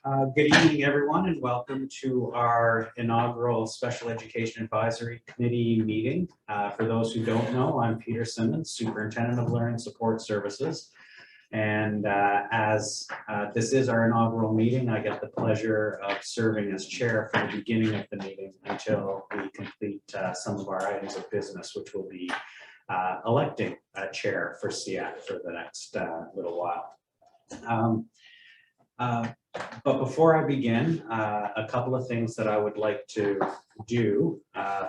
Good evening, everyone, and welcome to our inaugural Special Education Advisory Committee meeting. For those who don't know, I'm Peter Simmons, Superintendent of Learning Support Services. And as this is our inaugural meeting, I get the pleasure of serving as chair for the beginning of the meeting until we complete some of our items of business, which will be electing a chair for SEAC for the next little while. But before I begin, a couple of things that I would like to do.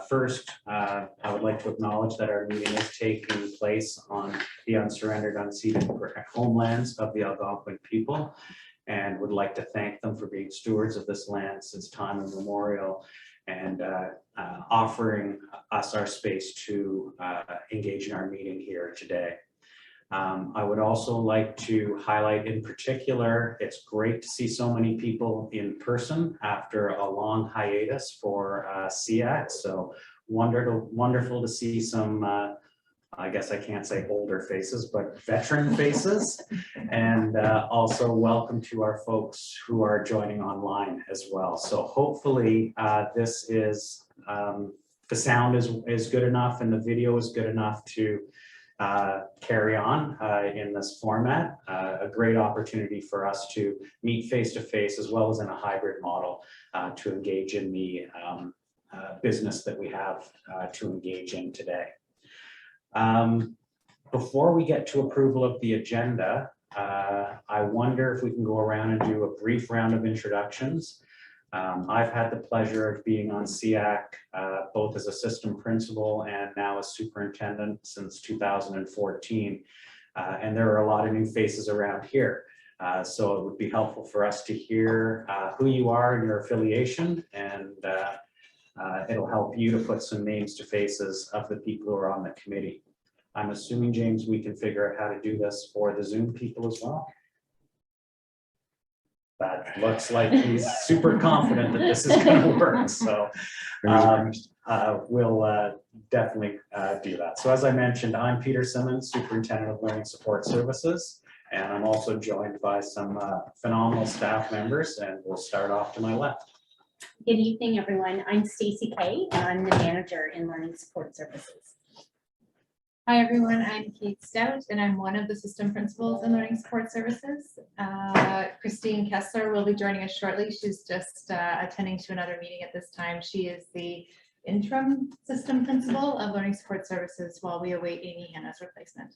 First, I would like to acknowledge that our meeting is taking place on the unsurrendered, unceded homelands of the Algonquin people, and would like to thank them for being stewards of this land since time immemorial and offering us our space to engage in our meeting here today. I would also like to highlight in particular, it's great to see so many people in person after a long hiatus for SEAC. So wonderful to see some, I guess I can't say older faces, but veteran faces. And also welcome to our folks who are joining online as well. So hopefully this is, the sound is good enough and the video is good enough to carry on in this format. A great opportunity for us to meet face-to-face as well as in a hybrid model to engage in the business that we have to engage in today. Before we get to approval of the agenda, I wonder if we can go around and do a brief round of introductions. I've had the pleasure of being on SEAC both as assistant principal and now as superintendent since 2014. And there are a lot of new faces around here. So it would be helpful for us to hear who you are and your affiliation, and it'll help you to put some names to faces of the people who are on the committee. I'm assuming, James, we can figure out how to do this for the Zoom people as well. That looks like he's super confident that this is going to work. So we'll definitely do that. So as I mentioned, I'm Peter Simmons, Superintendent of Learning Support Services, and I'm also joined by some phenomenal staff members, and we'll start off to my left. Good evening, everyone. I'm Stacey Kay, and I'm the manager in Learning Support Services. Hi everyone, I'm Kate Stout and I'm one of the system principals in Learning Support Services. Christine Kessler will be joining us shortly. She's just attending to another meeting at this time. She is the interim system principal of Learning Support Services while we await Amy Hanna's replacement.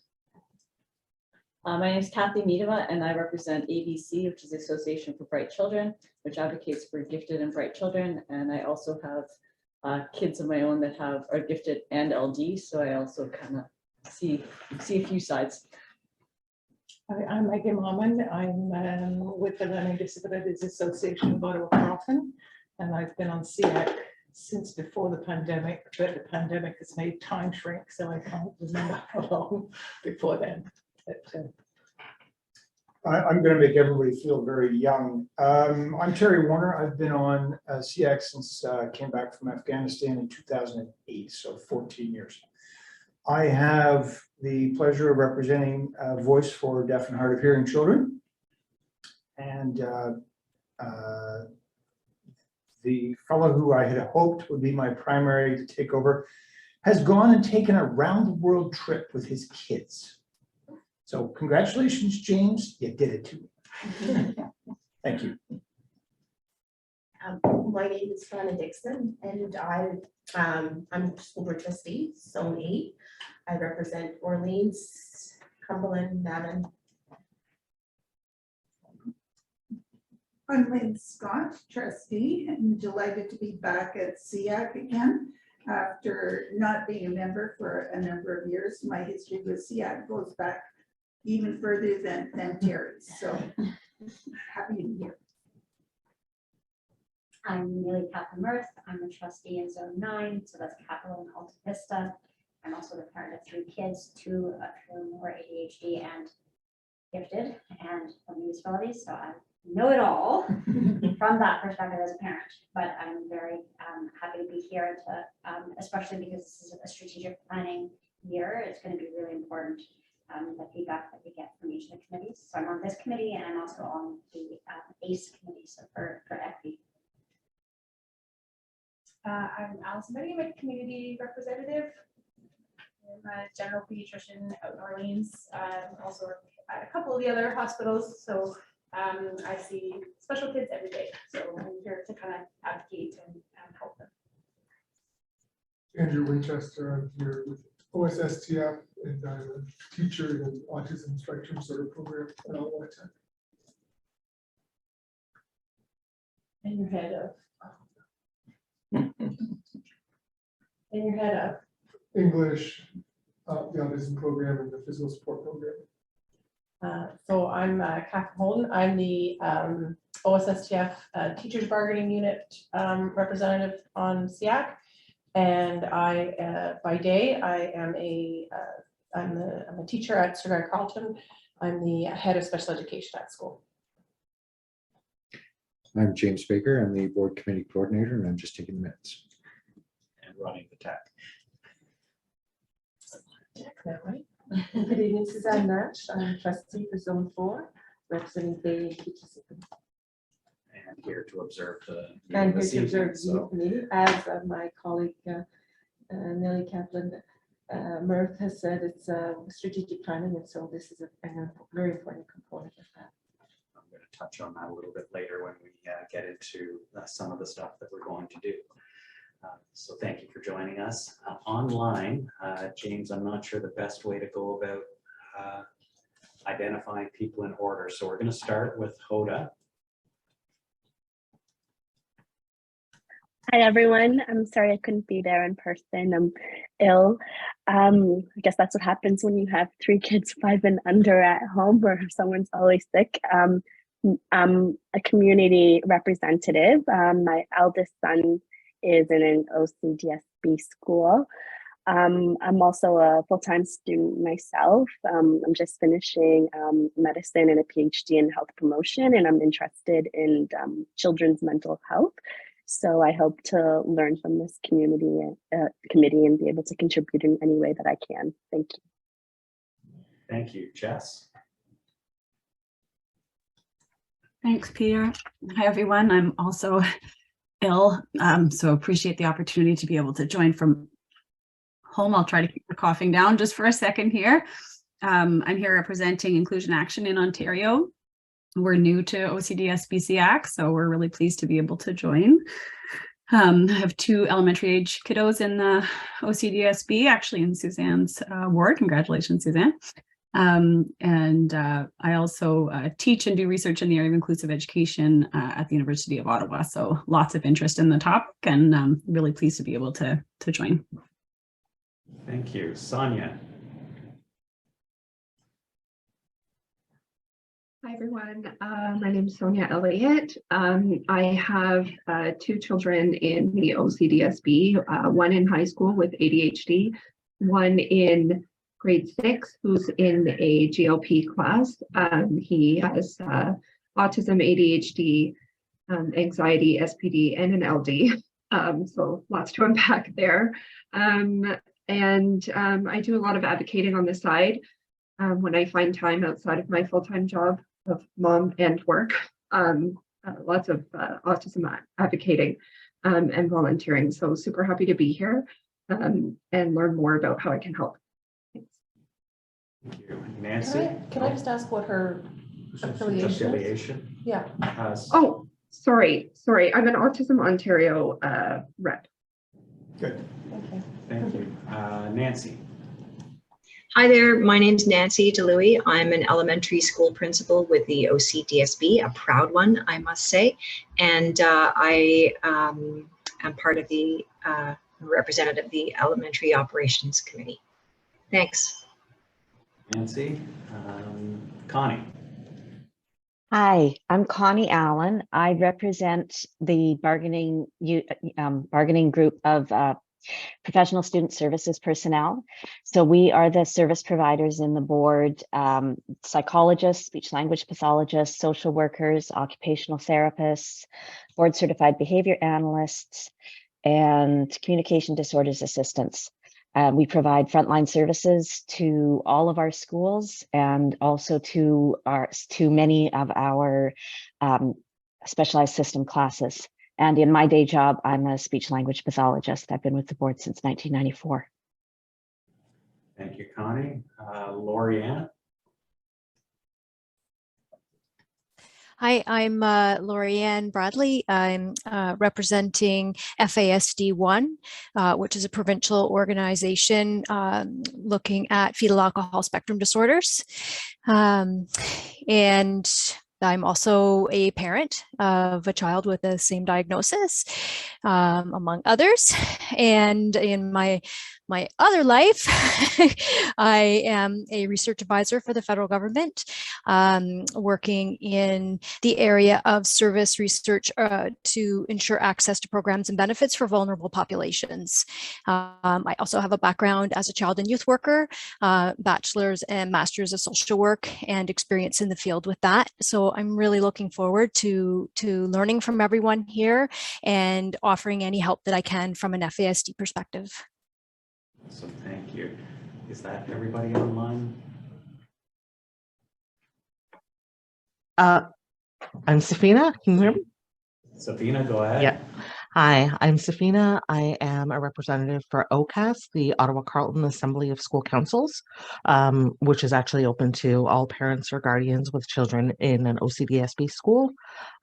My name is Kathy Miedema and I represent ABC, which is the Association for Bright Children, which advocates for gifted and bright children. And I also have kids of my own that are gifted and LD, so I also kind of see a few sides. I'm Megan Mormon. I'm with the Learning Disabilities Association of Ottawa-Carleton, and I've been on SEAC since before the pandemic, but the pandemic has made time shrink, so I can't remember how long before then. But, I'm going to make everybody feel very young. I'm Terry Warner. I've been on SEAC since I came back from Afghanistan in 2008, so 14 years. I have the pleasure of representing Voice for Deaf and Hard of Hearing Children. And the fellow who I had hoped would be my primary to take over has gone and taken a round the world trip with his kids. So congratulations, James, you did it too. Thank you. My name is Fana Dixon, and I'm school board trustee, Zone 8. I represent Orleans, Cumberland, Madden. I'm Lynn Scott, trustee, and delighted to be back at SEAC again after not being a member for a number of years. My history with SEAC goes back even further than Terry's, so happy to be here. I'm Neely Catherine Mirth. I'm a trustee in Zone 9, so that's Capital and Alta Vista. I'm also the parent of 3 kids, 2 of whom were ADHD and gifted and learning disabilities. So I know it all from that perspective as a parent. But I'm very happy to be here, to, especially because this is a strategic planning year. It's going to be really important the feedback that we get from each of the committees. So I'm on this committee and I'm also on the ACE committee, so for equity. I'm Allison Betty, I'm a community representative. I'm a general pediatrician out in Orleans. Also work at a couple of the other hospitals. So I see special kids every day. So I'm here to kind of advocate and help them. Andrew Winchester, I'm here with OSSTF, and I'm a teacher in autism spectrum disorder program at Ottawa-Carleton. And your head of. And your head of. English, the autism program, and the physical support program. So I'm Kathy Holden. I'm the OSSTF Teachers Bargaining Unit representative on SEAC. And I, by day, I am I'm a teacher at Ottawa-Carleton. I'm the head of special education at school. I'm James Baker. I'm the board committee coordinator, and I'm just taking the minutes. And running the tech. Good evening, Suzanne Nash. I'm trustee for Zone 4, representing Bay and Beach Pacific. And here to observe the. And meeting this here to evening, observe so- the meeting, as my colleague Nellie Kaplan Murph has said, it's strategic planning, and so this is a very important component of that. I'm going to touch on that a little bit later when we get into some of the stuff that we're going to do. So thank you for joining us online. James, I'm not sure the best way to go about identifying people in order. So we're going to start with Hoda. Hi, everyone. I'm sorry I couldn't be there in person. I'm ill. I guess that's what happens when you have 3 kids, 5 and under at home, or someone's always sick. I'm a community representative. My eldest son is in an OCDSB school. I'm also a full-time student myself. I'm just finishing medicine and a PhD in health promotion, and I'm interested in children's mental health. So I hope to learn from this community committee and be able to contribute in any way that I can. Thank you. Thank you, Jess. Thanks, Peter. Hi, everyone. I'm also ill, so appreciate the opportunity to be able to join from home. I'll try to keep the coughing down just for a second here. I'm here representing Inclusion Action in Ontario. We're new to OCDSB SEAC, so we're really pleased to be able to join. I have 2 elementary age kiddos in the OCDSB, actually in Suzanne's ward. Congratulations, Suzanne. I also teach and do research in the area of inclusive education at the University of Ottawa. So lots of interest in the topic, and really pleased to be able to join. Thank you. Sonia. Hi, everyone. My name is Sonia Elliott. I have 2 children in the OCDSB, one in high school with ADHD, one in grade 6 who's in a GLP class. He has autism, ADHD, anxiety, SPD, and an LD. So lots to unpack there. I do a lot of advocating on the side when I find time outside of my full-time job of mom and work. Lots of autism advocating and volunteering. So super happy to be here and learn more about how I can help. Thanks. Thank you. Nancy. Can I just ask what her affiliation is? Affiliation. Yeah. Oh, sorry. I'm an Autism Ontario rep. Good. Okay. Thank you. Nancy. Hi there, my name's Nancy DeLuey. I'm an elementary school principal with the OCDSB, a proud one, I must say. And I am part of the representative of the Elementary Operations Committee. Thanks. Nancy. Connie. Hi, I'm Connie Allen. I represent the bargaining group of professional student services personnel. So we are the service providers in the board, psychologists, speech language pathologists, social workers, occupational therapists, board certified behavior analysts, and communication disorders assistants. We provide frontline services to all of our schools and also to many of our specialized system classes. And in my day job, I'm a speech language pathologist. I've been with the board since 1994. Thank you, Connie. Lorianne? Hi, I'm Lorianne Bradley. I'm representing FASD1, which is a provincial organization looking at fetal alcohol spectrum disorders. And I'm also a parent of a child with the same diagnosis, among others. And in my other life, I am a research advisor for the federal government, working in the area of service research to ensure access to programs and benefits for vulnerable populations. I also have a background as a child and youth worker, bachelor's and master's of social work, and experience in the field with that. So I'm really looking forward to learning from everyone here and offering any help that I can from an FASD perspective. So thank you. Is that everybody online? I'm Safina. Can you hear me? Safina, go ahead. Yeah. Hi, I'm Safina. I am a representative for OCAS, the Ottawa-Carleton Assembly of School Councils, which is actually open to all parents or guardians with children in an OCDSB school.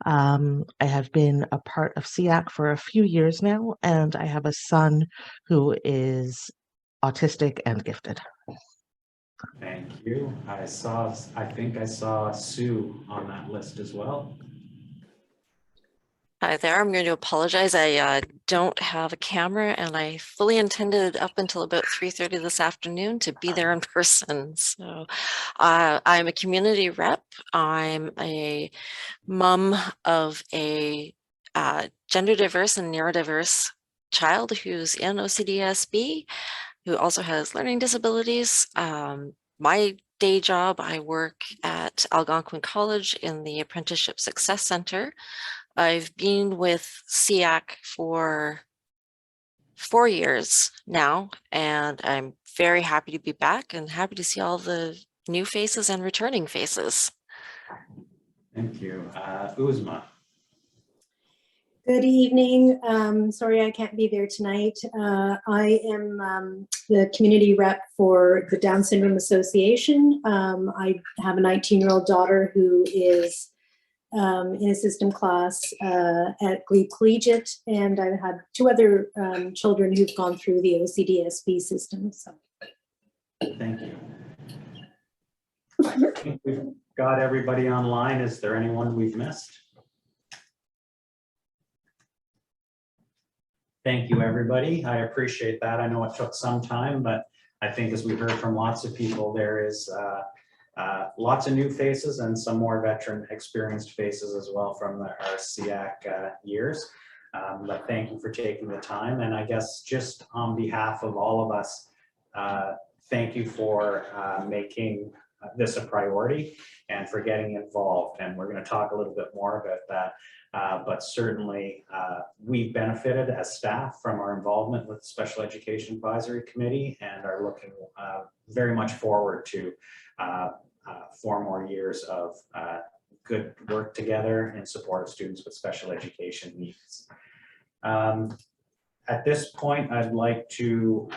I have been a part of SEAC for a few years now, and I have a son who is autistic and gifted. Thank you. I think I saw Sue on that list as well. Hi there. I'm going to apologize. I don't have a camera, and I fully intended up until about 3:30 this afternoon to be there in person. So I'm a community rep. I'm a mom of a gender diverse and neurodiverse child who's in OCDSB, who also has learning disabilities. My day job, I work at Algonquin College in the Apprenticeship Success Center. I've been with SEAC for 4 years now, and I'm very happy to be back and happy to see all the new faces and returning faces. Thank you. Uzma. Good evening. Sorry I can't be there tonight. I am the community rep for the Down Syndrome Association. I have a 19-year-old daughter who is in a system class at Glebe Collegiate, and I've had 2 other children who've gone through the OCDSB system. So. Thank you. I think we've got everybody online. Is there anyone we've missed? Thank you, everybody. I appreciate that. I know it took some time, but I think as we heard from lots of people, there is lots of new faces and some more veteran experienced faces as well from our SEAC years. But thank you for taking the time. And I guess just on behalf of all of us, thank you for making this a priority and for getting involved. And we're going to talk a little bit more about that. But certainly we've benefited as staff from our involvement with the Special Education Advisory Committee and are looking very much forward to 4 more years of good work together in support of students with special education needs. At this point, I'd like to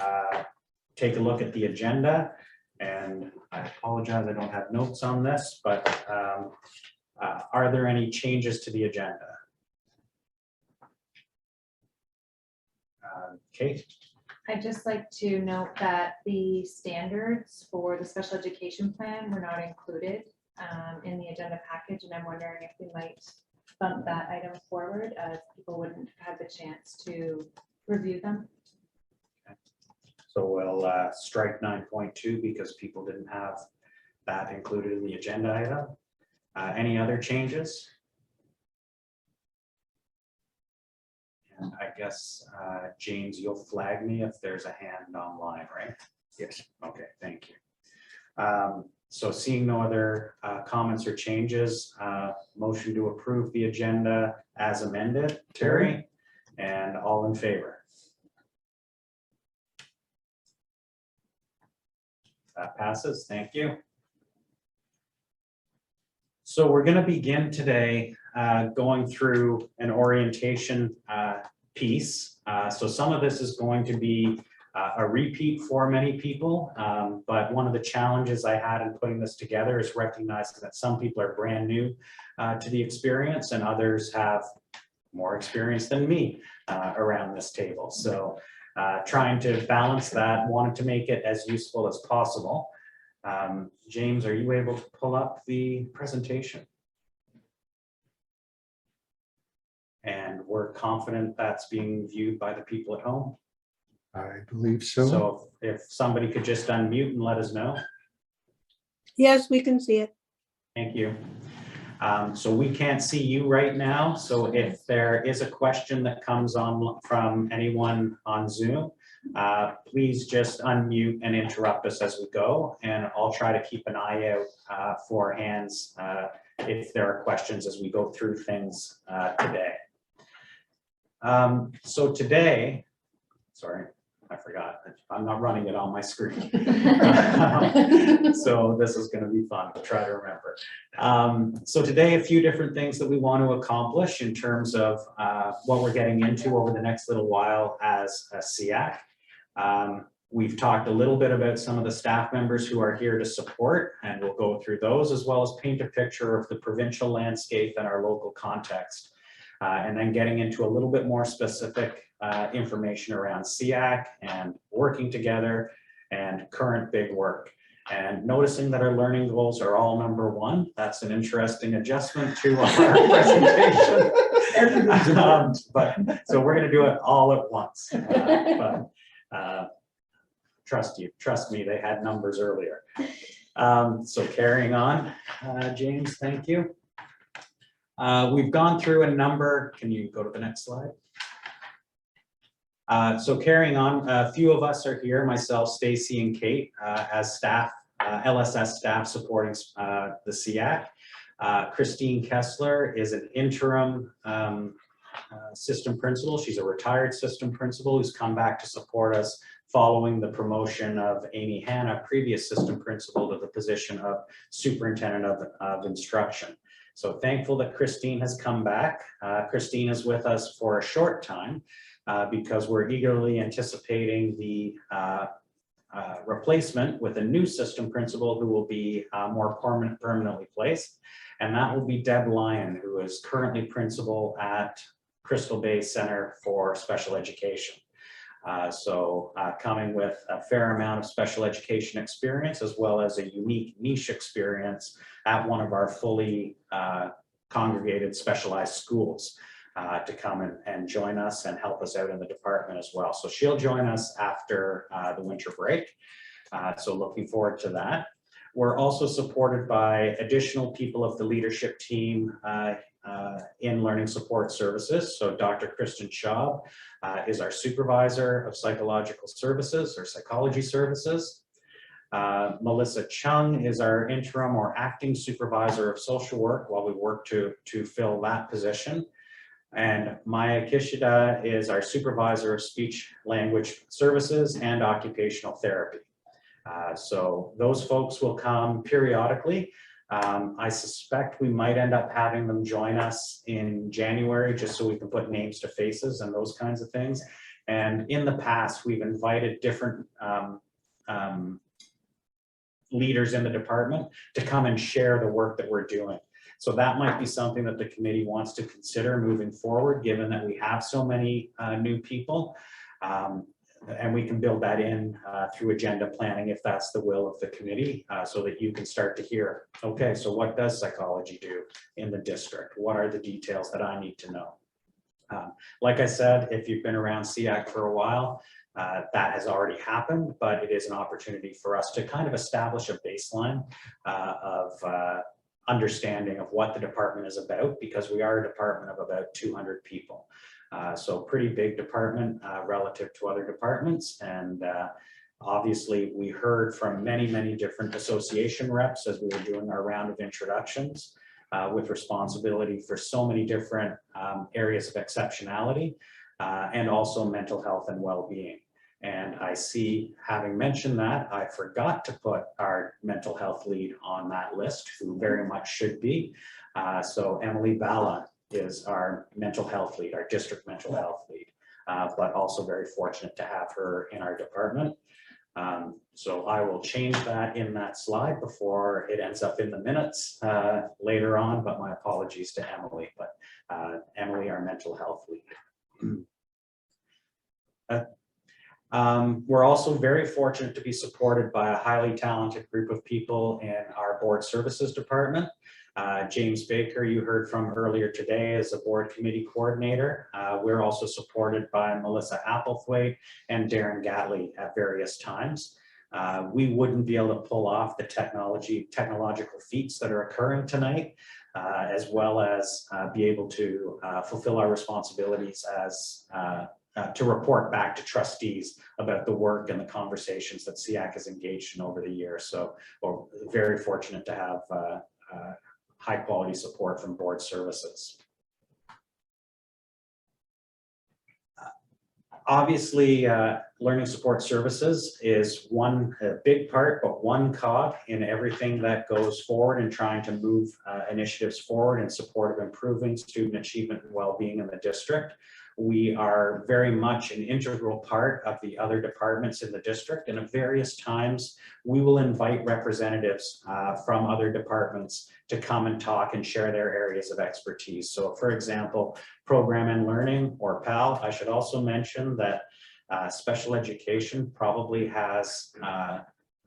take a look at the agenda, and I apologize, I don't have notes on this, but are there any changes to the agenda? Kate? I'd just like to note that the standards for the special education plan were not included in the agenda package, and I'm wondering if we might bump that item forward as people wouldn't have the chance to review them. Okay. So we'll strike 9.2 because people didn't have that included in the agenda item. Any other changes? And I guess, James, you'll flag me if there's a hand online, right? Yes. Okay, thank you. So seeing no other comments or changes, motion to approve the agenda as amended. Terry, and all in favor? That passes. Thank you. So we're going to begin today going through an orientation piece. So some of this is going to be a repeat for many people, but one of the challenges I had in putting this together is recognizing that some people are brand new to the experience and others have more experience than me around this table. So trying to balance that, wanted to make it as useful as possible. James, are you able to pull up the presentation? And we're confident that's being viewed by the people at home? I believe so. So if somebody could just unmute and let us know. Yes, we can see it. Thank you. So we can't see you right now. So if there is a question that comes on from anyone on Zoom, please just unmute and interrupt us as we go. And I'll try to keep an eye out for hands if there are questions as we go through things today. So today, sorry, I forgot. I'm not running it on my screen. So this is going to be fun to try to remember. So today, a few different things that we want to accomplish in terms of what we're getting into over the next little while as a SEAC. We've talked a little bit about some of the staff members who are here to support, and we'll go through those as well as paint a picture of the provincial landscape and our local context. And then getting into a little bit more specific information around SEAC and working together and current big work. And noticing that our learning goals are all #1. That's an interesting adjustment to our presentation. But so we're going to do it all at once. Trust me, they had numbers earlier. So carrying on, James, thank you. We've gone through a number. Can you go to the next slide? So carrying on, a few of us are here, myself, Stacy, and Kate, as staff, LSS staff supporting the SEAC. Christine Kessler is an interim system principal. She's a retired system principal who's come back to support us following the promotion of Amy Hanna, previous system principal, to the position of superintendent of instruction. So thankful that Christine has come back. Christine is with us for a short time because we're eagerly anticipating the replacement with a new system principal who will be more permanently placed. And that will be Deb Lyon, who is currently principal at Crystal Bay Center for Special Education. So coming with a fair amount of special education experience, as well as a unique niche experience at one of our fully congregated specialized schools to come and join us and help us out in the department as well. So she'll join us after the winter break. So looking forward to that. We're also supported by additional people of the leadership team in learning support services. So Dr. Kristen Schaub is our supervisor of psychological services or psychology services. Melissa Chung is our interim or acting supervisor of social work while we work to fill that position. And Maya Kishida is our supervisor of speech language services and occupational therapy. So those folks will come periodically. I suspect we might end up having them join us in January just so we can put names to faces and those kinds of things. And in the past, we've invited different leaders in the department to come and share the work that we're doing. So that might be something that the committee wants to consider moving forward, given that we have so many new people. And we can build that in through agenda planning if that's the will of the committee, so that you can start to hear, okay, so what does psychology do in the district? What are the details that I need to know? Like I said, if you've been around SEAC for a while, that has already happened, but it is an opportunity for us to kind of establish a baseline of understanding of what the department is about, because we are a department of about 200 people. So pretty big department relative to other departments. And obviously we heard from many different association reps as we were doing our round of introductions with responsibility for so many different areas of exceptionality and also mental health and well-being. And I see, having mentioned that, I forgot to put our mental health lead on that list, who very much should be. So Emily Bala is our mental health lead, our district mental health lead, but also very fortunate to have her in our department. So I will change that in that slide before it ends up in the minutes later on, but my apologies to Emily, but Emily, our mental health lead. We're also very fortunate to be supported by a highly talented group of people in our board services department. James Baker, you heard from earlier today, as a board committee coordinator. We're also supported by Melissa Applethwaite and Darren Gatley at various times. We wouldn't be able to pull off the technological feats that are occurring tonight, as well as be able to fulfill our responsibilities as to report back to trustees about the work and the conversations that SEAC has engaged in over the years. So we're very fortunate to have high quality support from board services. Obviously, learning support services is a big part, but one cog in everything that goes forward in trying to move initiatives forward in support of improving student achievement and well-being in the district. We are very much an integral part of the other departments in the district, and at various times we will invite representatives from other departments to come and talk and share their areas of expertise. So for example, Program and Learning, or PAL, I should also mention that special education probably has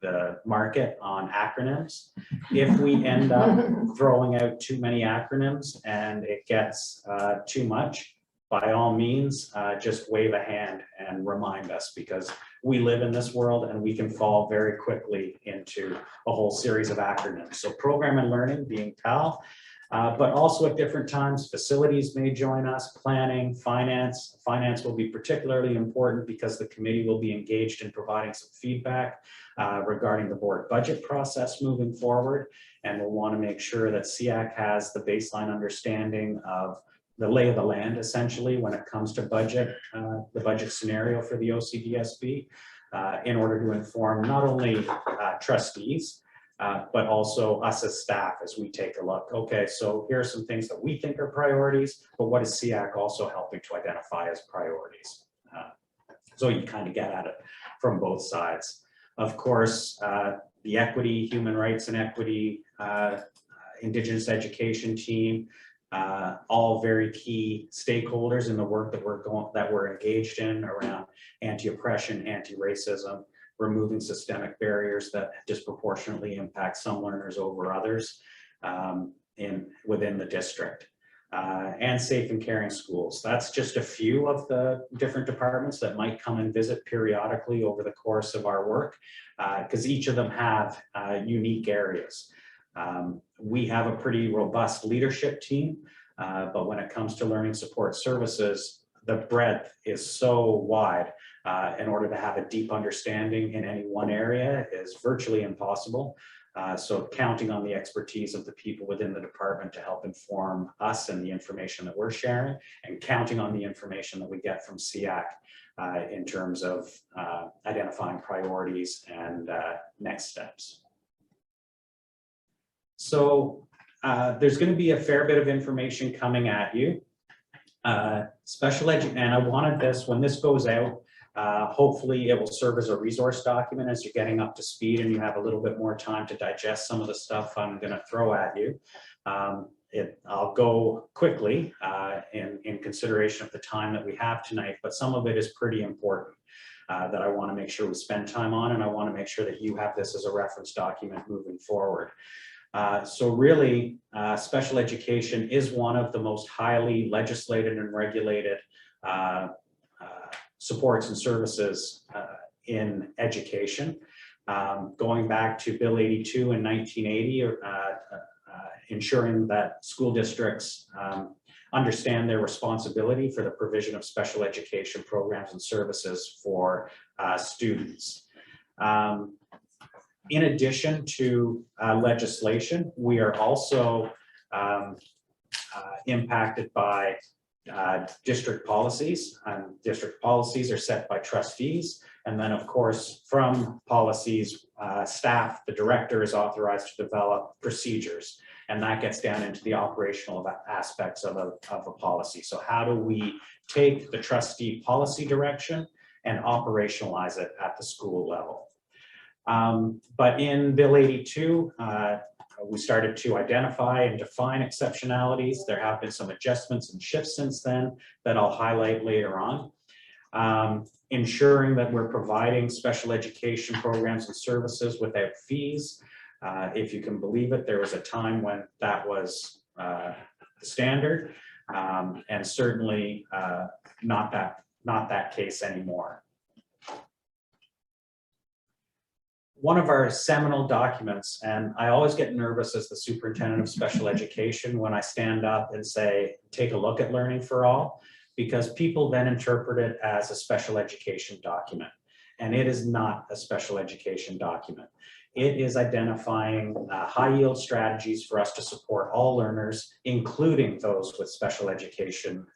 the market on acronyms. If we end up throwing out too many acronyms and it gets too much, by all means, just wave a hand and remind us, because we live in this world and we can fall very quickly into a whole series of acronyms. So Program and Learning being PAL, but also at different times, facilities may join us, planning, finance. Finance will be particularly important because the committee will be engaged in providing some feedback regarding the board budget process moving forward. And we'll want to make sure that SEAC has the baseline understanding of the lay of the land, essentially, when it comes to budget, the budget scenario for the OCDSB, in order to inform not only trustees, but also us as staff as we take a look. Okay, so here are some things that we think are priorities, but what is SEAC also helping to identify as priorities? So you kind of get at it from both sides. Of course, the equity, human rights and equity, Indigenous education team, all very key stakeholders in the work that we're engaged in around anti-oppression, anti-racism, removing systemic barriers that disproportionately impact some learners over others within the district, and safe and caring schools. That's just a few of the different departments that might come and visit periodically over the course of our work, because each of them have unique areas. We have a pretty robust leadership team, but when it comes to learning support services, the breadth is so wide. In order to have a deep understanding in any one area is virtually impossible. So counting on the expertise of the people within the department to help inform us and the information that we're sharing, and counting on the information that we get from SEAC in terms of identifying priorities and next steps. So there's going to be a fair bit of information coming at you. Special education, and I wanted this, when this goes out, hopefully it will serve as a resource document as you're getting up to speed and you have a little bit more time to digest some of the stuff I'm going to throw at you. I'll go quickly in consideration of the time that we have tonight, but some of it is pretty important that I want to make sure we spend time on, and I want to make sure that you have this as a reference document moving forward. So really, special education is one of the most highly legislated and regulated supports and services in education. Going back to Bill 82 in 1980, ensuring that school districts understand their responsibility for the provision of special education programs and services for students. In addition to legislation, we are also impacted by district policies. District policies are set by trustees. And then, of course, from policies, staff, the director is authorized to develop procedures. And that gets down into the operational aspects of a policy. So how do we take the trustee policy direction and operationalize it at the school level? But in Bill 82, we started to identify and define exceptionalities. There have been some adjustments and shifts since then that I'll highlight later on. Ensuring that we're providing special education programs and services without fees. If you can believe it, there was a time when that was the standard, and certainly not that case anymore. One of our seminal documents, and I always get nervous as the superintendent of special education when I stand up and say, take a look at Learning for All, because people then interpret it as a special education document. And it is not a special education document. It is identifying high yield strategies for us to support all learners, including those with special education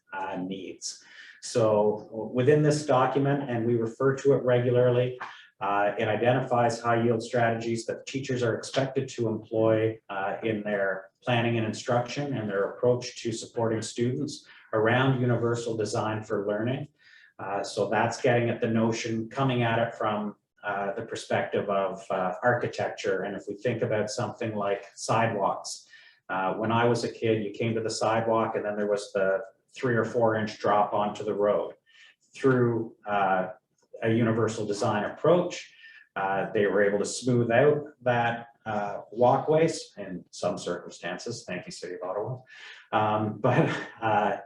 needs. So within this document, and we refer to it regularly, it identifies high yield strategies that teachers are expected to employ in their planning and instruction and their approach to supporting students around universal design for learning. So that's getting at the notion, coming at it from the perspective of architecture. And if we think about something like sidewalks, when I was a kid, you came to the sidewalk and then there was the 3 or 4 inch drop onto the road. Through a universal design approach, they were able to smooth out that walkways in some circumstances. Thank you, City of Ottawa. But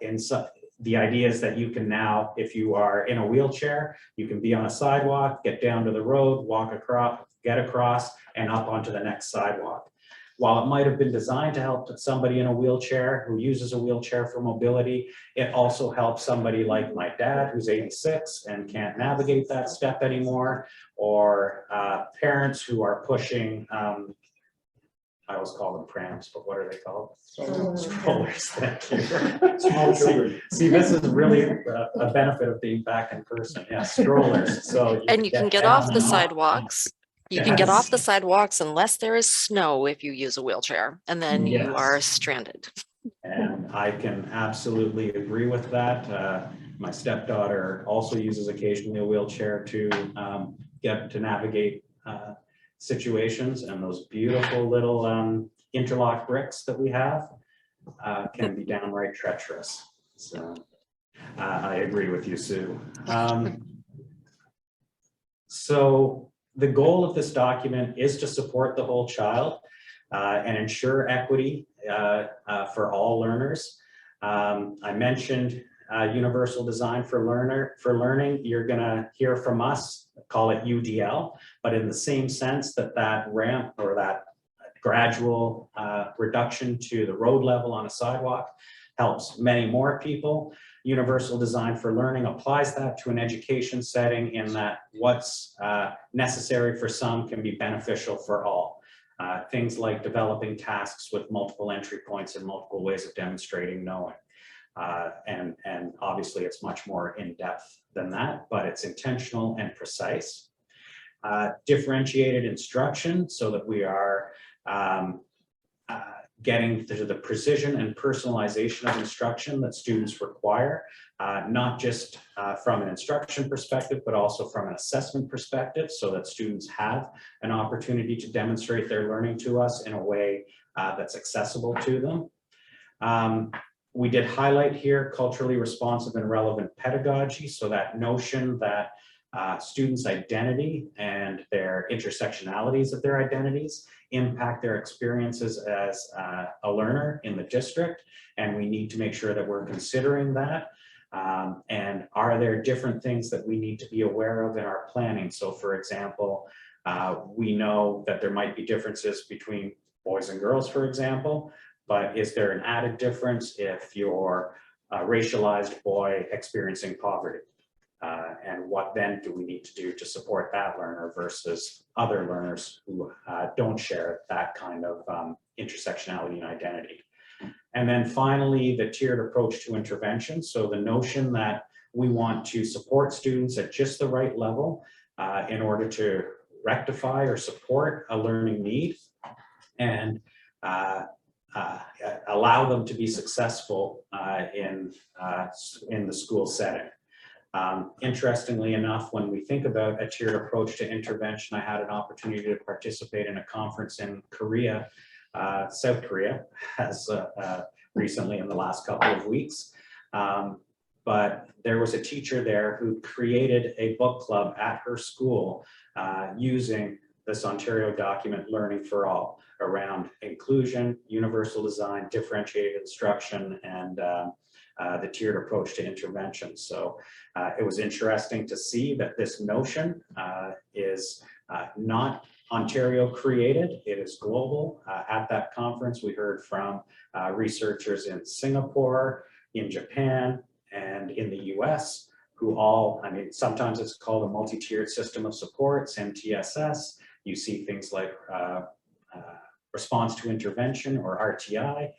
in some, the idea is that you can now, if you are in a wheelchair, you can be on a sidewalk, get down to the road, walk across, get across, and up onto the next sidewalk. While it might have been designed to help somebody in a wheelchair who uses a wheelchair for mobility, it also helps somebody like my dad who's 86 and can't navigate that step anymore, or parents who are pushing, I always call them prams, but what are they called? Strollers. Thank you. Small children. See, this is really a benefit of being back in person. Yeah, strollers. So And you can get down off the and sidewalks. You can get off the sidewalks unless there is snow if you use a wheelchair, and then you Yes. are stranded. And I can absolutely agree with that. My stepdaughter also uses occasionally a wheelchair to get to navigate situations, and those beautiful little interlock bricks that we have can be downright treacherous. So I agree with you, Sue. So the goal of this document is to support the whole child and ensure equity for all learners. I mentioned universal design for learning. You're gonna hear from us, call it UDL, but in the same sense that that ramp or that gradual reduction to the road level on a sidewalk helps many more people. Universal design for learning applies that to an education setting in that what's necessary for some can be beneficial for all. Things like developing tasks with multiple entry points and multiple ways of demonstrating knowing. And obviously it's much more in-depth than that, but it's intentional and precise. Differentiated instruction so that we are getting to the precision and personalization of instruction that students require, not just from an instruction perspective, but also from an assessment perspective, so that students have an opportunity to demonstrate their learning to us in a way that's accessible to them. We did highlight here culturally responsive and relevant pedagogy, so that notion that students' identity and their intersectionalities of their identities impact their experiences as a learner in the district, and we need to make sure that we're considering that. And are there different things that we need to be aware of in our planning? So for example, we know that there might be differences between boys and girls, for example, but is there an added difference if you're a racialized boy experiencing poverty? And what then do we need to do to support that learner versus other learners who don't share that kind of intersectionality and identity? And then finally, the tiered approach to intervention. So the notion that we want to support students at just the right level in order to rectify or support a learning need and allow them to be successful in the school setting. Interestingly enough, when we think about a tiered approach to intervention, I had an opportunity to participate in a conference in Korea, South Korea, as recently in the last couple of weeks. But there was a teacher there who created a book club at her school using this Ontario document, Learning for All, around inclusion, universal design, differentiated instruction, and the tiered approach to intervention. So it was interesting to see that this notion is not Ontario created, it is global. At that conference, we heard from researchers in Singapore, in Japan, and in the US, who all, I mean, sometimes it's called a multi-tiered system of supports, MTSS. You see things like response to intervention, or RTI,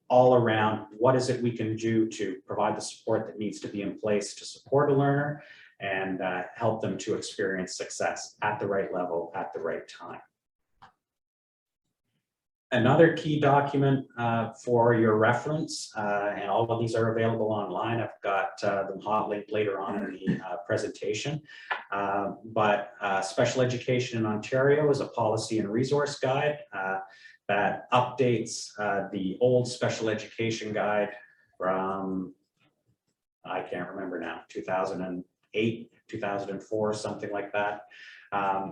all around what is it we can do to provide the support that needs to be in place to support a learner and help them to experience success at the right level at the right time. Another key document for your reference, and all of these are available online. I've got them hot linked later on in the presentation. But Special Education in Ontario is a policy and resource guide that updates the old special education guide from, I can't remember now, 2008, 2004, something like that.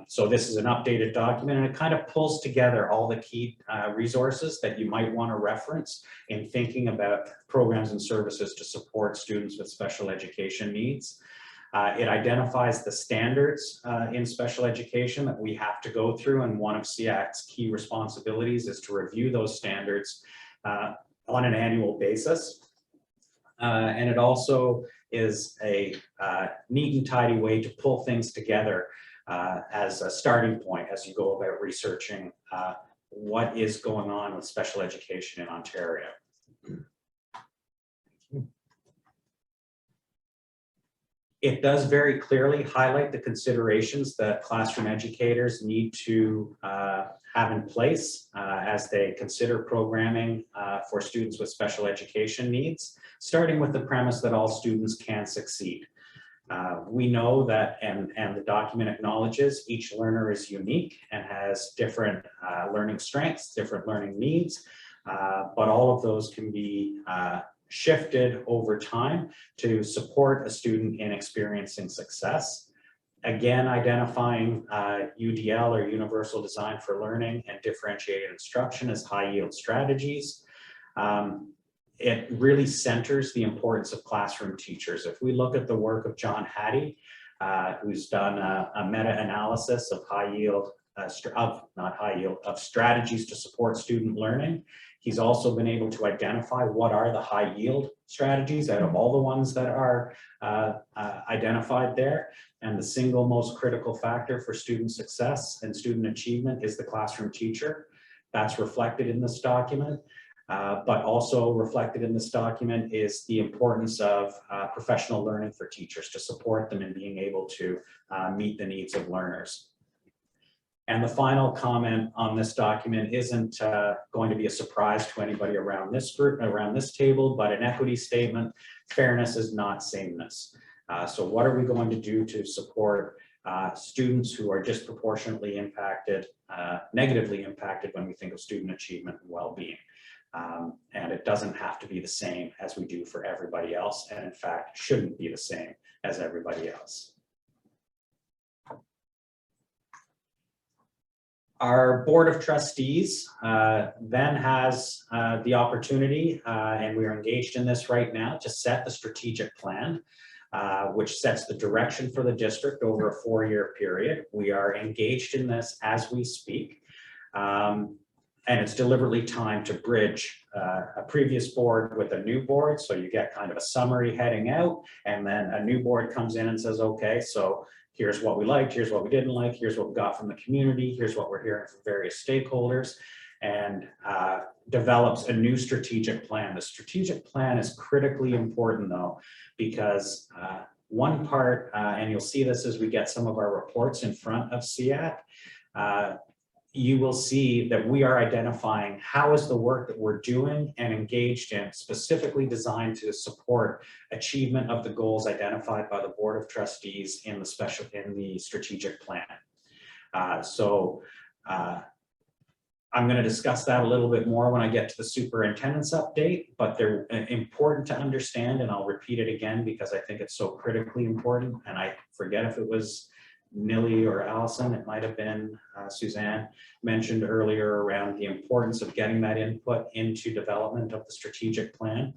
So this is an updated document, and it kind of pulls together all the key resources that you might want to reference in thinking about programs and services to support students with special education needs. It identifies the standards in special education that we have to go through, and one of SEAC's key responsibilities is to review those standards on an annual basis. And it also is a neat and tidy way to pull things together as a starting point as you go about researching what is going on with special education in Ontario. It does very clearly highlight the considerations that classroom educators need to have in place as they consider programming for students with special education needs, starting with the premise that all students can succeed. We know that, and the document acknowledges, each learner is unique and has different learning strengths, different learning needs, but all of those can be shifted over time to support a student in experiencing success. Again, identifying UDL, or Universal Design for Learning, and differentiated instruction as high yield strategies. It really centers the importance of classroom teachers. If we look at the work of John Hattie, who's done a meta-analysis of of strategies to support student learning, he's also been able to identify what are the high yield strategies out of all the ones that are identified there. And the single most critical factor for student success and student achievement is the classroom teacher. That's reflected in this document. But also reflected in this document is the importance of professional learning for teachers to support them in being able to meet the needs of learners. And the final comment on this document isn't going to be a surprise to anybody around this group, around this table, but an equity statement: fairness is not sameness. So what are we going to do to support students who are disproportionately impacted, negatively impacted when we think of student achievement and well-being? And it doesn't have to be the same as we do for everybody else, and in fact shouldn't be the same as everybody else. Our Board of Trustees then has the opportunity, and we are engaged in this right now, to set the strategic plan, which sets the direction for the district over a 4-year period. We are engaged in this as we speak. And it's deliberately timed to bridge a previous board with a new board. So you get kind of a summary heading out, and then a new board comes in and says, okay, so here's what we liked, here's what we didn't like, here's what we got from the community, here's what we're hearing from various stakeholders. and develops a new strategic plan. The strategic plan is critically important though, because one part, and you'll see this as we get some of our reports in front of SEAC, you will see that we are identifying how is the work that we're doing and engaged in specifically designed to support achievement of the goals identified by the Board of Trustees in the strategic plan. I'm going to discuss that a little bit more when I get to the superintendent's update, but they're important to understand, and I'll repeat it again because I think it's so critically important. And I forget if it was Nilly or Allison, it might have been Suzanne mentioned earlier around the importance of getting that input into development of the strategic plan.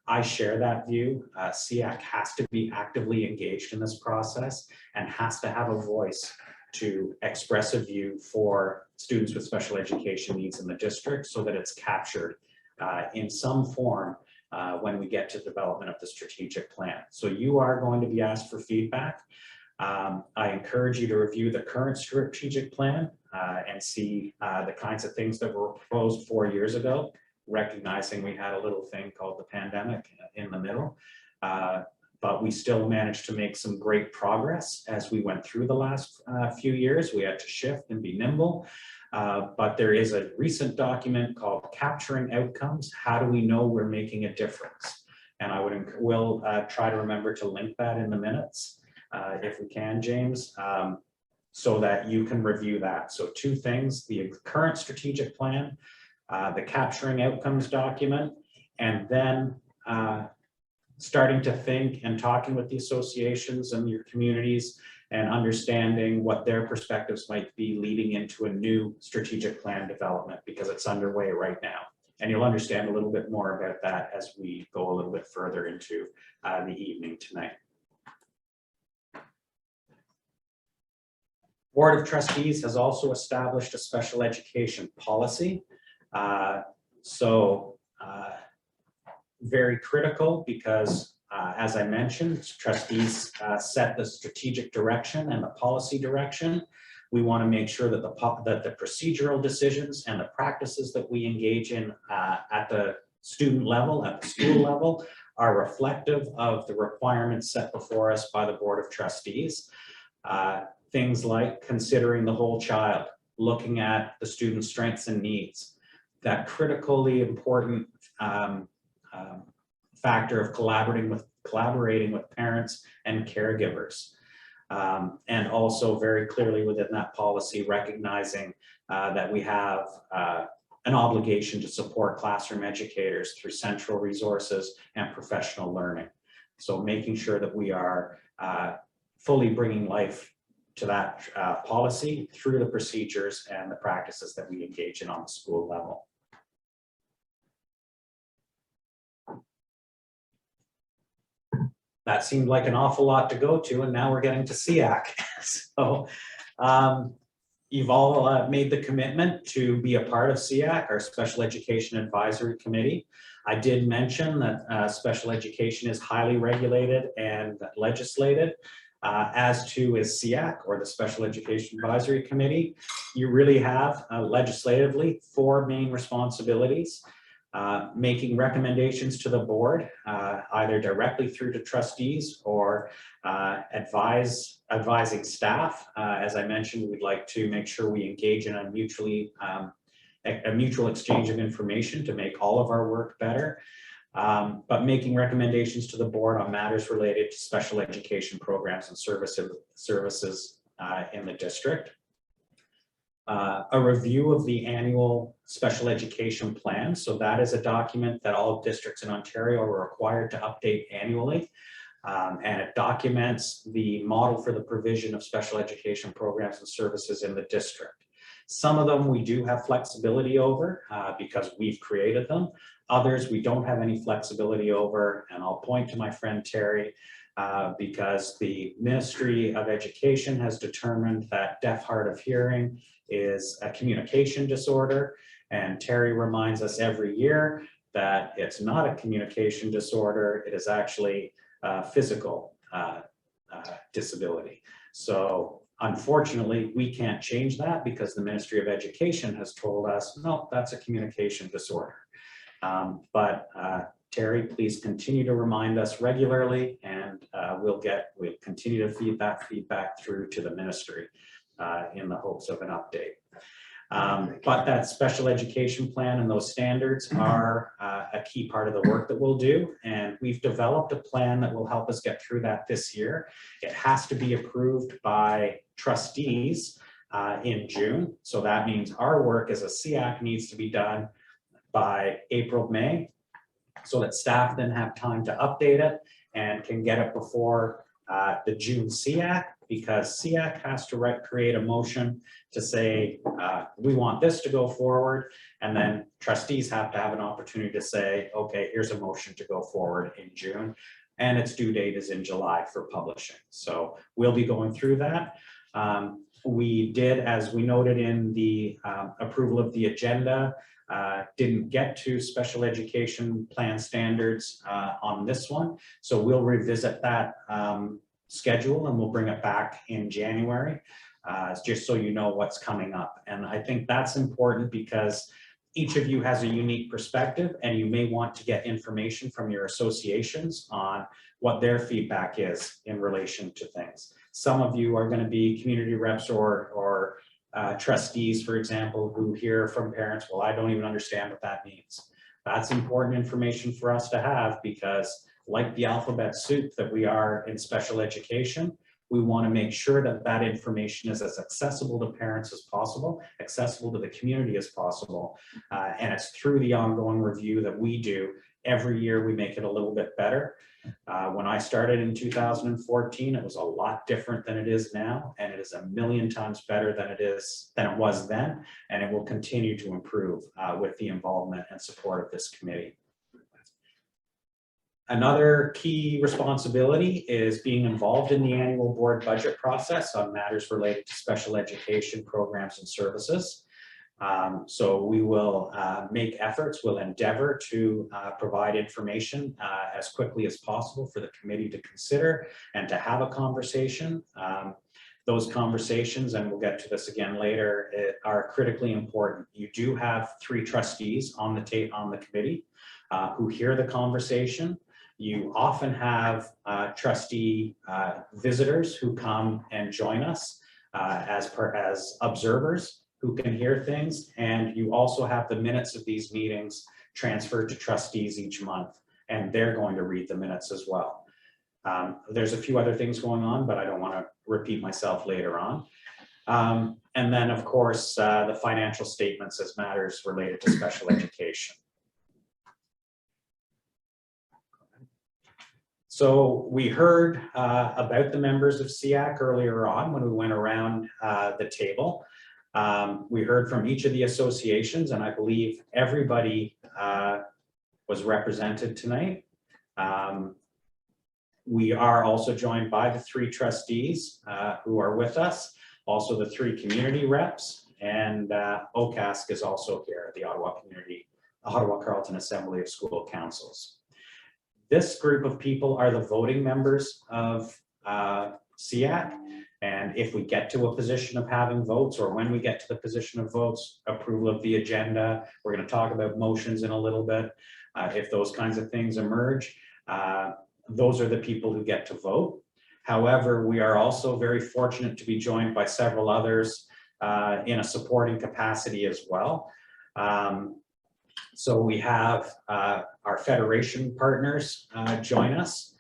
I share that view. SEAC has to be actively engaged in this process and has to have a voice to express a view for students with special education needs in the district so that it's captured in some form when we get to development of the strategic plan. So you are going to be asked for feedback. I encourage you to review the current strategic plan and see the kinds of things that were proposed 4 years ago, recognizing we had a little thing called the pandemic in the middle. But we still managed to make some great progress as we went through the last few years. We had to shift and be nimble. But there is a recent document called Capturing Outcomes. How do we know we're making a difference? And I will try to remember to link that in the minutes. If we can, James, so that you can review that. So 2 things, the current strategic plan, the Capturing Outcomes document, and then starting to think and talking with the associations and your communities and understanding what their perspectives might be leading into a new strategic plan development, because it's underway right now. And you'll understand a little bit more about that as we go a little bit further into the evening tonight. Board of Trustees has also established a special education policy. Very critical because, as I mentioned, trustees set the strategic direction and the policy direction. We want to make sure that the procedural decisions and the practices that we engage in at the student level, at the school level, are reflective of the requirements set before us by the Board of Trustees. Things like considering the whole child, looking at the student's strengths and needs, that critically important factor of collaborating with parents and caregivers. And also very clearly within that policy, recognizing that we have an obligation to support classroom educators through central resources and professional learning. So making sure that we are fully bringing life to that policy through the procedures and the practices that we engage in on the school level. That seemed like an awful lot to go to, and now we're getting to SEAC. So you've all made the commitment to be a part of SEAC, our Special Education Advisory Committee. I did mention that special education is highly regulated and legislated, as to is SEAC, or the Special Education Advisory Committee. You really have legislatively 4 main responsibilities. Making recommendations to the board, either directly through to trustees or advising staff. As I mentioned, we'd like to make sure we engage in a mutual exchange of information to make all of our work better. But making recommendations to the board on matters related to special education programs and services in the district. A review of the annual special education plan. So that is a document that all districts in Ontario are required to update annually. And it documents the model for the provision of special education programs and services in the district. Some of them we do have flexibility over because we've created them. Others we don't have any flexibility over. And I'll point to my friend Terry, because the Ministry of Education has determined that deaf, hard of hearing is a communication disorder. And Terry reminds us every year that it's not a communication disorder, it is actually a physical disability. So Unfortunately, we can't change that because the Ministry of Education has told us, no, that's a communication disorder. But Terry, please continue to remind us regularly, and we'll continue to feed that feedback through to the ministry in the hopes of an update. But that special education plan and those standards are a key part of the work that we'll do. And we've developed a plan that will help us get through that this year. It has to be approved by trustees in June. So that means our work as a SEAC needs to be done by April, May, so that staff then have time to update it and can get it before the June SEAC, because SEAC has to create a motion to say, we want this to go forward. And then trustees have to have an opportunity to say, okay, here's a motion to go forward in June. And its due date is in July for publishing. So we'll be going through that. We did, as we noted in the approval of the agenda, didn't get to special education plan standards on this one. So we'll revisit that schedule and we'll bring it back in January, just so you know what's coming up. And I think that's important because each of you has a unique perspective and you may want to get information from your associations on what their feedback is in relation to things. Some of you are going to be community reps or trustees, for example, who hear from parents, well, I don't even understand what that means. That's important information for us to have because, like the alphabet soup that we are in special education, we want to make sure that that information is as accessible to parents as possible, accessible to the community as possible. And it's through the ongoing review that we do. Every year we make it a little bit better. When I started in 2014, it was a lot different than it is now, and it is a million times better than it was then, and it will continue to improve with the involvement and support of this committee. Another key responsibility is being involved in the annual board budget process on matters related to special education programs and services. So we will make efforts, we'll endeavor to provide information as quickly as possible for the committee to consider and to have a conversation. Those conversations, and we'll get to this again later, are critically important. You do have 3 trustees on the committee who hear the conversation. You often have trustee visitors who come and join us as observers who can hear things, and you also have the minutes of these meetings transferred to trustees each month, and they're going to read the minutes as well. There's a few other things going on, but I don't want to repeat myself later on. And then, of course, the financial statements as matters related to special education. So we heard about the members of SEAC earlier on when we went around the table. We heard from each of the associations, and I believe everybody was represented tonight. We are also joined by the 3 trustees who are with us, also the 3 community reps, and OCASC is also here, the Ottawa-Carleton Assembly of School Councils. This group of people are the voting members of SEAC. And if we get to a position of having votes, or when we get to the position of votes, approval of the agenda, we're going to talk about motions in a little bit. If those kinds of things emerge, those are the people who get to vote. However, we are also very fortunate to be joined by several others in a supporting capacity as well. So we have our federation partners join us.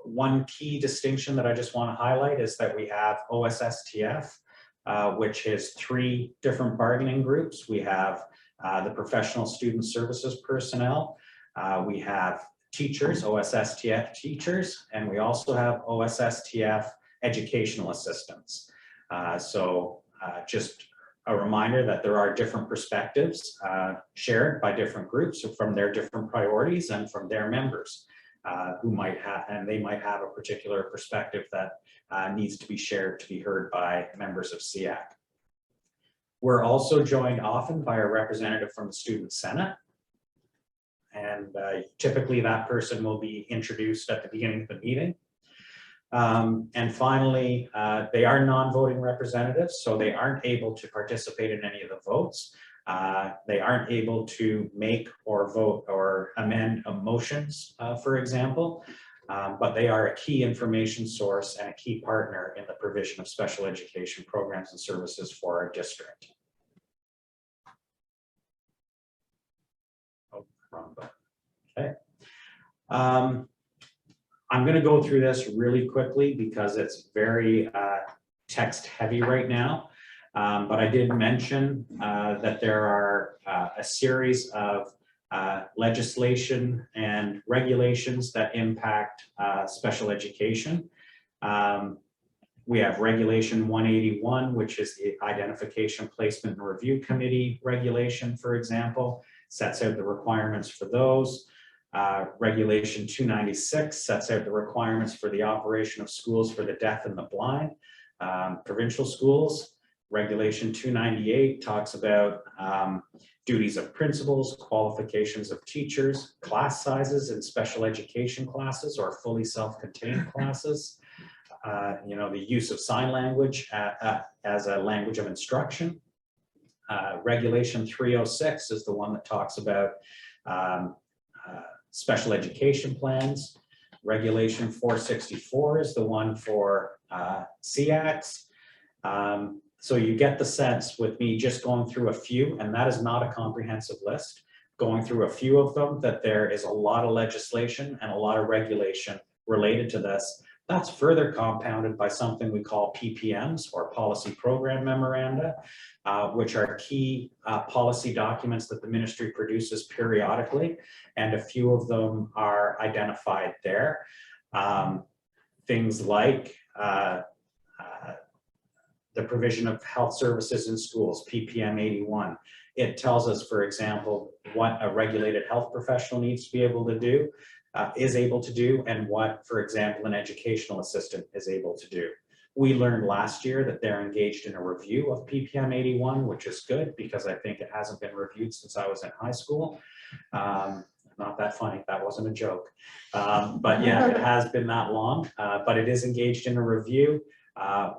One key distinction that I just want to highlight is that we have OSSTF, which is 3 different bargaining groups. We have the professional student services personnel. We have teachers, OSSTF teachers, and we also have OSSTF educational assistants. Just a reminder that there are different perspectives shared by different groups from their different priorities and from their members. Who might have, and they might have a particular perspective that needs to be shared to be heard by members of SEAC. We're also joined often by a representative from the Student Senate. And typically that person will be introduced at the beginning of the meeting. And finally, they are non-voting representatives, so they aren't able to participate in any of the votes. They aren't able to make or vote or amend motions, for example, but they are a key information source and a key partner in the provision of special education programs and services for our district. Oh, wrong button. Okay. I'm going to go through this really quickly because it's very text heavy right now. But I did mention that there are a series of legislation and regulations that impact special education. We have Regulation 181, which is the Identification, Placement, and Review Committee regulation, for example, sets out the requirements for those. Regulation 296 sets out the requirements for the operation of schools for the deaf and the blind, provincial schools. Regulation 298 talks about duties of principals, qualifications of teachers, class sizes in special education classes or fully self-contained classes. You know, the use of sign language as a language of instruction. Regulation 306 is the one that talks about special education plans. Regulation 464 is the one for SEACs. So you get the sense with me just going through a few, and that is not a comprehensive list, going through a few of them, that there is a lot of legislation and a lot of regulation related to this. That's further compounded by something we call PPMs, or policy program memoranda, which are key policy documents that the ministry produces periodically, and a few of them are identified there. Things like the provision of health services in schools, PPM 81. It tells us, for example, what a regulated health professional needs to be able to do, is able to do, and what, for example, an educational assistant is able to do. We learned last year that they're engaged in a review of PPM 81, which is good because I think it hasn't been reviewed since I was in high school. Not that funny, that wasn't a joke. But yeah, it has been that long, but it is engaged in a review.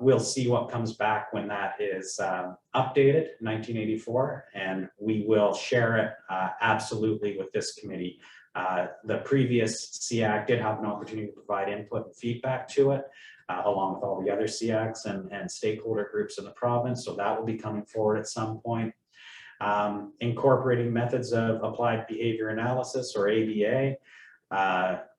We'll see what comes back when that is updated, 1984, and we will share it absolutely with this committee. The previous SEAC did have an opportunity to provide input and feedback to it, along with all the other SEACs and stakeholder groups in the province, so that will be coming forward at some point. Incorporating methods of applied behavior analysis, or ABA.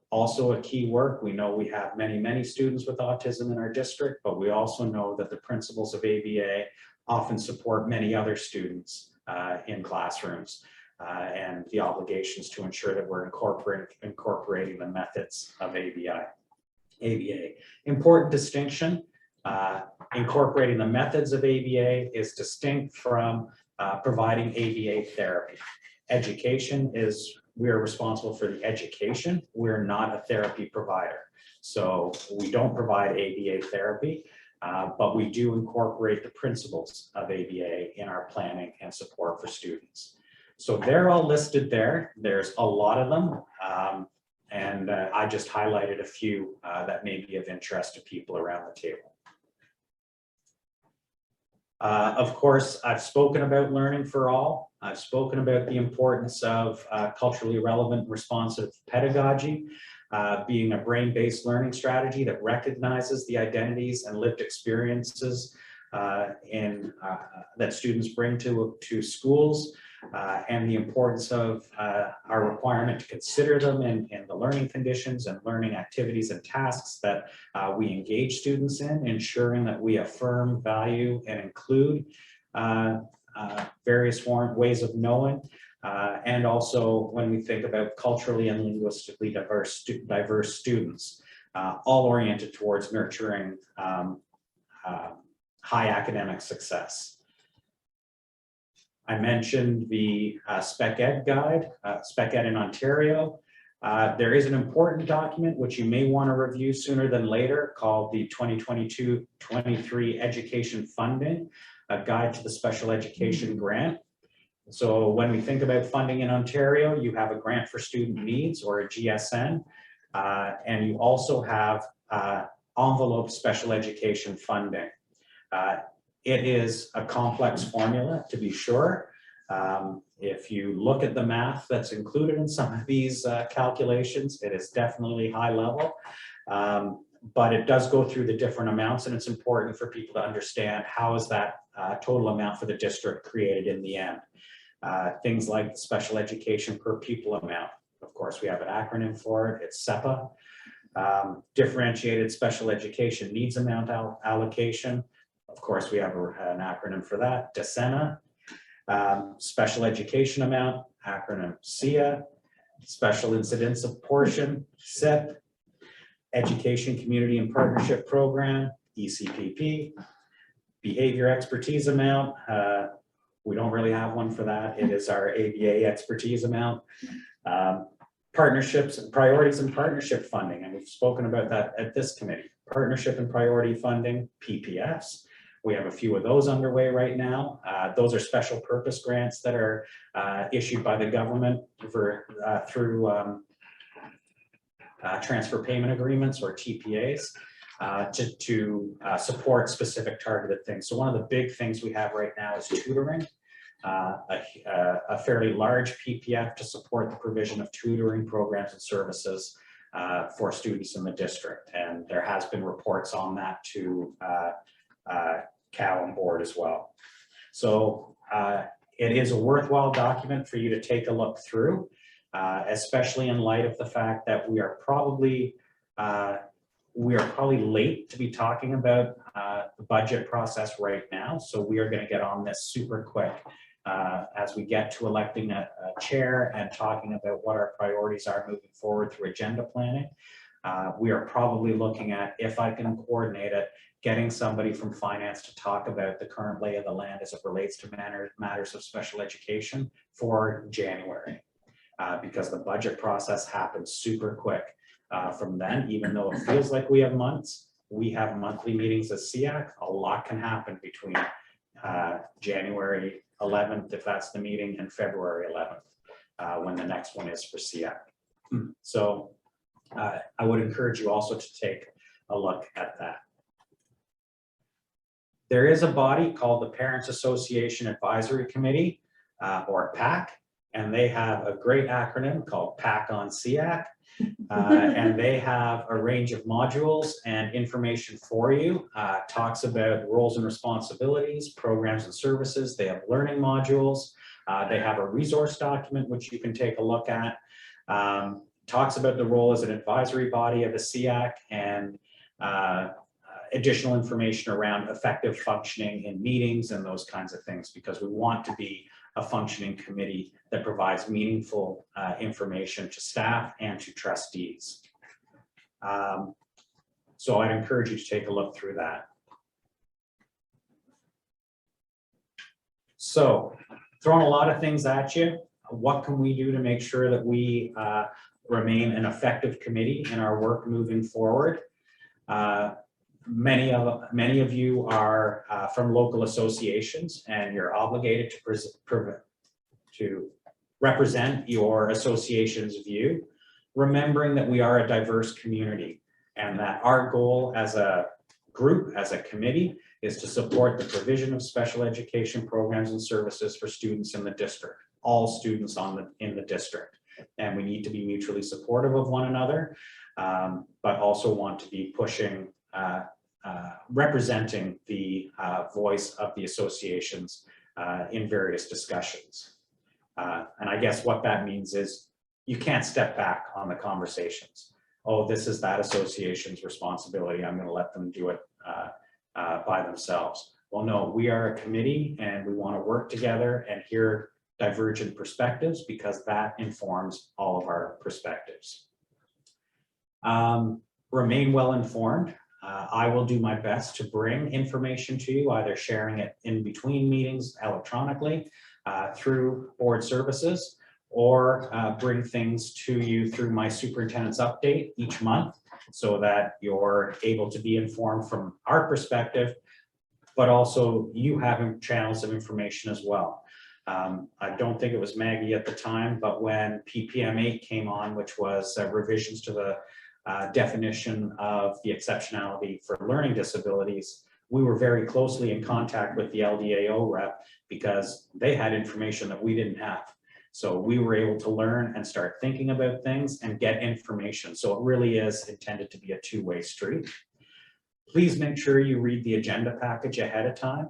Also a key work. We know we have many students with autism in our district, but we also know that the principles of ABA often support many other students in classrooms, and the obligations to ensure that we're incorporating the methods of ABA. Important distinction, incorporating the methods of ABA is distinct from providing ABA therapy. Education is, we are responsible for the education. We're not a therapy provider. So we don't provide ABA therapy, but we do incorporate the principles of ABA in our planning and support for students. So they're all listed there. There's a lot of them. And I just highlighted a few that may be of interest to people around the table. Of course, I've spoken about learning for all. I've spoken about the importance of culturally relevant responsive pedagogy, being a brain-based learning strategy that recognizes the identities and lived experiences that students bring to schools, and the importance of our requirement to consider them in the learning conditions and learning activities and tasks that we engage students in, ensuring that we affirm, value, and include various ways of knowing. And also when we think about culturally and linguistically diverse students, all oriented towards nurturing high academic success. I mentioned the Spec Ed guide, Spec Ed in Ontario. There is an important document which you may want to review sooner than later called the 2022-23 Education Funding, a guide to the special education grant. So when we think about funding in Ontario, you have a grant for student needs, or a GSN, and you also have envelope special education funding. It is a complex formula, to be sure. If you look at the math that's included in some of these calculations, it is definitely high level. But it does go through the different amounts, and it's important for people to understand how is that total amount for the district created in the end. Things like the special education per pupil amount. Of course, we have an acronym for it. It's SEPA. Differentiated special education needs amount allocation. Of course, we have an acronym for that, DESENA. Special education amount, acronym SEA. Special incidence of portion, SIP. Education Community and Partnership Program, ECPP. Behavior expertise amount, we don't really have one for that. It is our ABA expertise amount. Partnerships, priorities and partnership funding, and we've spoken about that at this committee. Partnership and priority funding, PPFs. We have a few of those underway right now. Those are special purpose grants that are issued by the government through transfer payment agreements, or TPAs, to support specific targeted things. So one of the big things we have right now is tutoring, a fairly large PPF to support the provision of tutoring programs and services for students in the district. And there has been reports on that to Cal and board as well. So it is a worthwhile document for you to take a look through. Especially in light of the fact that we are probably late to be talking about the budget process right now. So we are going to get on this super quick as we get to electing a chair and talking about what our priorities are moving forward through agenda planning. We are probably looking at, if I can coordinate it, getting somebody from finance to talk about the current lay of the land as it relates to matters of special education for January. Because the budget process happens super quick from then, even though it feels like we have months. We have monthly meetings at SEAC. A lot can happen between January 11th, if that's the meeting, and February 11th, when the next one is for SEAC. So I would encourage you also to take a look at that. There is a body called the Parents Association Advisory Committee, or PAC. And they have a great acronym called PAC on SEAC. And they have a range of modules and information for you. Talks about roles and responsibilities, programs and services. They have learning modules. They have a resource document, which you can take a look at. Talks about the role as an advisory body of a SEAC, and additional information around effective functioning in meetings and those kinds of things, because we want to be a functioning committee that provides meaningful information to staff and to trustees. So I'd encourage you to take a look through that. So throwing a lot of things at you, what can we do to make sure that we remain an effective committee in our work moving forward? Many of you are from local associations, and you're obligated to represent your association's view, remembering that we are a diverse community and that our goal as a group, as a committee, is to support the provision of special education programs and services for students in the district, all students in the district. And we need to be mutually supportive of one another, but also want to be pushing representing the voice of the associations in various discussions. And I guess what that means is you can't step back on the conversations. Oh, this is that association's responsibility, I'm going to let them do it by themselves. Well, no, we are a committee and we want to work together and hear divergent perspectives, because that informs all of our perspectives. Remain well informed. I will do my best to bring information to you, either sharing it in between meetings electronically through board services, or bring things to you through my superintendent's update each month, so that you're able to be informed from our perspective, but also you have channels of information as well. I don't think it was Maggie at the time, but when PPM 8 came on, which was revisions to the definition of the exceptionality for learning disabilities, we were very closely in contact with the LDAO rep because they had information that we didn't have. So we were able to learn and start thinking about things and get information. So it really is intended to be a two-way street. Please make sure you read the agenda package ahead of time.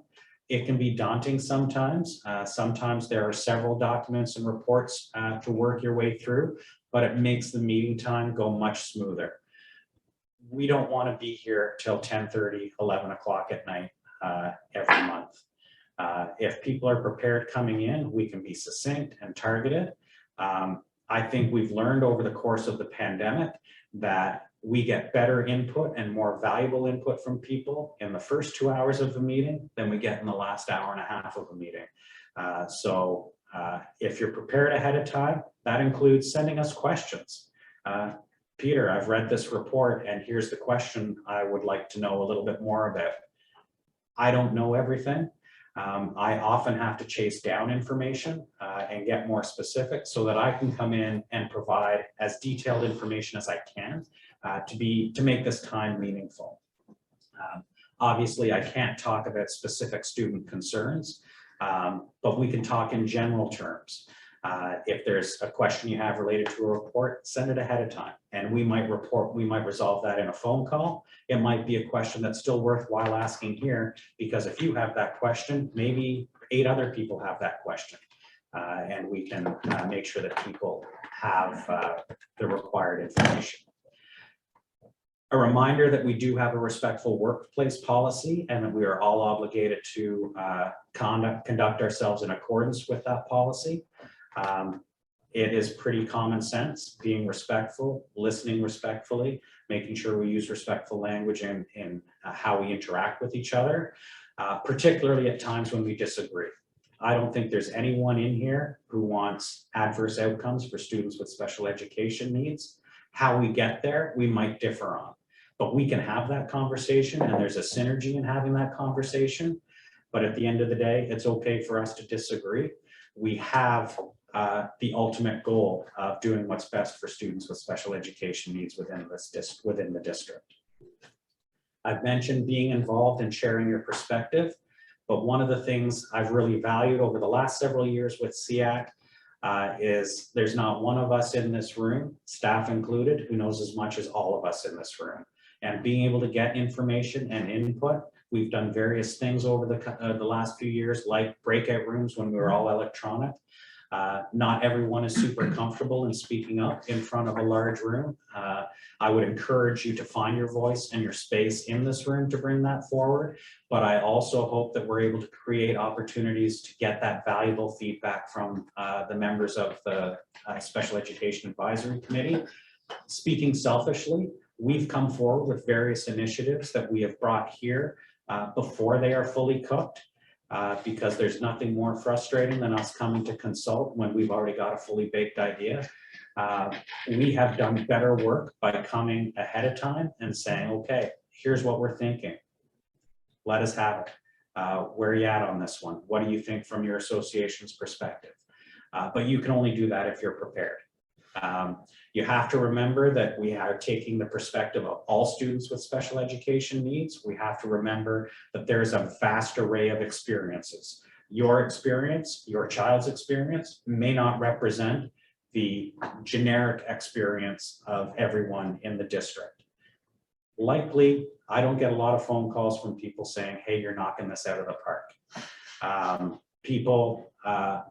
It can be daunting sometimes. Sometimes there are several documents and reports to work your way through, but it makes the meeting time go much smoother. We don't want to be here till 10:30, 11 o'clock at night every month. If people are prepared coming in, we can be succinct and targeted. I think we've learned over the course of the pandemic that we get better input and more valuable input from people in the first 2 hours of the meeting than we get in the last hour and a half of the meeting. So if you're prepared ahead of time, that includes sending us questions. Peter, I've read this report and here's the question I would like to know a little bit more about. I don't know everything. I often have to chase down information and get more specific so that I can come in and provide as detailed information as I can to make this time meaningful. Obviously, I can't talk about specific student concerns, but we can talk in general terms. If there's a question you have related to a report, send it ahead of time and we might resolve that in a phone call. It might be a question that's still worthwhile asking here, because if you have that question, maybe 8 other people have that question. And we can make sure that people have the required information. A reminder that we do have a respectful workplace policy and that we are all obligated to conduct ourselves in accordance with that policy. It is pretty common sense, being respectful, listening respectfully, making sure we use respectful language in how we interact with each other, particularly at times when we disagree. I don't think there's anyone in here who wants adverse outcomes for students with special education needs. How we get there, we might differ on, but we can have that conversation and there's a synergy in having that conversation. But at the end of the day, it's okay for us to disagree. We have the ultimate goal of doing what's best for students with special education needs within the district. I've mentioned being involved and sharing your perspective, but one of the things I've really valued over the last several years with SEAC is there's not one of us in this room, staff included, who knows as much as all of us in this room. And being able to get information and input, we've done various things over the last few years, like breakout rooms when we were all electronic. Not everyone is super comfortable in speaking up in front of a large room. I would encourage you to find your voice and your space in this room to bring that forward. But I also hope that we're able to create opportunities to get that valuable feedback from the members of the Special Education Advisory Committee. Speaking selfishly, we've come forward with various initiatives that we have brought here before they are fully cooked. Because there's nothing more frustrating than us coming to consult when we've already got a fully baked idea. We have done better work by coming ahead of time and saying, okay, here's what we're thinking. Let us have it. Where are you at on this one? What do you think from your association's perspective? But you can only do that if you're prepared. You have to remember that we are taking the perspective of all students with special education needs. We have to remember that there's a vast array of experiences. Your experience, your child's experience may not represent the generic experience of everyone in the district. Likely, I don't get a lot of phone calls from people saying, hey, you're knocking this out of the park. People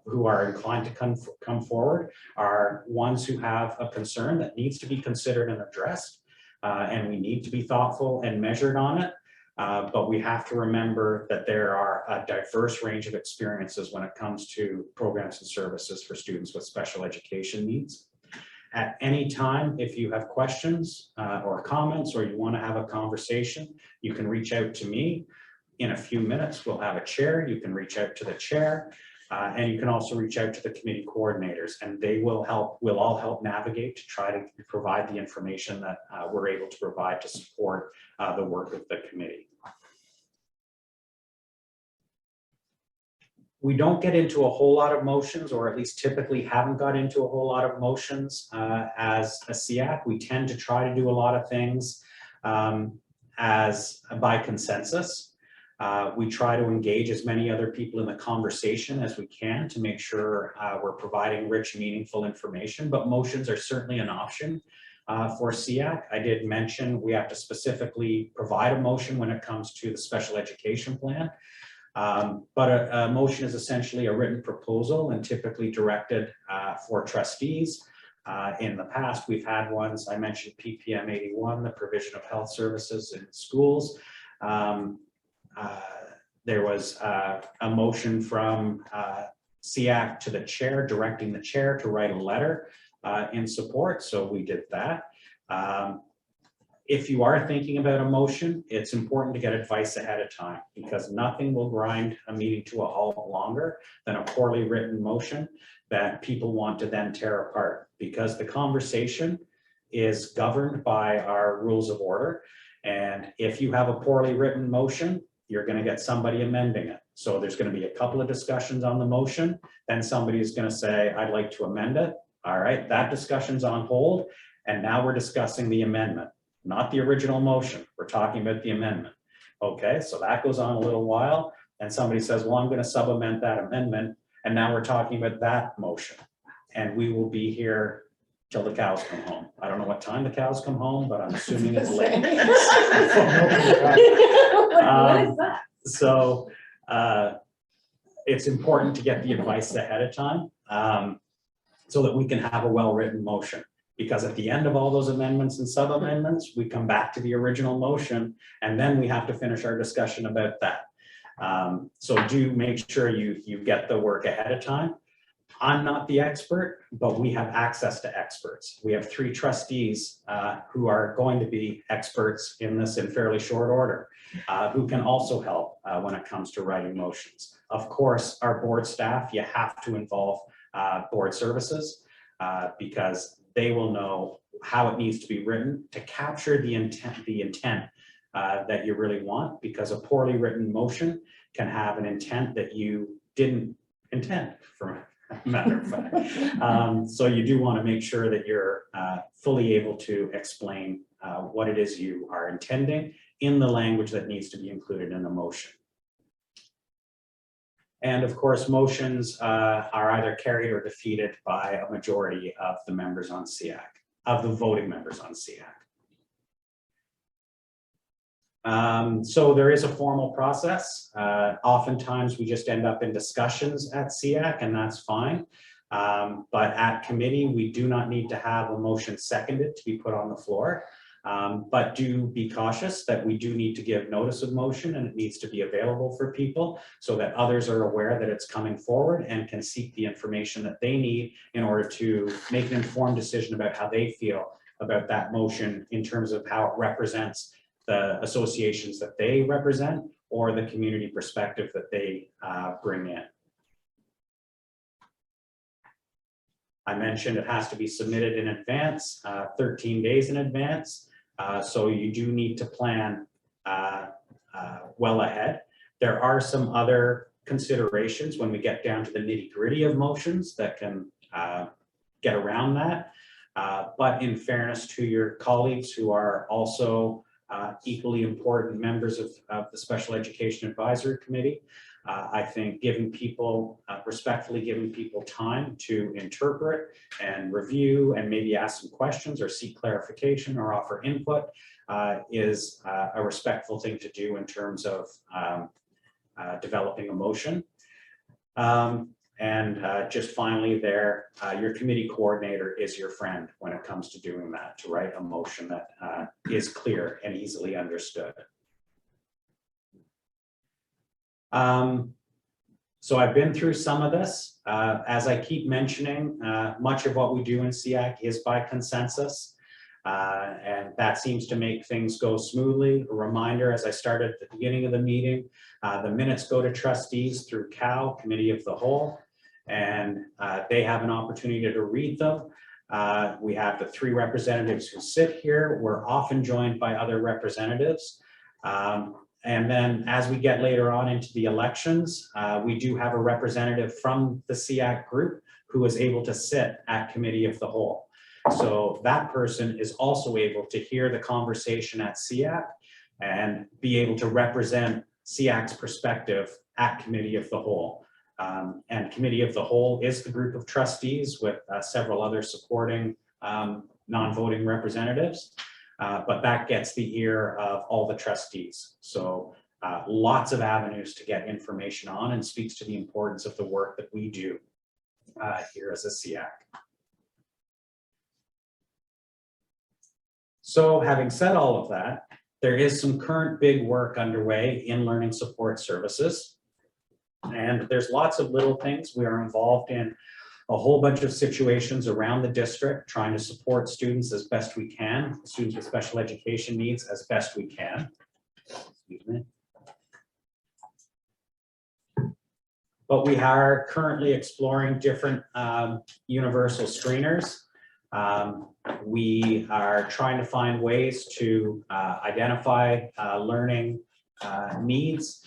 who are inclined to come forward are ones who have a concern that needs to be considered and addressed, and we need to be thoughtful and measured on it. But we have to remember that there are a diverse range of experiences when it comes to programs and services for students with special education needs. At any time, if you have questions or comments, or you want to have a conversation, you can reach out to me. In a few minutes, we'll have a chair. You can reach out to the chair, and you can also reach out to the committee coordinators, and they will help. We'll all help navigate to try to provide the information that we're able to provide to support the work of the committee. We don't get into a whole lot of motions, or at least typically haven't got into a whole lot of motions as a SEAC. We tend to try to do a lot of things as by consensus. We try to engage as many other people in the conversation as we can to make sure we're providing rich, meaningful information, but motions are certainly an option for SEAC. I did mention we have to specifically provide a motion when it comes to the special education plan. But a motion is essentially a written proposal and typically directed for trustees. In the past, we've had ones, I mentioned PPM 81, the provision of health services in schools. There was a motion from SEAC to the chair, directing the chair to write a letter in support, so we did that. If you are thinking about a motion, it's important to get advice ahead of time, because nothing will grind a meeting to a halt longer than a poorly written motion that people want to then tear apart, because the conversation is governed by our rules of order. And if you have a poorly written motion, you're going to get somebody amending it. So there's going to be a couple of discussions on the motion. Then somebody is going to say, I'd like to amend it. All right, that discussion's on hold. And now we're discussing the amendment, not the original motion. We're talking about the amendment. Okay, so that goes on a little while. And somebody says, well, I'm going to sub-amend that amendment. And now we're talking about that motion. And we will be here till the cows come home. I don't know what time the cows come home, but I'm assuming it's late. So it's important to get the advice ahead of time so that we can have a well-written motion. Because at the end of all those amendments and sub-amendments, we come back to the original motion, and then we have to finish our discussion about that. So do make sure you get the work ahead of time. I'm not the expert, but we have access to experts. We have 3 trustees who are going to be experts in this in fairly short order, who can also help when it comes to writing motions. Of course, our board staff, you have to involve board services because they will know how it needs to be written to capture the intent that you really want, because a poorly written motion can have an intent that you didn't intend, for a matter of fact. So you do want to make sure that you're fully able to explain what it is you are intending in the language that needs to be included in the motion. And of course, motions are either carried or defeated by a majority of the members on SEAC, of the voting members on SEAC. So there is a formal process. Oftentimes we just end up in discussions at SEAC, and that's fine. But at committee, we do not need to have a motion seconded to be put on the floor. But do be cautious that we do need to give notice of motion, and it needs to be available for people so that others are aware that it's coming forward and can seek the information that they need in order to make an informed decision about how they feel about that motion in terms of how it represents the associations that they represent or the community perspective that they bring in. I mentioned it has to be submitted in advance, 13 days in advance. So you do need to plan well ahead. There are some other considerations when we get down to the nitty-gritty of motions that can get around that. But in fairness to your colleagues who are also equally important members of the Special Education Advisory Committee, I think giving people, respectfully giving people time to interpret and review and maybe ask some questions or seek clarification or offer input is a respectful thing to do in terms of developing a motion. And just finally there, your committee coordinator is your friend when it comes to doing that, to write a motion that is clear and easily understood. So I've been through some of this. As I keep mentioning, much of what we do in SEAC is by consensus. And that seems to make things go smoothly. A reminder, as I started at the beginning of the meeting, the minutes go to trustees through COW, Committee of the Whole, and they have an opportunity to read them. We have the 3 representatives who sit here. We're often joined by other representatives. And then as we get later on into the elections, we do have a representative from the SEAC group who is able to sit at committee of the whole. So that person is also able to hear the conversation at SEAC and be able to represent SEAC's perspective at committee of the whole. And committee of the whole is the group of trustees with several other supporting non-voting representatives. But that gets the ear of all the trustees. So lots of avenues to get information on, and speaks to the importance of the work that we do here as a SEAC. So having said all of that, there is some current big work underway in learning support services. And there's lots of little things. We are involved in a whole bunch of situations around the district, trying to support students as best we can, students with special education needs as best we can. Excuse me. But we are currently exploring different universal screeners. We are trying to find ways to identify learning needs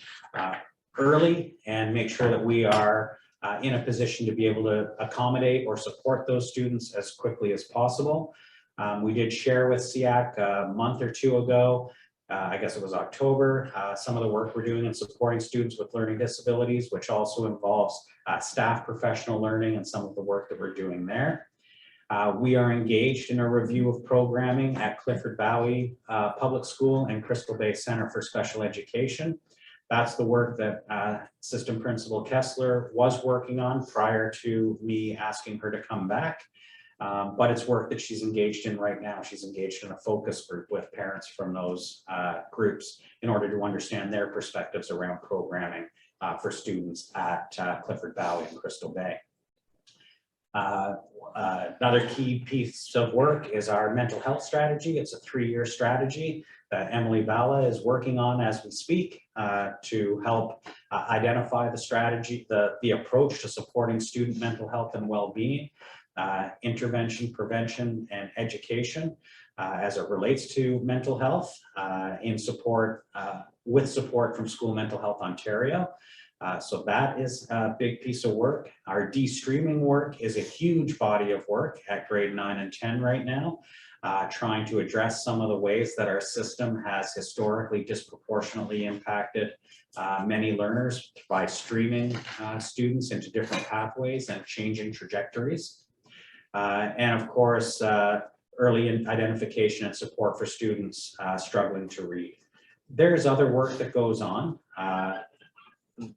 early and make sure that we are in a position to be able to accommodate or support those students as quickly as possible. We did share with SEAC a month or two ago, I guess it was October, some of the work we're doing in supporting students with learning disabilities, which also involves staff professional learning and some of the work that we're doing there. We are engaged in a review of programming at Clifford Valley Public School and Crystal Bay Center for Special Education. That's the work that Assistant Principal Kessler was working on prior to me asking her to come back. But it's work that she's engaged in right now. She's engaged in a focus group with parents from those groups in order to understand their perspectives around programming for students at Clifford Valley and Crystal Bay. Another key piece of work is our mental health strategy. It's a 3-year strategy that Emily Valla is working on as we speak to help identify the strategy, the approach to supporting student mental health and well-being, intervention, prevention, and education as it relates to mental health in support, with support from School Mental Health Ontario. So that is a big piece of work. Our de-streaming work is a huge body of work at grade 9 and 10 right now, trying to address some of the ways that our system has historically disproportionately impacted many learners by streaming students into different pathways and changing trajectories. And of course, early identification and support for students struggling to read. There's other work that goes on.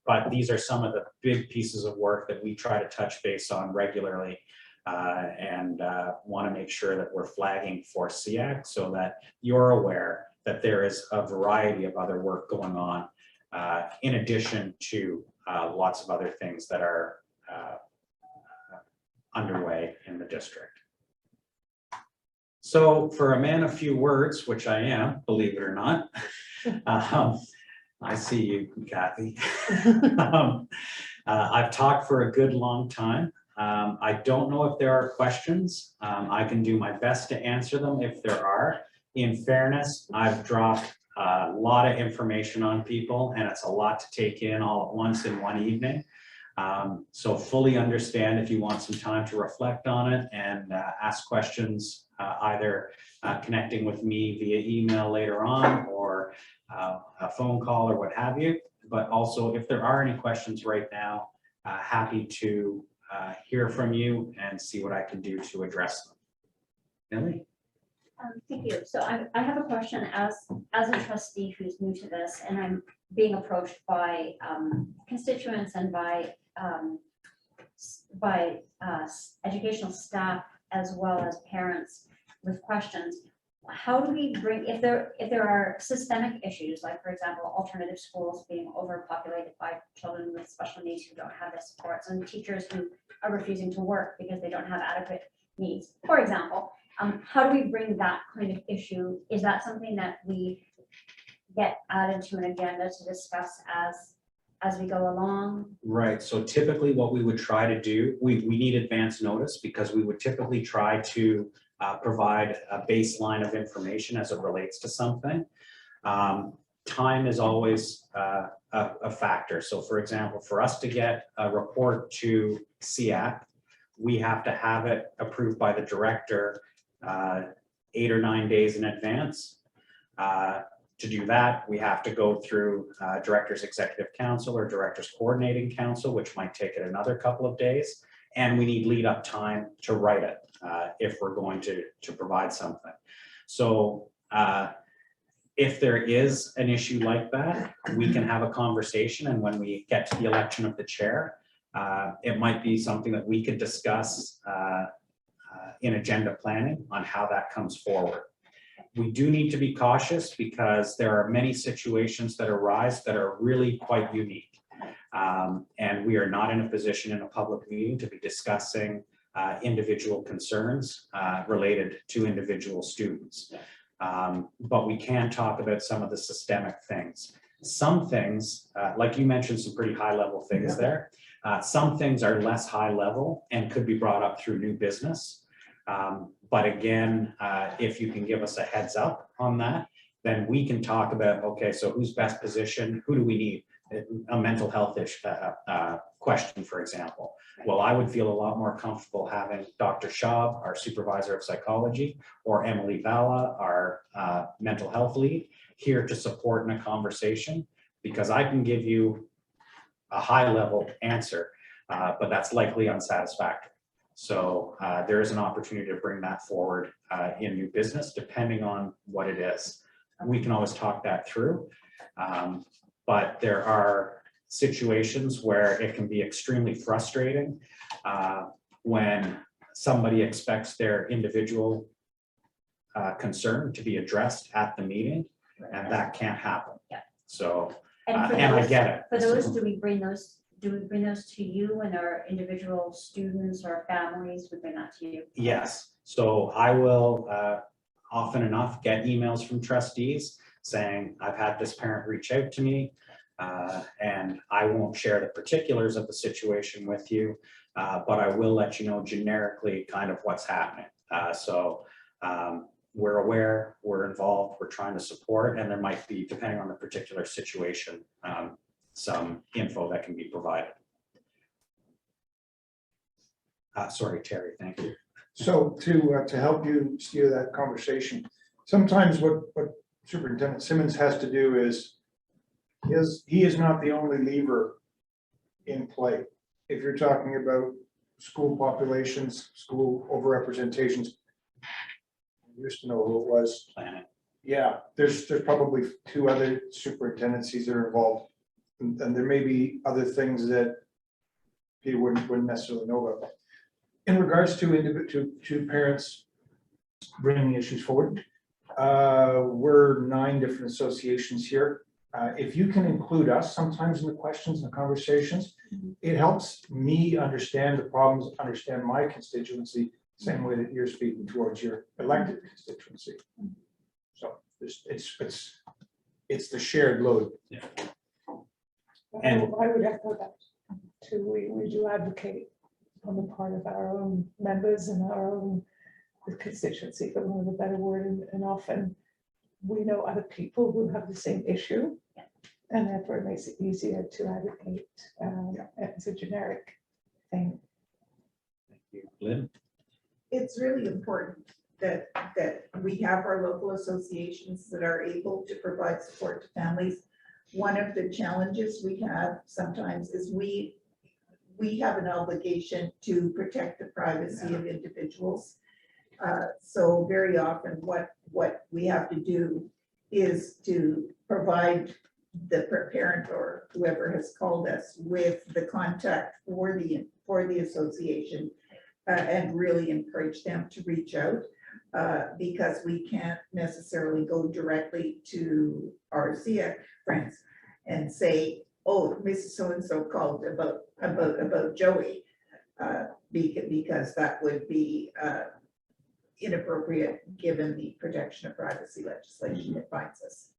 But these are some of the big pieces of work that we try to touch base on regularly and want to make sure that we're flagging for SEAC so that you're aware that there is a variety of other work going on in addition to lots of other things that are underway in the district. So for a man of few words, which I am, believe it or not, I see you, Kathy. I've talked for a good long time. I don't know if there are questions. I can do my best to answer them if there are. In fairness, I've dropped a lot of information on people and it's a lot to take in all at once in one evening. So fully understand if you want some time to reflect on it and ask questions, either connecting with me via email later on or a phone call or what have you. But also if there are any questions right now, happy to hear from you and see what I can do to address them. Millie? Thank you. So I have a question as a trustee who's new to this, and I'm being approached by constituents and by educational staff as well as parents with questions. How do we bring, if there are systemic issues, like for example, alternative schools being overpopulated by children with special needs who don't have the supports, and teachers who are refusing to work because they don't have adequate needs, for example, how do we bring that kind of issue? Is that something that we get added to an agenda to discuss as we go along? Right, so typically what we would try to do, we need advance notice because we would typically try to provide a baseline of information as it relates to something. time is always a factor. So for example, for us to get a report to SEAC, we have to have it approved by the director 8 or 9 days in advance. To do that, we have to go through Director's Executive Council or Director's Coordinating Council, which might take it another couple of days. And we need lead up time to write it if we're going to provide something. So if there is an issue like that, we can have a conversation, and when we get to the election of the chair, it might be something that we could discuss in agenda planning on how that comes forward. We do need to be cautious because there are many situations that arise that are really quite unique. And we are not in a position in a public meeting to be discussing individual concerns related to individual students. But we can talk about some of the systemic things. Some things, like you mentioned, some pretty high level things there. Some things are less high level and could be brought up through new business. But again, if you can give us a heads up on that, then we can talk about, okay, so who's best positioned? Who do we need? A mental health issue, question, for example. Well, I would feel a lot more comfortable having Dr. Schaub, our supervisor of psychology, or Emily Valla, our mental health lead, here to support in a conversation, because I can give you a high level answer, but that's likely unsatisfactory. So there is an opportunity to bring that forward in new business, depending on what it is. We can always talk that through. But there are situations where it can be extremely frustrating when somebody expects their individual concern to be addressed at the meeting, and that can't happen. Yeah. So, And for and I those- get it. For those, do we bring those to you and our individual students or families? We bring that to you? Yes, so I will often enough get emails from trustees saying, I've had this parent reach out to me, and I won't share the particulars of the situation with you, but I will let you know generically kind of what's happening. So we're aware, we're involved, we're trying to support, and there might be, depending on the particular situation, some info that can be provided. Sorry, Terry, thank you. So to help you steer that conversation, sometimes what Superintendent Simmons has to do is he is not the only lever in play. If you're talking about school populations, school overrepresentations, I used to know who it was. Planning. Yeah, there's probably 2 other superintendencies that are involved, and there may be other things that people wouldn't necessarily know about. In regards to parents bringing issues forward, we're 9 different associations here. If you can include us sometimes in the questions and the conversations, it helps me understand the problems, understand my constituency, same way that you're speaking towards your elected constituency. So it's the shared load. Yeah. And I would echo that too. We do advocate on the part of our own members and our own constituency, for want of a better word, and often we know other people who have the same issue, and therefore it makes it easier to advocate as a generic thing. Thank you. Lynn? It's really important that we have our local associations that are able to provide support to families. One of the challenges we have sometimes is we have an obligation to protect the privacy of individuals. So very often what we have to do is to provide the parent or whoever has called us with the contact for the association and really encourage them to reach out because we can't necessarily go directly to our SEAC friends and say, oh, Mrs. So-and-so called about Joey, because that would be inappropriate given the protection of privacy legislation that binds us.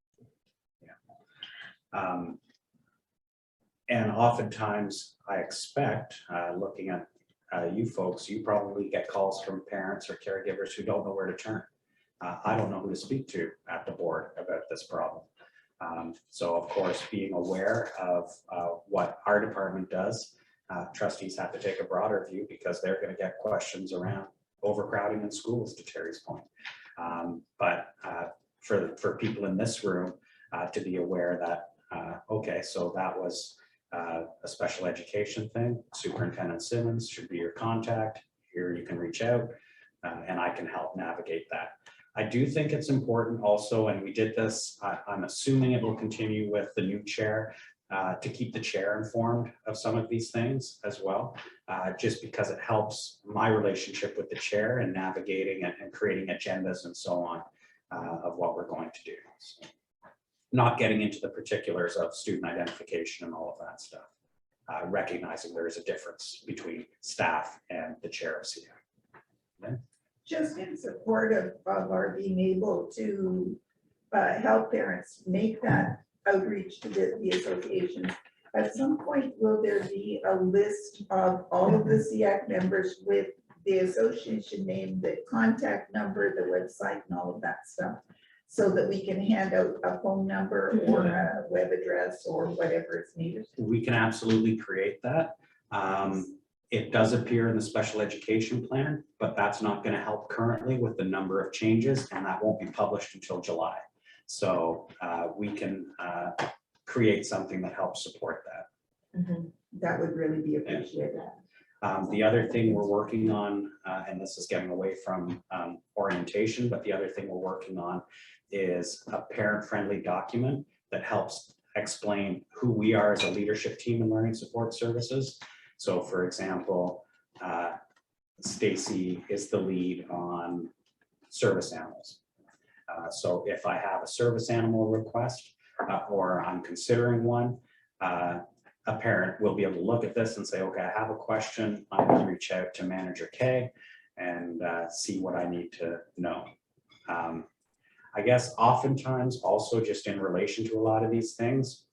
And oftentimes I expect, looking at you folks, you probably get calls from parents or caregivers who don't know where to turn. I don't know who to speak to at the board about this problem. So of course, being aware of what our department does, trustees have to take a broader view because they're going to get questions around overcrowding in schools, to Terry's point. But for people in this room to be aware that, okay, so that was a special education thing. Superintendent Simmons should be your contact. Here you can reach out and I can help navigate that. I do think it's important also, and we did this, I'm assuming it will continue with the new chair, to keep the chair informed of some of these things as well, just because it helps my relationship with the chair and navigating and creating agendas and so on of what we're going to do. So, not getting into the particulars of student identification and all of that stuff, recognizing there is a difference between staff and the chair of SEAC. Okay. Just in support of our being able to help parents make that outreach to the association, at some point, will there be a list of all of the SEAC members with the association name, the contact number, the website, and all of that stuff, so that we can hand out a phone number or a web address or whatever is needed? We can absolutely create that. It does appear in the special education plan, but that's not going to help currently with the number of changes, and that won't be published until July. So we can create something that helps support that. That would really be appreciated. The other thing we're working on, and this is getting away from orientation, but the other thing we're working on is a parent-friendly document that helps explain who we are as a leadership team in learning support services. So for example, Stacy is the lead on service animals. So if I have a service animal request or I'm considering one, a parent will be able to look at this and say, okay, I have a question. I'm going to reach out to Manager K and see what I need to know. I guess oftentimes also just in relation to a lot of these things,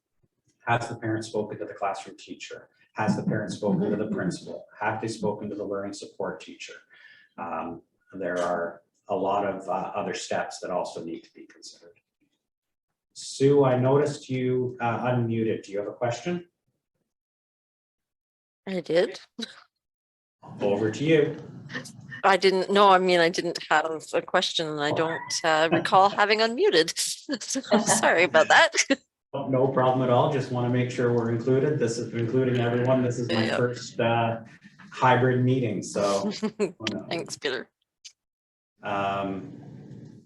has the parent spoken to the classroom teacher? Has the parent spoken to the principal? Have they spoken to the learning support teacher? There are a lot of other steps that also need to be considered. Sue, I noticed you unmuted. Do you have a question? I did. Over to you. I didn't know. I mean, I didn't have a question and I don't recall having unmuted. So I'm sorry about that. No problem at all. Just want to make sure we're included. This is including everyone. This is my first hybrid meeting. So thanks, Peter. Now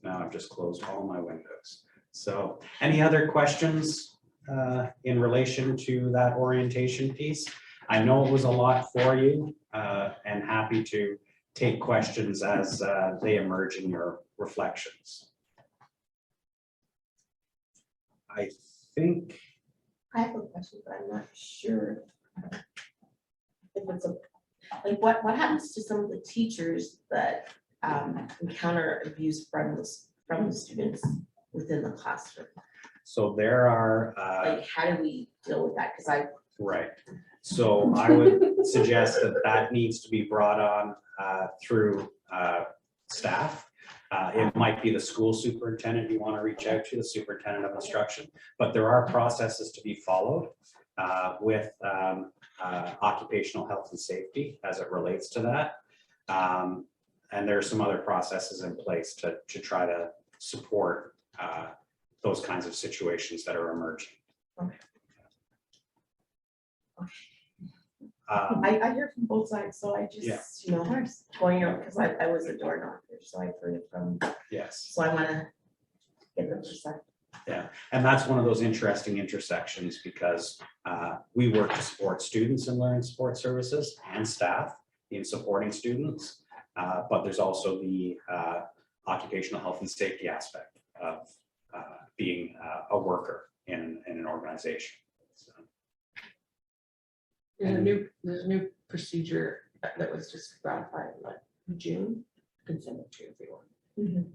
I've just closed all my windows. So any other questions in relation to that orientation piece? I know it was a lot for you and happy to take questions as they emerge in your reflections. I think I have a question, but I'm not sure if it's like what happens to some of the teachers that encounter abuse from the students within the classroom? so. There are Like, how do we deal with that? Because right. So I would suggest that needs to be brought on through staff. It might be the school superintendent you want to reach out to, the superintendent of instruction, but there are processes to be followed with occupational health and safety as it relates to that. And there are some other processes in place to try to support those kinds of situations that are emerging. okay. I hear from both sides, so I just, going out, because I was a door knocker, so I've heard it from, Yes. so I want to get the perspective. Yeah, and that's one of those interesting intersections because we work to support students in learning support services and staff in supporting students, but there's also the occupational health and safety aspect of being a worker in an organization. So. There's a new procedure that was just ratified in June. I can send it to everyone.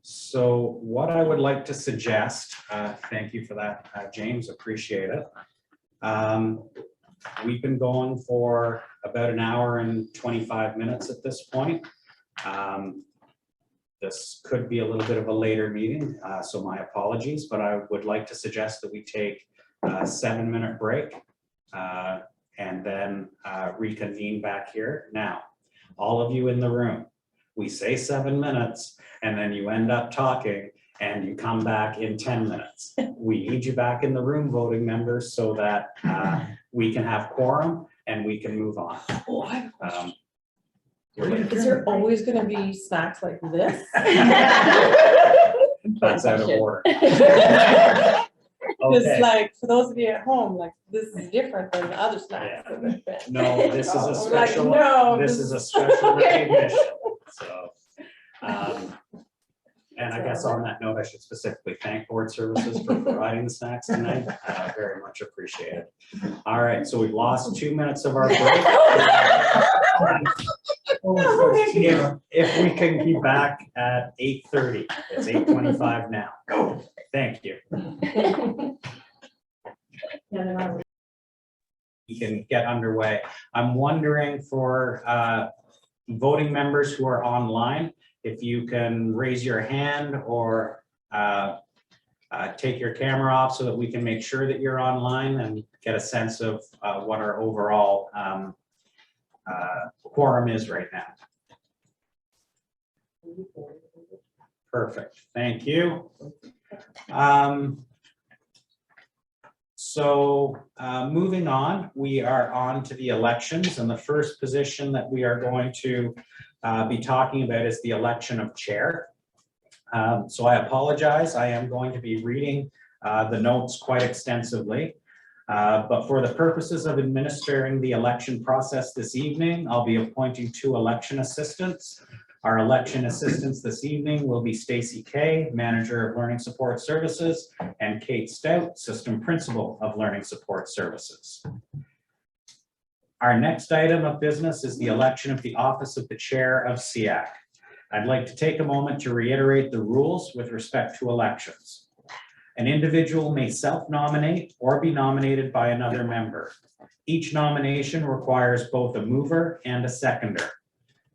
So what I would like to suggest, thank you for that, James, appreciate it. We've been going for about an hour and 25 minutes at this point. this could be a little bit of a later meeting, so my apologies, but I would like to suggest that we take a 7-minute break and then reconvene back here. Now, all of you in the room, we say 7 minutes and then you end up talking and you come back in 10 minutes. We need you back in the room, voting members, so that we can have quorum and we can move on. Oh, I have a question. You're right. Is there always gonna be snacks like this? That's out of order. It's Okay. like, for those of you at home, like, this is different than the other snacks that have been. No, this is a I'm like, special, no, this is a special recognition, so. And I guess on that note, I should specifically thank Board Services for providing the snacks tonight, very much appreciated. All right, so we've lost 2 minutes of our break. If we can be back at 8:30, it's 8:25 now. Go. Thank you. We can get underway. I'm wondering for voting members who are online, if you can raise your hand or take your camera off so that we can make sure that you're online and get a sense of what our overall quorum is right now. Perfect, thank you. So moving on, we are on to the elections, and the first position that we are going to be talking about is the election of chair. So I apologize, I am going to be reading the notes quite extensively. But for the purposes of administering the election process this evening, I'll be appointing 2 election assistants. Our election assistants this evening will be Stacy Kay, Manager of Learning Support Services, and Kate Stout, System Principal of Learning Support Services. Our next item of business is the election of the office of the Chair of SEAC. I'd like to take a moment to reiterate the rules with respect to elections. An individual may self-nominate or be nominated by another member. Each nomination requires both a mover and a seconder.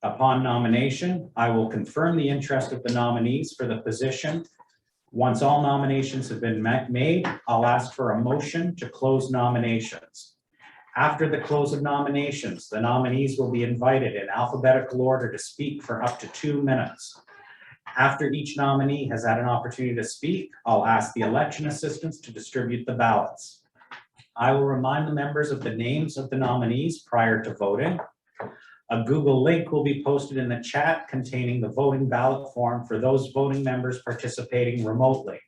Upon nomination, I will confirm the interest of the nominees for the position. Once all nominations have been made, I'll ask for a motion to close nominations. After the close of nominations, the nominees will be invited in alphabetical order to speak for up to 2 minutes. After each nominee has had an opportunity to speak, I'll ask the election assistants to distribute the ballots. I will remind the members of the names of the nominees prior to voting. A Google link will be posted in the chat containing the voting ballot form for those voting members participating remotely.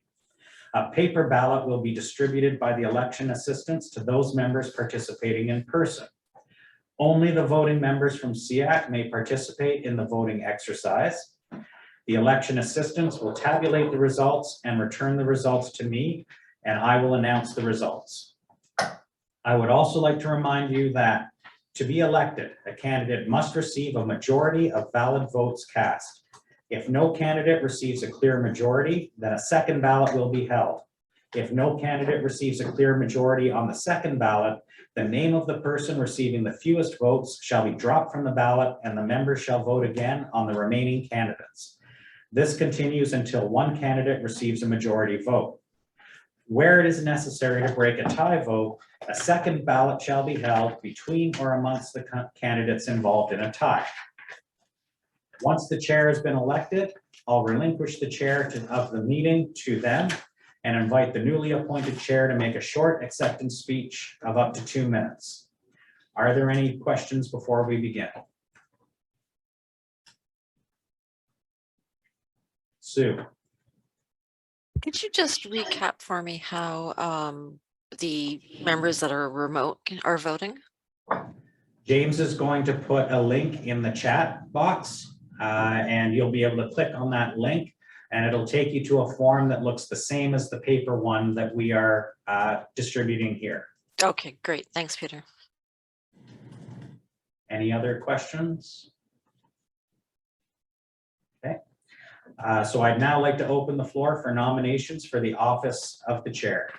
A paper ballot will be distributed by the election assistants to those members participating in person. Only the voting members from SEAC may participate in the voting exercise. The election assistants will tabulate the results and return the results to me, and I will announce the results. I would also like to remind you that to be elected, a candidate must receive a majority of valid votes cast. If no candidate receives a clear majority, then a second ballot will be held. If no candidate receives a clear majority on the second ballot, the name of the person receiving the fewest votes shall be dropped from the ballot, and the members shall vote again on the remaining candidates. This continues until one candidate receives a majority vote. Where it is necessary to break a tie vote, a second ballot shall be held between or amongst the candidates involved in a tie. Once the chair has been elected, I'll relinquish the chair of the meeting to them and invite the newly appointed chair to make a short acceptance speech of up to 2 minutes. Are there any questions before we begin? Sue. Could you just recap for me how the members that are remote are voting? James is going to put a link in the chat box and you'll be able to click on that link and it'll take you to a form that looks the same as the paper one that we are distributing here. Okay, great. Thanks, Peter. Any other questions? Okay. So I'd now like to open the floor for nominations for the office of the chair.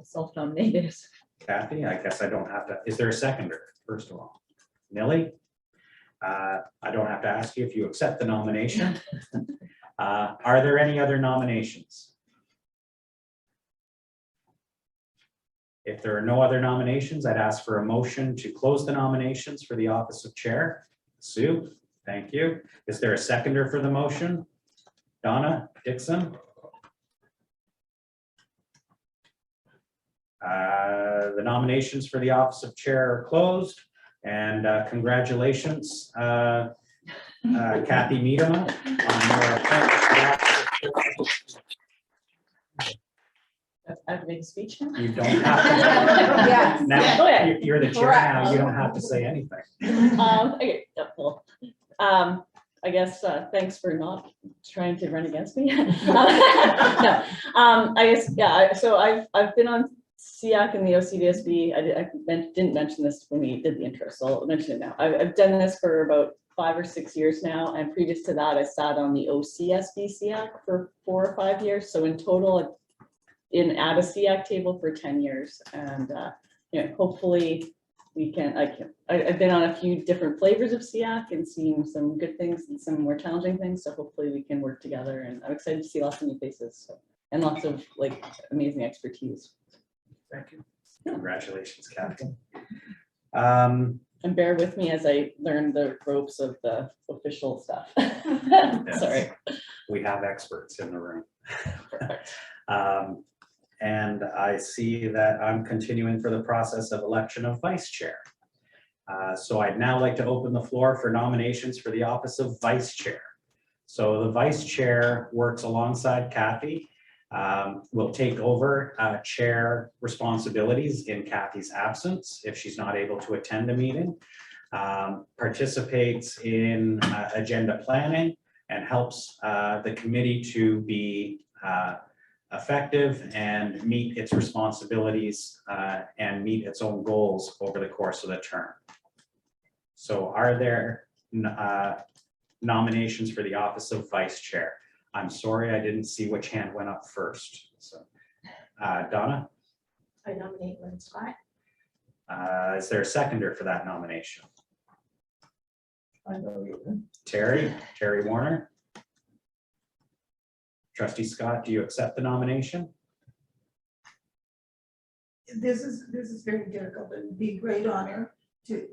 Self-nominated. Kathy, I guess I don't have to, is there a seconder, first of all? Nilly. I don't have to ask you if you accept the nomination. Are there any other nominations? If there are no other nominations, I'd ask for a motion to close the nominations for the office of chair. Sue, thank you. Is there a seconder for the motion? Donna Dixon? The nominations for the office of chair are closed, and congratulations, Kathy Miedema, on your appointment. I have to make a speech now? You don't have to. Yes. Now, Okay. you're the chair Correct. now, you don't have to say anything. Okay, yeah, well, I guess, thanks for not trying to run against me. No, I guess, yeah, so I've been on SEAC and the OCDSB. I didn't mention this when we did the intro, so I'll mention it now. I've done this for about 5 or 6 years now, and previous to that, I sat on the OCSB SEAC for 4 or 5 years. So in total, at a SEAC table for 10 years, and you know, hopefully we can. I've been on a few different flavors of SEAC and seen some good things and some more challenging things. So hopefully we can work together, and I'm excited to see lots of new faces and lots of like amazing expertise. Thank you. Congratulations, Kathy. And bear with me as I learn the ropes of the official stuff. Yes. Sorry. We have experts in the room. And I see that I'm continuing for the process of election of vice chair. So I'd now like to open the floor for nominations for the office of vice chair. So the vice chair works alongside Kathy, will take over chair responsibilities in Kathy's absence if she's not able to attend a meeting, participates in agenda planning, and helps the committee to be effective and meet its responsibilities and meet its own goals over the course of the term. So are there nominations for the office of vice chair? I'm sorry, I didn't see which hand went up first. So Donna? I nominate Lynn Scott. Is there a seconder for that nomination? I know you. Terry Warner? Trustee Scott, do you accept the nomination? This is very difficult. It would be a great honor to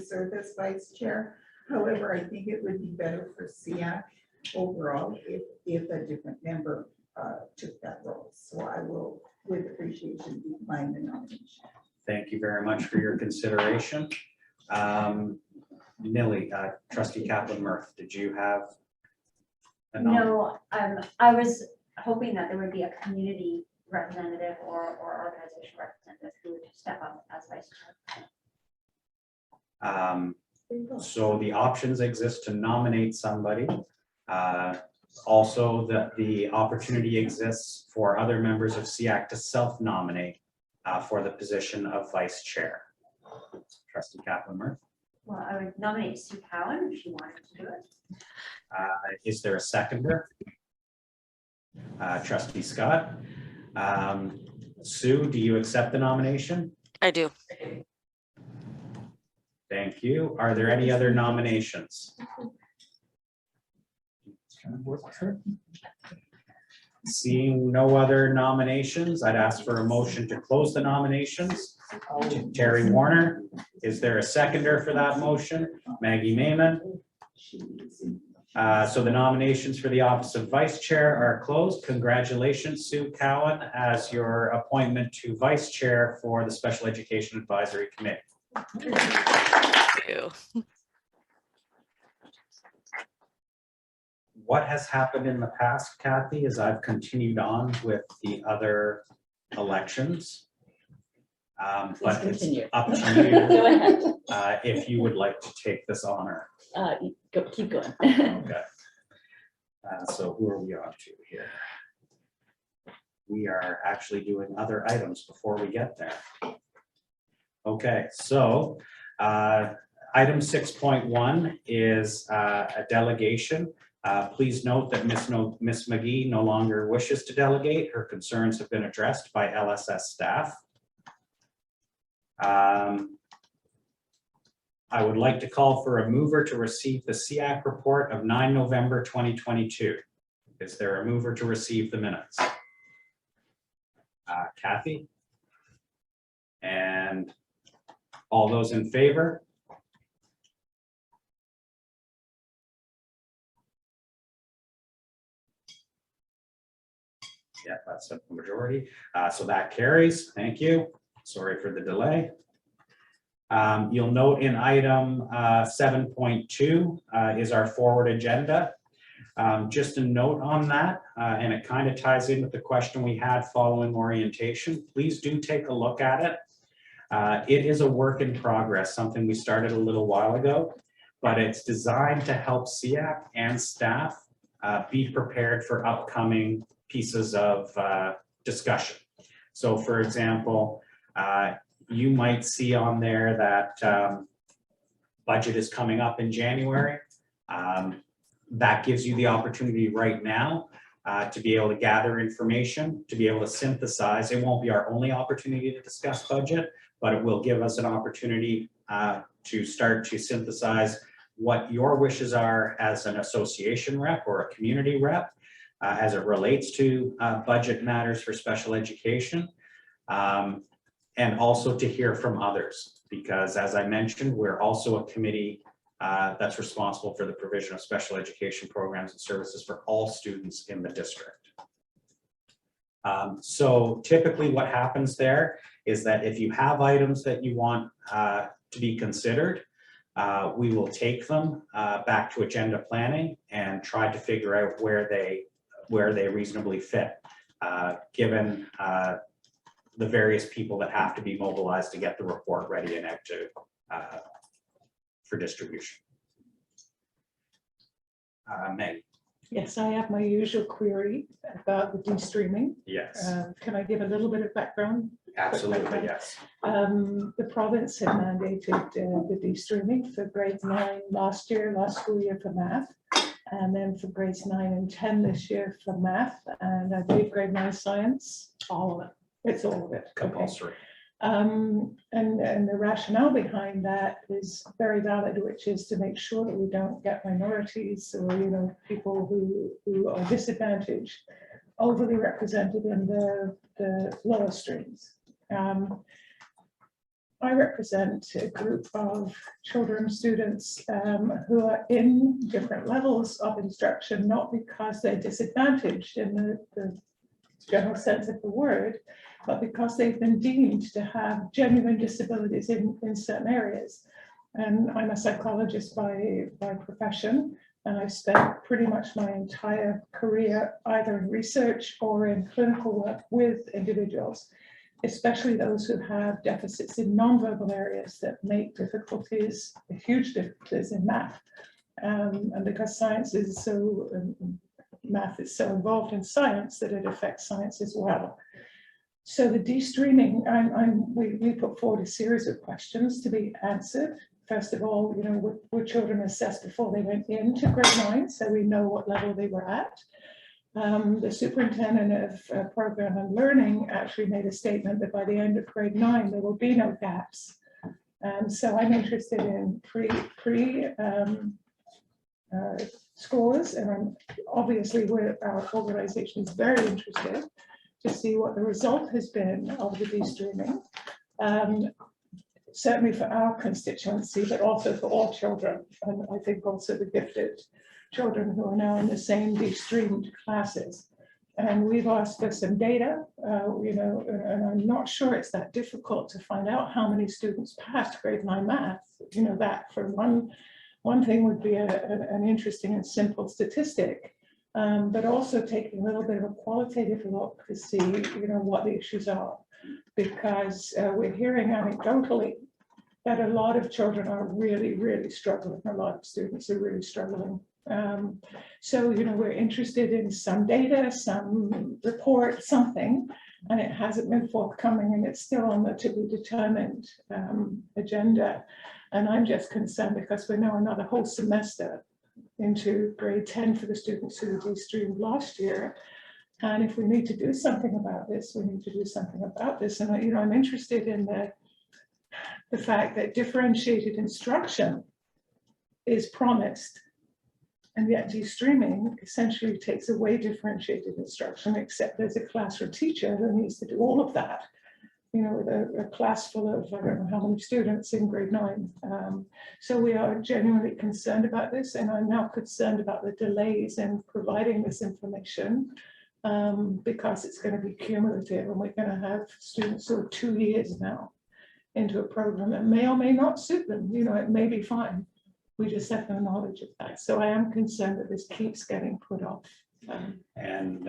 serve as vice chair. However, I think it would be better for SEAC overall if a different member took that role. So I will, with appreciation, decline the nomination. Thank you very much for your consideration. Nilly, Trustee Kaplan-Murphy, did you have? No, I was hoping that there would be a community representative or organization representative who would step up as vice chair. So the options exist to nominate somebody. Also, the opportunity exists for other members of SEAC to self-nominate for the position of vice chair. Trustee Kaplan-Murphy. Well, I would nominate Sue Cowan if she wanted to do it. Is there a seconder? Trustee Scott. Sue, do you accept the nomination? I do. Thank you. Are there any other nominations? Seeing no other nominations, I'd ask for a motion to close the nominations. Terry Warner, is there a seconder for that motion? Maggie Mayman. So the nominations for the office of vice chair are closed. Congratulations, Sue Cowan, as your appointment to vice chair for the Special Education Advisory Committee. Thank you. What has happened in the past, Kathy, is I've continued on with the other elections. But it's continue. up to you. Go ahead. If you would like to take this honor. Keep going. Okay. So who are we on to here? We are actually doing other items before we get there. Okay, so item 6.1 is a delegation. Please note that Ms. McGee no longer wishes to delegate. Her concerns have been addressed by LSS staff. I would like to call for a mover to receive the SEAC report of 9 November 2022. Is there a mover to receive the minutes? Kathy? And all those in favor? Yeah, that's a majority. So that carries. Thank you. Sorry for the delay. You'll note in item 7.2 is our forward agenda. Just a note on that, and it kind of ties in with the question we had following orientation. Please do take a look at it. It is a work in progress, something we started a little while ago, but it's designed to help SEAC and staff be prepared for upcoming pieces of discussion. So for example, you might see on there that budget is coming up in January. That gives you the opportunity right now to be able to gather information, to be able to synthesize. It won't be our only opportunity to discuss budget, but it will give us an opportunity to start to synthesize what your wishes are as an association rep or a community rep as it relates to budget matters for special education, and also to hear from others, because as I mentioned, we're also a committee that's responsible for the provision of special education programs and services for all students in the district. So typically what happens there is that if you have items that you want to be considered, we will take them back to agenda planning and try to figure out where they reasonably fit, given the various people that have to be mobilized to get the report ready and out to for distribution. Meg. Yes, I have my usual query about the de-streaming. Yes. Can I give a little bit of background? Absolutely, yes. The province had mandated the de-streaming for grade 9 last school year for math, and then for grades 9 and 10 this year for math, and I believe grade 9 science, all of it. It's all of it. Compulsory. Okay. And the rationale behind that is very valid, which is to make sure that we don't get minorities or people who are disadvantaged overly represented in the lower streams. I represent a group of children, students who are in different levels of instruction, not because they're disadvantaged in the general sense of the word, but because they've been deemed to have genuine disabilities in certain areas. And I'm a psychologist by profession, and I've spent pretty much my entire career either in research or in clinical work with individuals, especially those who have deficits in nonverbal areas that make difficulties, huge difficulties in math. And because science is so, math is so involved in science that it affects science as well. So the de-streaming, we put forward a series of questions to be answered. First of all, were children assessed before they went into grade 9, so we know what level they were at. The superintendent of program and learning actually made a statement that by the end of grade 9, there will be no gaps. So I'm interested in pre scores, and obviously our organization is very interested to see what the result has been of the de-streaming, certainly for our constituency, but also for all children, and I think also the gifted children who are now in the same de-streamed classes. And we've asked for some data, and I'm not sure it's that difficult to find out how many students passed grade 9 math. That for one thing would be an interesting and simple statistic. But also taking a little bit of a qualitative look to see, what the issues are, because we're hearing anecdotally that a lot of children are really, really struggling. A lot of students are really struggling. So, we're interested in some data, some report, something, and it hasn't been forthcoming, and it's still on the to be determined agenda. And I'm just concerned because we're now another whole semester into grade 10 for the students who were de-streamed last year. And if we need to do something about this, we need to do something about this. And I'm interested in the fact that differentiated instruction is promised, and yet de-streaming essentially takes away differentiated instruction, except there's a classroom teacher who needs to do all of that, you know, with a class full of, I don't know how many students in grade 9. So we are genuinely concerned about this, and I'm now concerned about the delays in providing this information, because it's going to be cumulative, and we're going to have students who are 2 years now into a program that may or may not suit them. You know, it may be fine. We just have no knowledge of that. So I am concerned that this keeps getting put off. And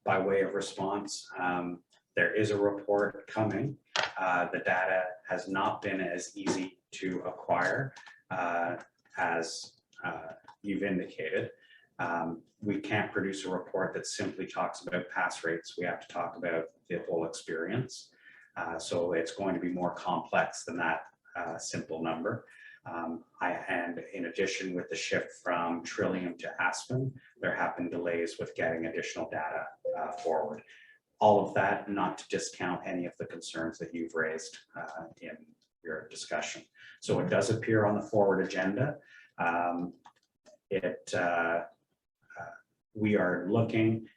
by way of response, there is a report coming. The data has not been as easy to acquire as you've indicated. We can't produce a report that simply talks about pass rates. We have to talk about the whole experience. So it's going to be more complex than that simple number. And in addition, with the shift from Trillium to Aspen, there have been delays with getting additional data forward. All of that, not to discount any of the concerns that you've raised in your discussion. So it does appear on the forward agenda. We are looking,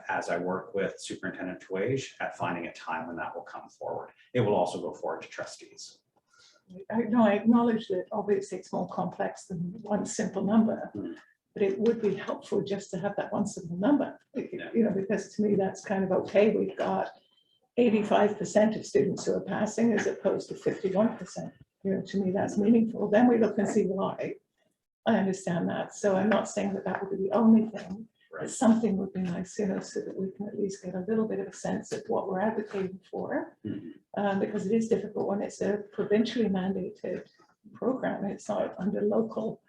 as I work with Superintendent Tuage, at finding a time when that will come forward. It will also go forward to trustees. I acknowledge that obviously it's more complex than one simple number, but it would be helpful just to have that one simple number, you know, because to me that's kind of okay. We've got 85% of students who are passing as opposed to 51%. You know, to me that's meaningful. Then we look and see why. I understand that. So I'm not saying that that would be the only thing. But something would be nice, you know, so that we can at least get a little bit of a sense of what we're advocating for, because it is difficult when it's a provincially mandated program. It's not under local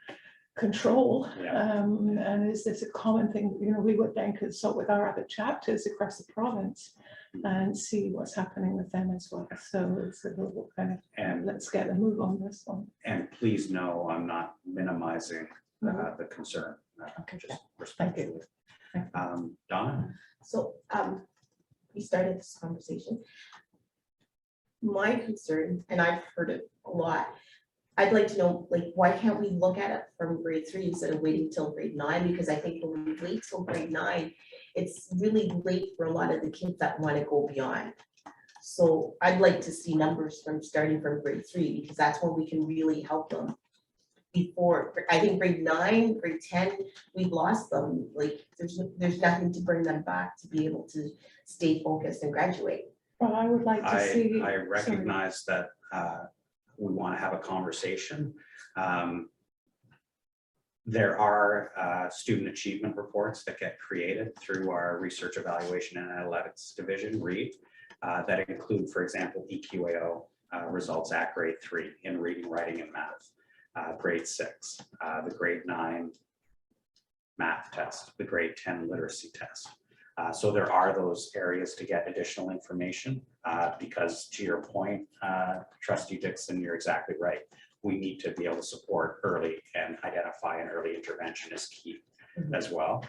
control. And is this a common thing? You know, we would then consult with our other chapters across the province and see what's happening with them as well. So it's a little kind of, and let's get a move on this one. And please know, I'm not minimizing the concern. Just respectfully. Donna? So we started this conversation. My concern, and I've heard it a lot, I'd like to know, like, why can't we look at it from grade 3 instead of waiting till grade 9? Because I think when we wait till grade 9, it's really late for a lot of the kids that want to go beyond. So I'd like to see numbers from starting from grade 3, because that's when we can really help them. Before, I think grade 9, grade 10, we've lost them. Like there's nothing to bring them back to be able to stay focused and graduate. Well, I would like to see. I recognize that we want to have a conversation. There are student achievement reports that get created through our Research Evaluation and Analytics Division, READ, that include, for example, EQAO results at grade 3 in reading, writing, and math. Grade 6, the grade 9 math test, the grade 10 literacy test. So there are those areas to get additional information because to your point, Trustee Dixon, you're exactly right. We need to be able to support early and identify an early intervention is key as well.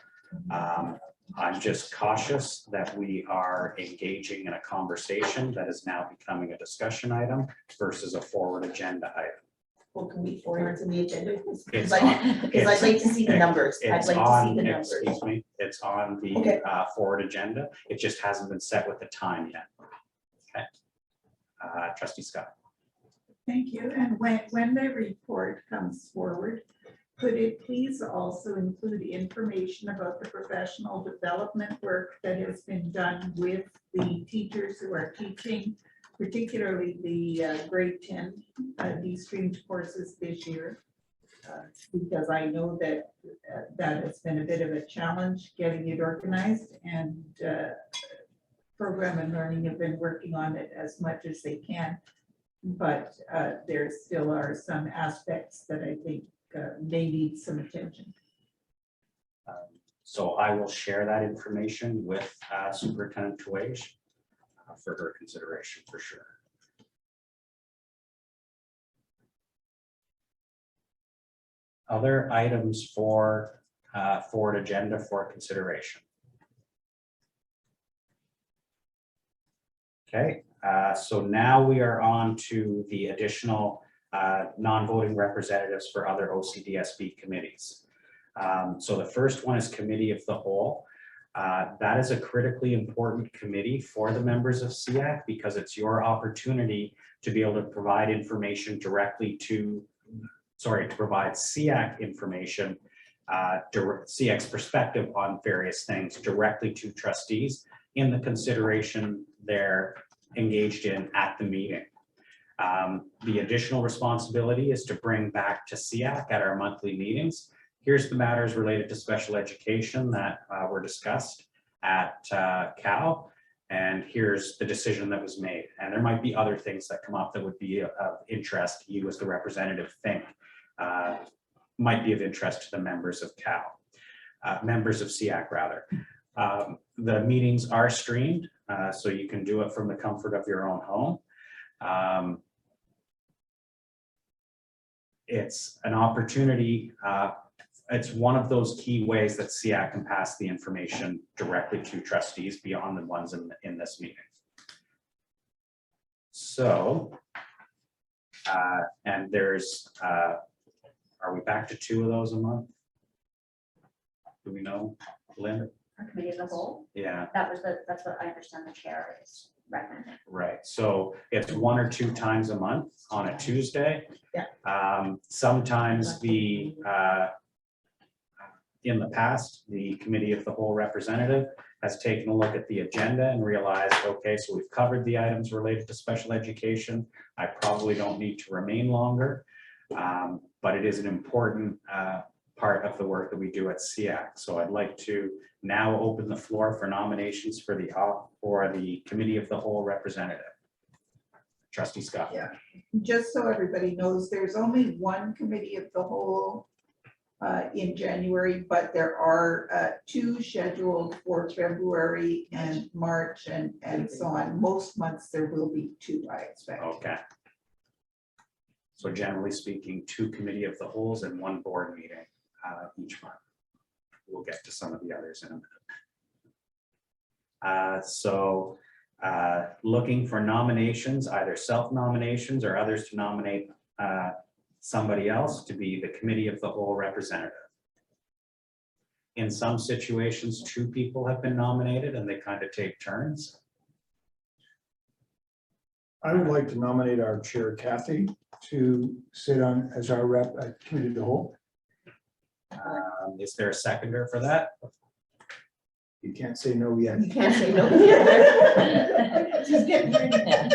I'm just cautious that we are engaging in a conversation that is now becoming a discussion item versus a forward agenda item. Well, can we forward it to the agenda? Because I'd like to see the numbers. I'd like to see the numbers. Excuse me, it's on the forward agenda. It just hasn't been set with the time yet. Okay. Trustee Scott. Thank you. And when the report comes forward, could it please also include information about the professional development work that has been done with the teachers who are teaching, particularly the grade 10 de-streamed courses this year? Because I know that that has been a bit of a challenge getting it organized, and Program and Learning have been working on it as much as they can. But there still are some aspects that I think may need some attention. So I will share that information with Superintendent Tuage for her consideration for sure. Other items for forward agenda for consideration. Okay, So now we are on to the additional non-voting representatives for other OCDSB committees. So the first one is Committee of the Whole. That is a critically important committee for the members of SEAC because it's your opportunity to be able to provide information directly to, to provide SEAC information, SEAC's perspective on various things directly to trustees in the consideration they're engaged in at the meeting. The additional responsibility is to bring back to SEAC at our monthly meetings. Here's the matters related to special education that were discussed at Cal, and here's the decision that was made. And there might be other things that come up that would be of interest, you as the representative think might be of interest to the members of Cal, members of SEAC rather. The meetings are streamed, so you can do it from the comfort of your own home. It's an opportunity, it's one of those key ways that SEAC can pass the information directly to trustees beyond the ones in this meeting. So, and there's, are we back to 2 of those a month? Do we know, Lynn? Our Committee of the Whole. Yeah. That's what I understand the chair is recommending. Right, so it's 1 or 2 times a month on a Tuesday. Yeah. Sometimes in the past, the Committee of the Whole representative has taken a look at the agenda and realized, okay, so we've covered the items related to special education. I probably don't need to remain longer, but it is an important part of the work that we do at SEAC. So I'd like to now open the floor for nominations for the Committee of the Whole representative. Trustee Scott. Yeah, just so everybody knows, there's only one Committee of the Whole in January, but there are 2 scheduled for February and March and so on. Most months there will be 2, I expect. Okay. So generally speaking, 2 Committee of the Wholes and 1 board meeting each month. We'll get to some of the others in a minute. Looking for nominations, either self-nominations or others to nominate somebody else to be the Committee of the Whole representative. In some situations, 2 people have been nominated and they kind of take turns. I would like to nominate our chair, Kathy, to sit on as our rep at Committee of the Whole. Is there a seconder for that? You can't say no yet. You can't say no yet. She's getting ready now.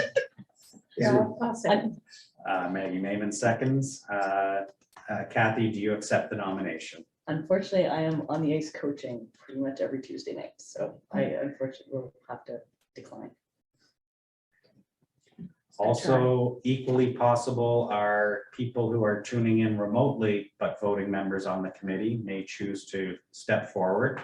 Yeah, I'll second. Maggie Mayman seconds. Kathy, do you accept the nomination? Unfortunately, I am on the ice coaching pretty much every Tuesday night, so I unfortunately will have to decline. Also equally possible are people who are tuning in remotely, but voting members on the committee may choose to step forward.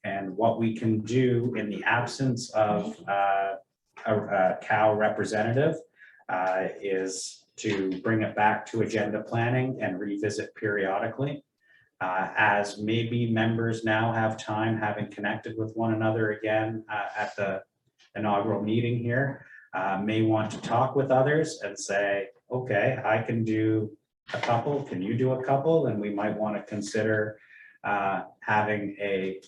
And what we can do in the absence of a Cal representative is to bring it back to agenda planning and revisit periodically. As maybe members now have time, having connected with one another again at the inaugural meeting here, may want to talk with others and say, okay, I can do a couple, can you do a couple? And we might want to consider having a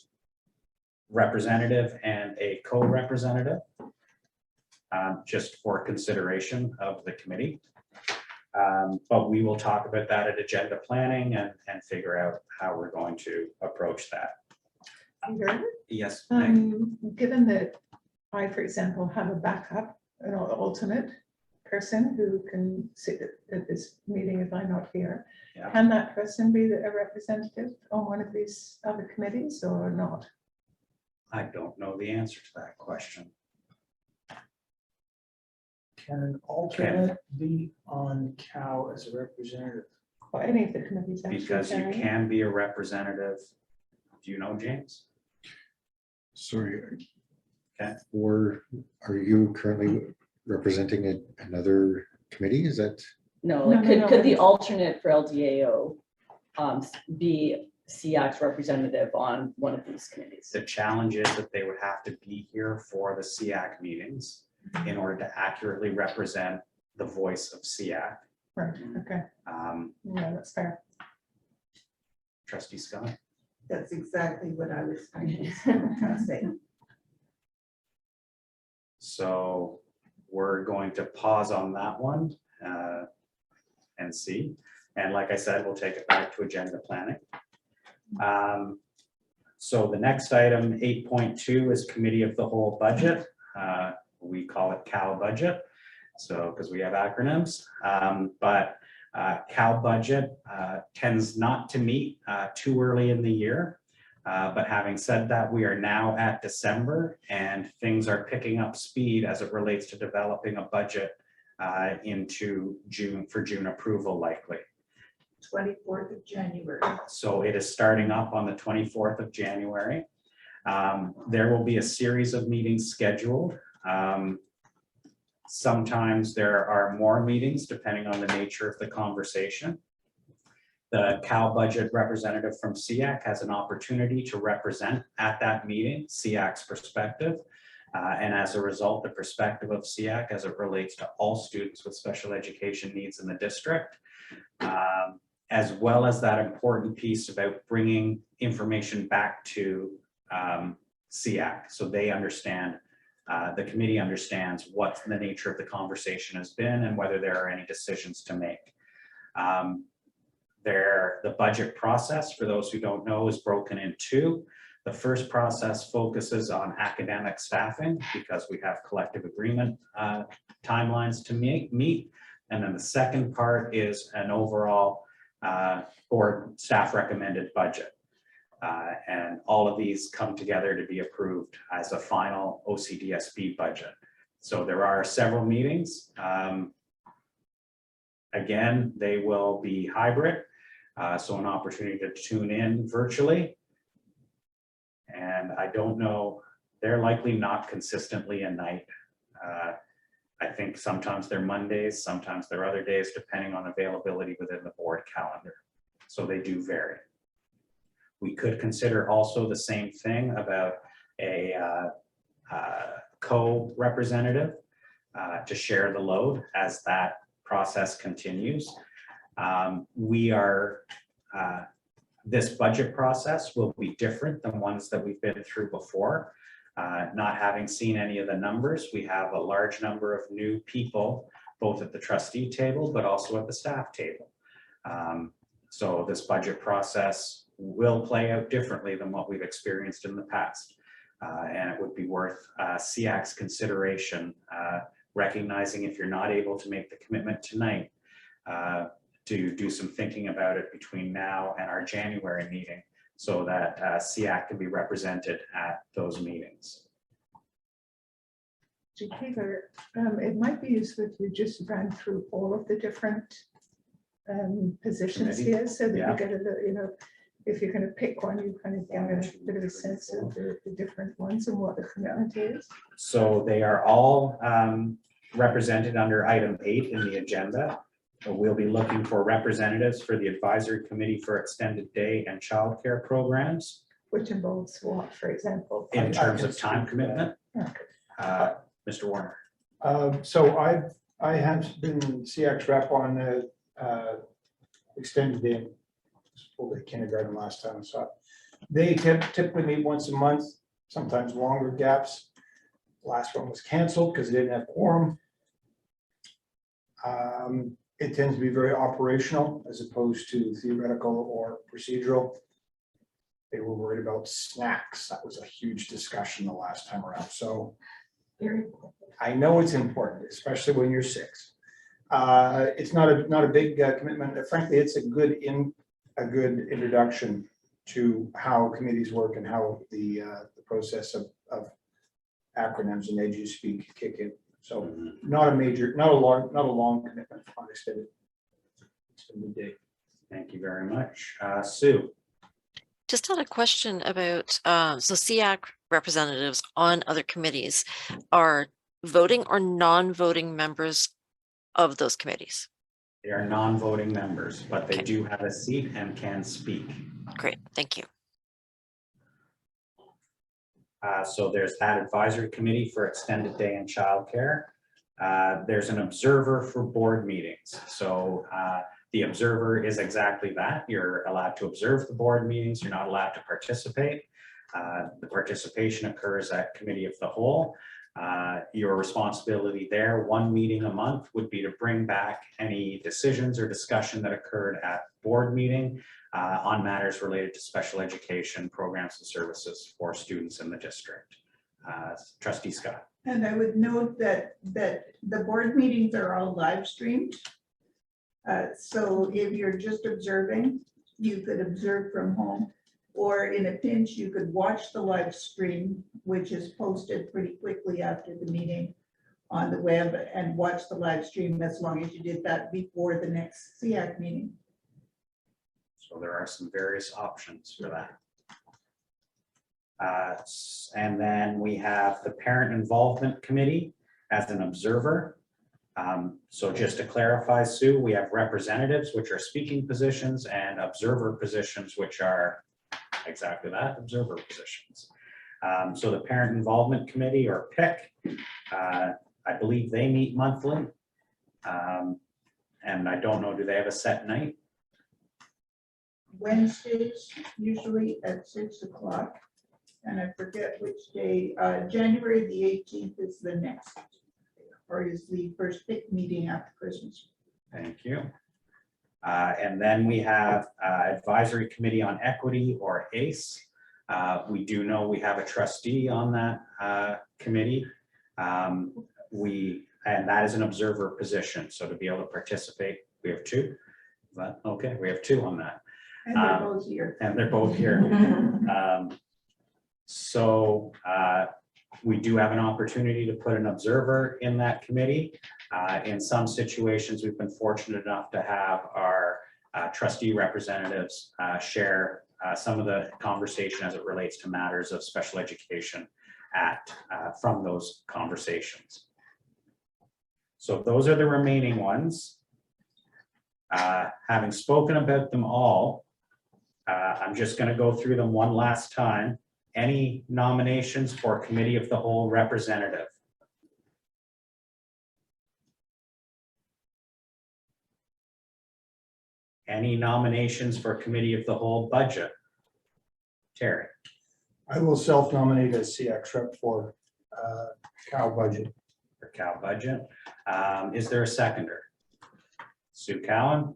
representative and a co-representative just for consideration of the committee. But we will talk about that at agenda planning and figure out how we're going to approach that. Yes. Given that I, for example, have a backup, an alternate person who can sit at this meeting if I'm not here, can that person be a representative on one of these other committees or not? I don't know the answer to that question. Can an alternate be on Cal as a representative? Or any of the committees? Because you can be a representative. Do you know, James? Sorry. Okay. Or are you currently representing another committee? Is that? No, like could the alternate for LDAO be SEAC's representative on one of these committees. The challenge is that they would have to be here for the SEAC meetings in order to accurately represent the voice of SEAC. Right, okay, yeah, that's fair. Trustee Scott? That's exactly what I was trying to say. So we're going to pause on that one and see. And like I said, we'll take it back to agenda planning. So the next item, 8.2, is Committee of the Whole Budget. We call it CAL Budget, so because we have acronyms. But CAL Budget tends not to meet too early in the year. But having said that, we are now at December and things are picking up speed as it relates to developing a budget into June, for June approval likely. 24th of January. So it is starting up on the 24th of January. There will be a series of meetings scheduled. Sometimes there are more meetings depending on the nature of the conversation. The CAL budget representative from SEAC has an opportunity to represent at that meeting SEAC's perspective. And as a result, the perspective of SEAC as it relates to all students with special education needs in the district, as well as that important piece about bringing information back to SEAC so they understand, the committee understands what the nature of the conversation has been and whether there are any decisions to make. The budget process, for those who don't know, is broken in two. The first process focuses on academic staffing because we have collective agreement timelines to meet. And then the second part is an overall board staff recommended budget. And all of these come together to be approved as a final OCDSB budget. So there are several meetings. Again, they will be hybrid. So an opportunity to tune in virtually. And I don't know, they're likely not consistently a night. I think sometimes they're Mondays, sometimes they're other days, depending on availability within the board calendar. So they do vary. We could consider also the same thing about a co-representative to share the load as that process continues. This budget process will be different than ones that we've been through before. Not having seen any of the numbers, we have a large number of new people, both at the trustee table, but also at the staff table. So this budget process will play out differently than what we've experienced in the past. And it would be worth SEAC's consideration, recognizing if you're not able to make the commitment tonight, to do some thinking about it between now and our January meeting so that SEAC can be represented at those meetings. Peter, it might be useful if you just ran through all of the different positions Committee? here so that Yeah. you get a little, you know, if you're going to pick one, you kind of get a bit of a sense of the different ones and what the commitment is. So they are all represented under item 8 in the agenda. We'll be looking for representatives for the Advisory Committee for Extended Day and Childcare Programs. Which involves what, for example? In terms of time commitment, Okay. Mr. Warner. So I have been SEAC's rep on extended day, full day kindergarten last time I saw it. They typically meet once a month, sometimes longer gaps. Last one was canceled because they didn't have quorum. It tends to be very operational as opposed to theoretical or procedural. They were worried about snacks. That was a huge discussion the last time around. So I know it's important, especially when you're 6. It's not a big commitment. Frankly, it's a good introduction to how committees work and how the process of acronyms and EduSpeak kick in. So not a long commitment on extended day. Thank you very much. Sue. Just had a question about, so SEAC representatives on other committees are voting or non-voting members of those committees? They are non-voting members, but they do have a seat and can speak. Great, thank you. So there's that advisory committee for extended day and childcare. There's an observer for board meetings. So the observer is exactly that. You're allowed to observe the board meetings. You're not allowed to participate. The participation occurs at committee of the whole. Your responsibility there, one meeting a month, would be to bring back any decisions or discussion that occurred at board meeting on matters related to special education programs and services for students in the district. Trustee Scott. And I would note that the board meetings are all live streamed. So if you're just observing, you could observe from home, or in a pinch, you could watch the live stream, which is posted pretty quickly after the meeting on the web, and watch the live stream as long as you did that before the next SEAC meeting. So there are some various options for that. And then we have the Parent Involvement Committee as an observer. So just to clarify, Sue, we have representatives, which are speaking positions, and observer positions, which are exactly that, observer positions. So the Parent Involvement Committee, or PIC, I believe they meet monthly. And I don't know, do they have a set night? Wednesdays, usually at 6 o'clock. And I forget which day, January the 18th is the next, or is the first PIC meeting after Christmas. Thank you. And then we have Advisory Committee on Equity, or ACE. We do know we have a trustee on that committee. And that is an observer position. So to be able to participate, we have two. But okay, we have two on that. And they're both here. And they're both here. So we do have an opportunity to put an observer in that committee. In some situations, we've been fortunate enough to have our trustee representatives share some of the conversation as it relates to matters of special education from those conversations. So those are the remaining ones. Having spoken about them all, I'm just going to go through them one last time. Any nominations for Committee of the Whole representative? Any nominations for Committee of the Whole budget? Terry. I will self-nominate as CX rep for Cal budget. For Cal budget. Is there a seconder? Sue Cowan.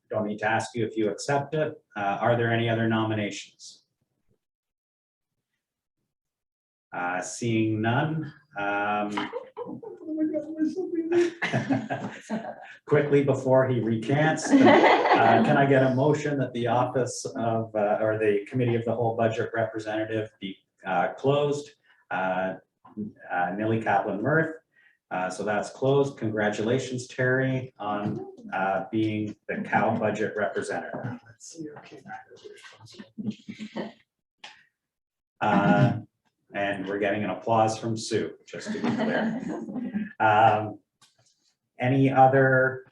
Don't need to ask you if you accept it. Are there any other nominations? Seeing none. Quickly before he recants, can I get a motion that the office of, or the Committee of the Whole Budget representative be closed? Nilly Kaplan-Murth. So that's closed. Congratulations, Terry, on being the Cal budget representative. And we're getting an applause from Sue, just to be clear. Any other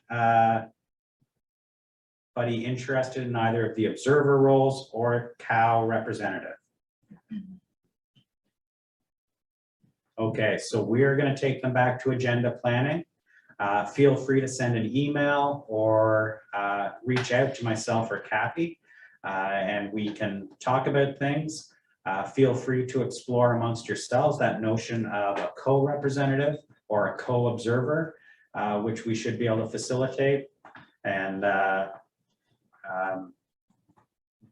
buddy interested in either of the observer roles or Cal representative? Okay, so we are going to take them back to agenda planning. Feel free to send an email or reach out to myself or Kathy, and we can talk about things. Feel free to explore amongst yourselves that notion of a co-representative or a co-observer, which we should be able to facilitate, and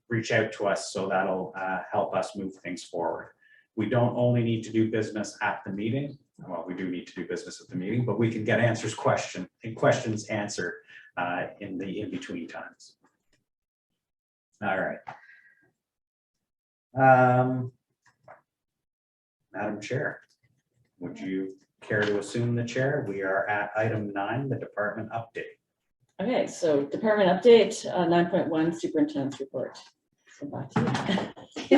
reach out to us, so that'll help us move things forward. We don't only need to do business at the meeting. Well, we do need to do business at the meeting, but we can get questions answered in the in-between times. All right. Madam Chair, would you care to assume the chair? We are at item 9, the department update. Okay, so department update, 9.1 superintendent's report. So back to you.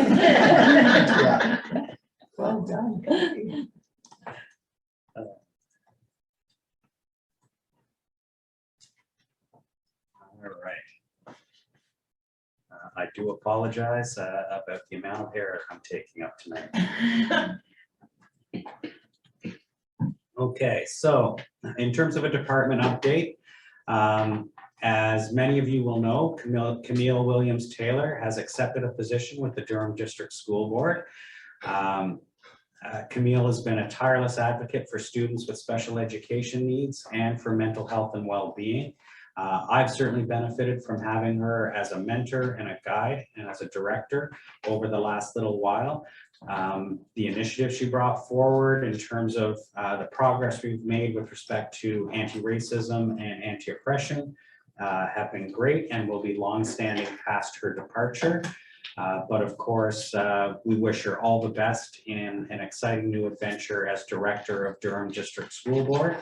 Well done. do apologize about the amount of hair I'm taking up tonight. Okay, so in terms of a department update, as many of you will know, Camille Williams-Taylor has accepted a position with the Durham District School Board. Camille has been a tireless advocate for students with special education needs and for mental health and well-being. I've certainly benefited from having her as a mentor and a guide and as a director over the last little while. The initiative she brought forward in terms of the progress we've made with respect to anti-racism and anti-oppression have been great and will be long-standing past her departure. But of course, we wish her all the best in an exciting new adventure as director of Durham District School Board.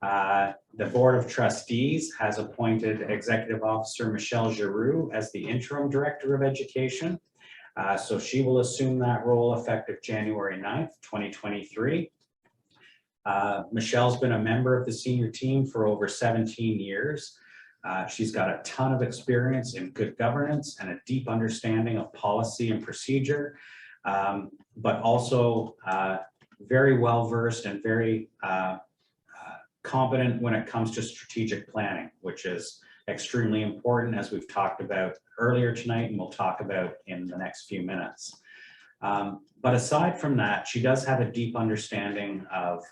The Board of Trustees has appointed Executive Officer Michelle Giroux as the interim director of education. So she will assume that role effective January 9th, 2023. Michelle's been a member of the senior team for over 17 years. She's got a ton of experience in good governance and a deep understanding of policy and procedure, but also very well versed and very competent when it comes to strategic planning, which is extremely important, as we've talked about earlier tonight and we'll talk about in the next few minutes. But aside from that, she does have a deep understanding of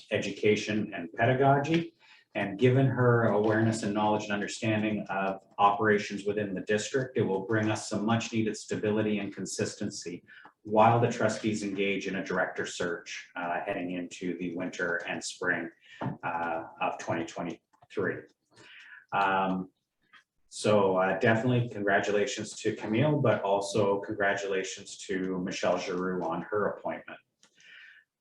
education and pedagogy. And given her awareness and knowledge and understanding of operations within the district, it will bring us some much needed stability and consistency while the trustees engage in a director search heading into the winter and spring of 2023. So definitely congratulations to Camille, but also congratulations to Michelle Giroux on her appointment.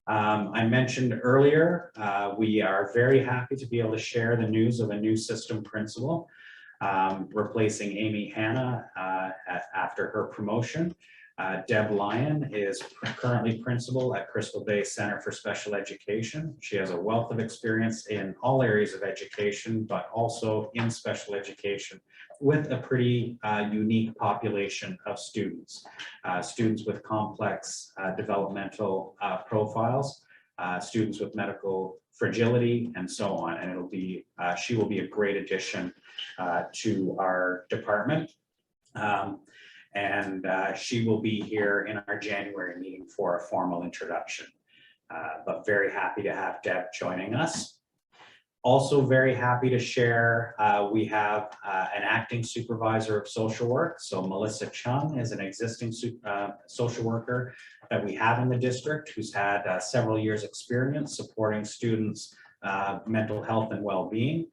I mentioned earlier, we are very happy to be able to share the news of a new system principal, replacing Amy Hanna after her promotion. Deb Lyon is currently principal at Crystal Bay Center for Special Education. She has a wealth of experience in all areas of education, but also in special education with a pretty unique population of students. Students with complex developmental profiles, students with medical fragility, and so on. And it'll be, she will be a great addition to our department. And she will be here in our January meeting for a formal introduction. But very happy to have Deb joining us. Also very happy to share, we have an acting supervisor of social work. So Melissa Chung is an existing social worker that we have in the district who's had several years experience supporting students' mental health and well-being.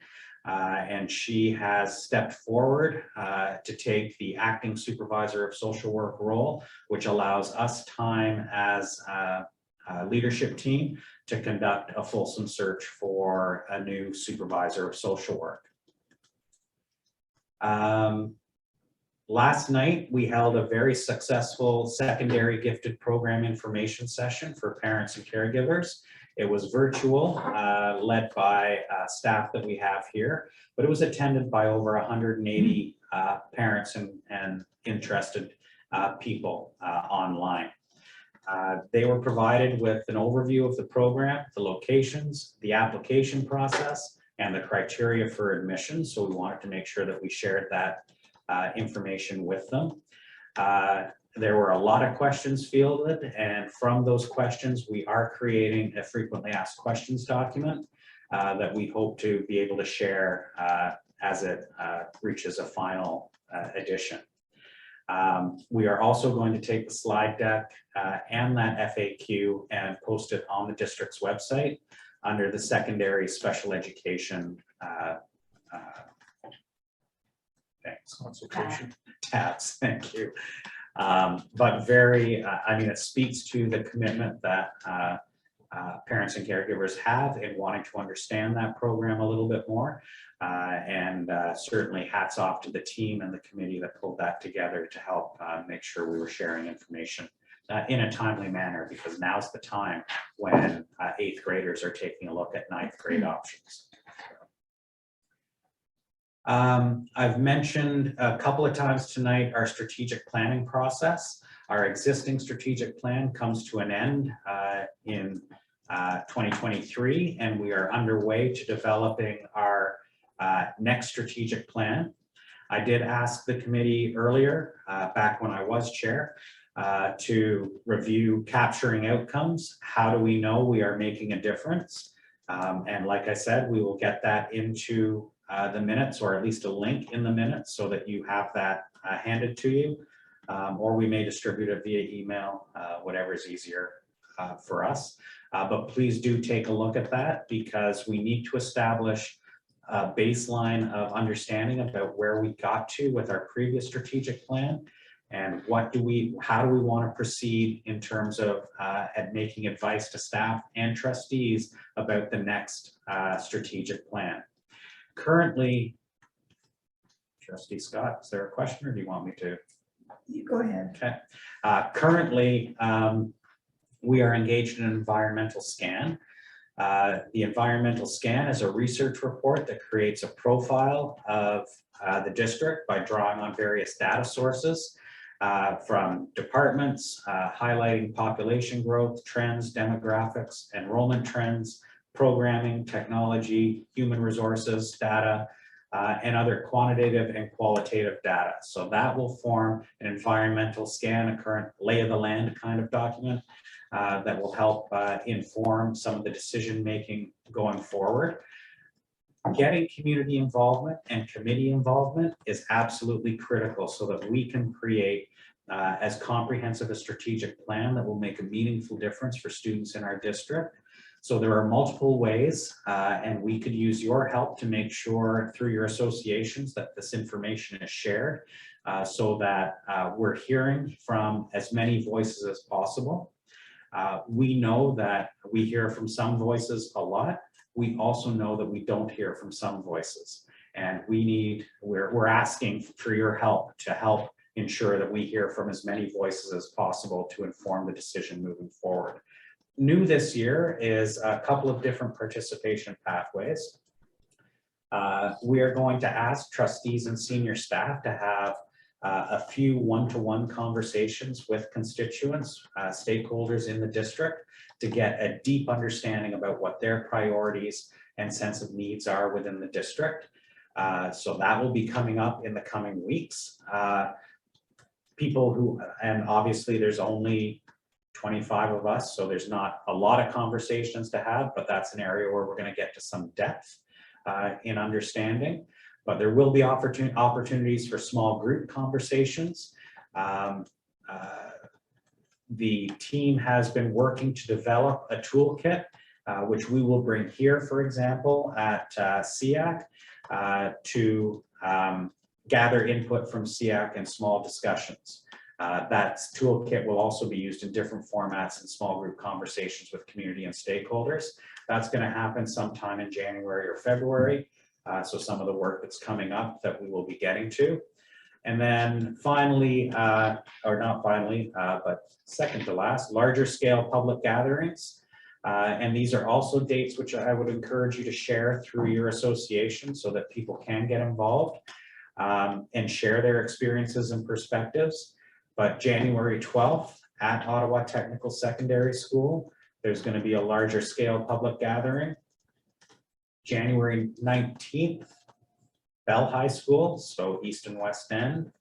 And she has stepped forward to take the acting supervisor of social work role, which allows us time as a leadership team to conduct a fulsome search for a new supervisor of social work. Last night, we held a very successful secondary gifted program information session for parents and caregivers. It was virtual, led by staff that we have here, but it was attended by over 180 parents and interested people online. They were provided with an overview of the program, the locations, the application process, and the criteria for admission. So we wanted to make sure that we shared that information with them. There were a lot of questions fielded, and from those questions, we are creating a frequently asked questions document that we hope to be able to share as it reaches a final edition. We are also going to take the slide deck and that FAQ and post it on the district's website under the secondary special education consultation tabs. Thank you. But very, I mean, it speaks to the commitment that parents and caregivers have in wanting to understand that program a little bit more. And certainly hats off to the team and the committee that pulled that together to help make sure we were sharing information in a timely manner, because now's the time when 8th graders are taking a look at 9th grade options. I've mentioned a couple of times tonight our strategic planning process. Our existing strategic plan comes to an end in 2023, and we are underway to developing our next strategic plan. I did ask the committee earlier, back when I was chair, to review capturing outcomes. How do we know we are making a difference? And like I said, we will get that into the minutes, or at least a link in the minutes, so that you have that handed to you, or we may distribute it via email, whatever is easier for us. But please do take a look at that, because we need to establish a baseline of understanding about where we got to with our previous strategic plan, and how do we want to proceed in terms of at making advice to staff and trustees about the next strategic plan. Currently, Trustee Scott, is there a question, or do you want me to? You go ahead. Okay. Currently, we are engaged in an environmental scan. The environmental scan is a research report that creates a profile of the district by drawing on various data sources from departments, highlighting population growth, trends, demographics, enrollment trends, programming, technology, human resources, data, and other quantitative and qualitative data. So that will form an environmental scan, a current lay of the land kind of document that will help inform some of the decision-making going forward. Getting community involvement and committee involvement is absolutely critical, so that we can create as comprehensive a strategic plan that will make a meaningful difference for students in our district. So there are multiple ways, and we could use your help to make sure through your associations that this information is shared, so that we're hearing from as many voices as possible. We know that we hear from some voices a lot. We also know that we don't hear from some voices, and we're asking for your help to help ensure that we hear from as many voices as possible to inform the decision moving forward. New this year is a couple of different participation pathways. We are going to ask trustees and senior staff to have a few one-to-one conversations with constituents, stakeholders in the district, to get a deep understanding about what their priorities and sense of needs are within the district. So that will be coming up in the coming weeks. People who, and obviously there's only 25 of us, so there's not a lot of conversations to have, but that's an area where we're going to get to some depth in understanding. But there will be opportunities for small group conversations. The team has been working to develop a toolkit, which we will bring here, for example, at SEAC, to gather input from SEAC in small discussions. That toolkit will also be used in different formats in small group conversations with community and stakeholders. That's going to happen sometime in January or February. So some of the work that's coming up that we will be getting to. And then finally, or not finally, but second to last, larger scale public gatherings. And these are also dates which I would encourage you to share through your association, so that people can get involved and share their experiences and perspectives. But January 12th at Ottawa Technical Secondary School, there's going to be a larger scale public gathering. January 19th, Bell High School, so East and West End.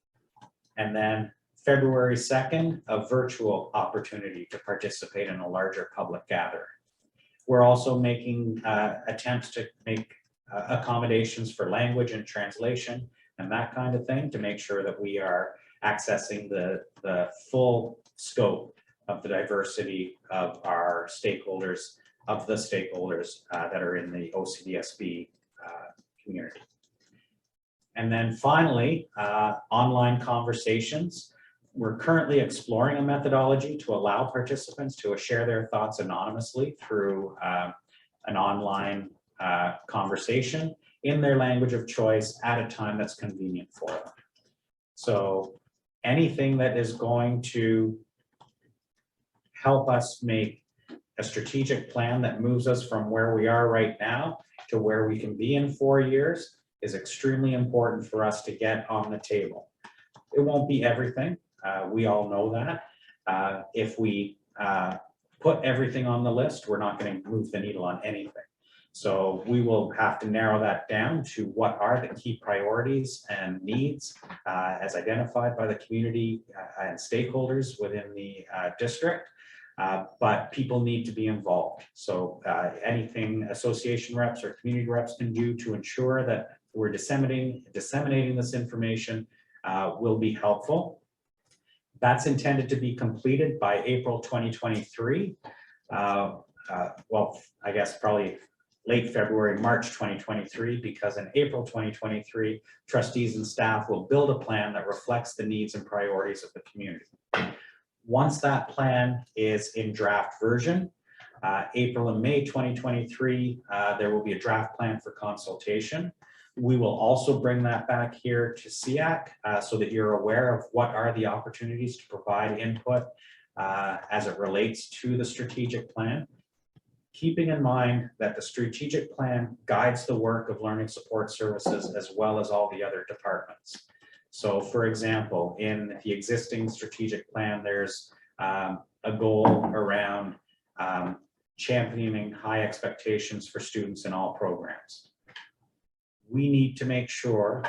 And then February 2nd, a virtual opportunity to participate in a larger public gathering. We're also making attempts to make accommodations for language and translation and that kind of thing, to make sure that we are accessing the full scope of the diversity of our stakeholders, that are in the OCDSB community. And then finally, online conversations. We're currently exploring a methodology to allow participants to share their thoughts anonymously through an online conversation in their language of choice at a time that's convenient for them. So anything that is going to help us make a strategic plan that moves us from where we are right now to where we can be in 4 years is extremely important for us to get on the table. It won't be everything. We all know that. If we put everything on the list, we're not going to move the needle on anything. So we will have to narrow that down to what are the key priorities and needs as identified by the community and stakeholders within the district. But people need to be involved. So anything association reps or community reps can do to ensure that we're disseminating this information will be helpful. That's intended to be completed by April 2023. Well, I guess probably late February, March 2023, because in April 2023, trustees and staff will build a plan that reflects the needs and priorities of the community. Once that plan is in draft version, April and May 2023, there will be a draft plan for consultation. We will also bring that back here to SEAC so that you're aware of what are the opportunities to provide input as it relates to the strategic plan. Keeping in mind that the strategic plan guides the work of learning support services as well as all the other departments. So for example, in the existing strategic plan, there's a goal around championing high expectations for students in all programs. We need to make sure,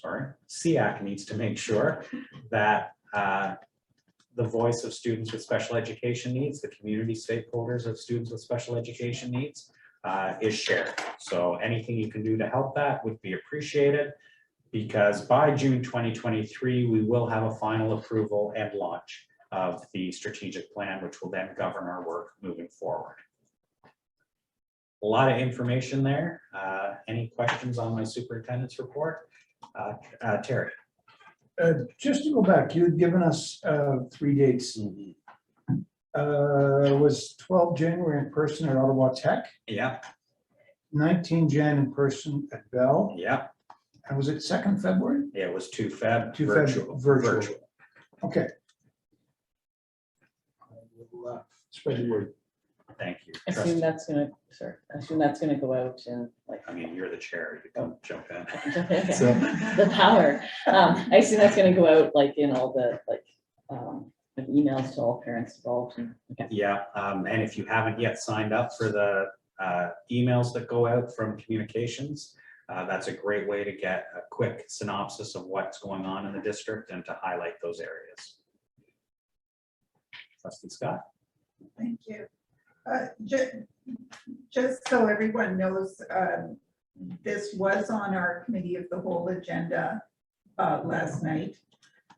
SEAC needs to make sure that the voice of students with special education needs, the community stakeholders of students with special education needs is shared. So anything you can do to help that would be appreciated, because by June 2023, we will have a final approval and launch of the strategic plan, which will then govern our work moving forward. A lot of information there. Any questions on my superintendent's report? Terry. Just to go back, you had given us 3 dates. Was 12 January in person at Ottawa Tech? Yeah. 19 Jan in person at Bell? Yeah. And was it 2nd February? Yeah, it was 2 Feb. 2 virtual. Feb virtual. Okay. I will spread the word. Thank you. I assume that's gonna, sorry, I assume that's gonna go out and like. I mean, you're the chair, you can jump in. Okay. So- The power. I assume that's gonna go out like in all the like emails to all parents involved. Okay. Yeah, and if you haven't yet signed up for the emails that go out from communications, that's a great way to get a quick synopsis of what's going on in the district and to highlight those areas. Trustee Scott. Thank you. Just so everyone knows, this was on our committee of the whole agenda last night.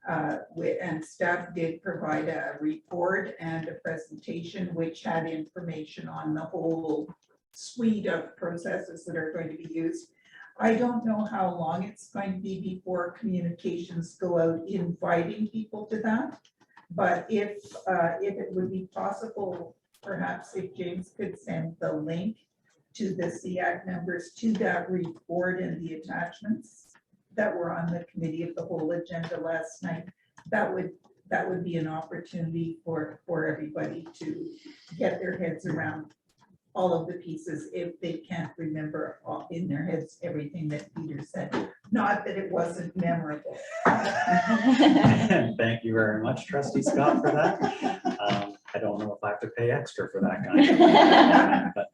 And staff did provide a report and a presentation which had information on the whole suite of processes that are going to be used. I don't know how long it's going to be before communications go out inviting people to that. But if it would be possible, perhaps if James could send the link to the SEAC members to that report and the attachments that were on the committee of the whole agenda last night, that would be an opportunity for everybody to get their heads around all of the pieces if they can't remember in their heads everything that Peter said. Not that it wasn't memorable. Thank you very much, Trustee Scott, for that. I don't know if I have to pay extra for that kind of but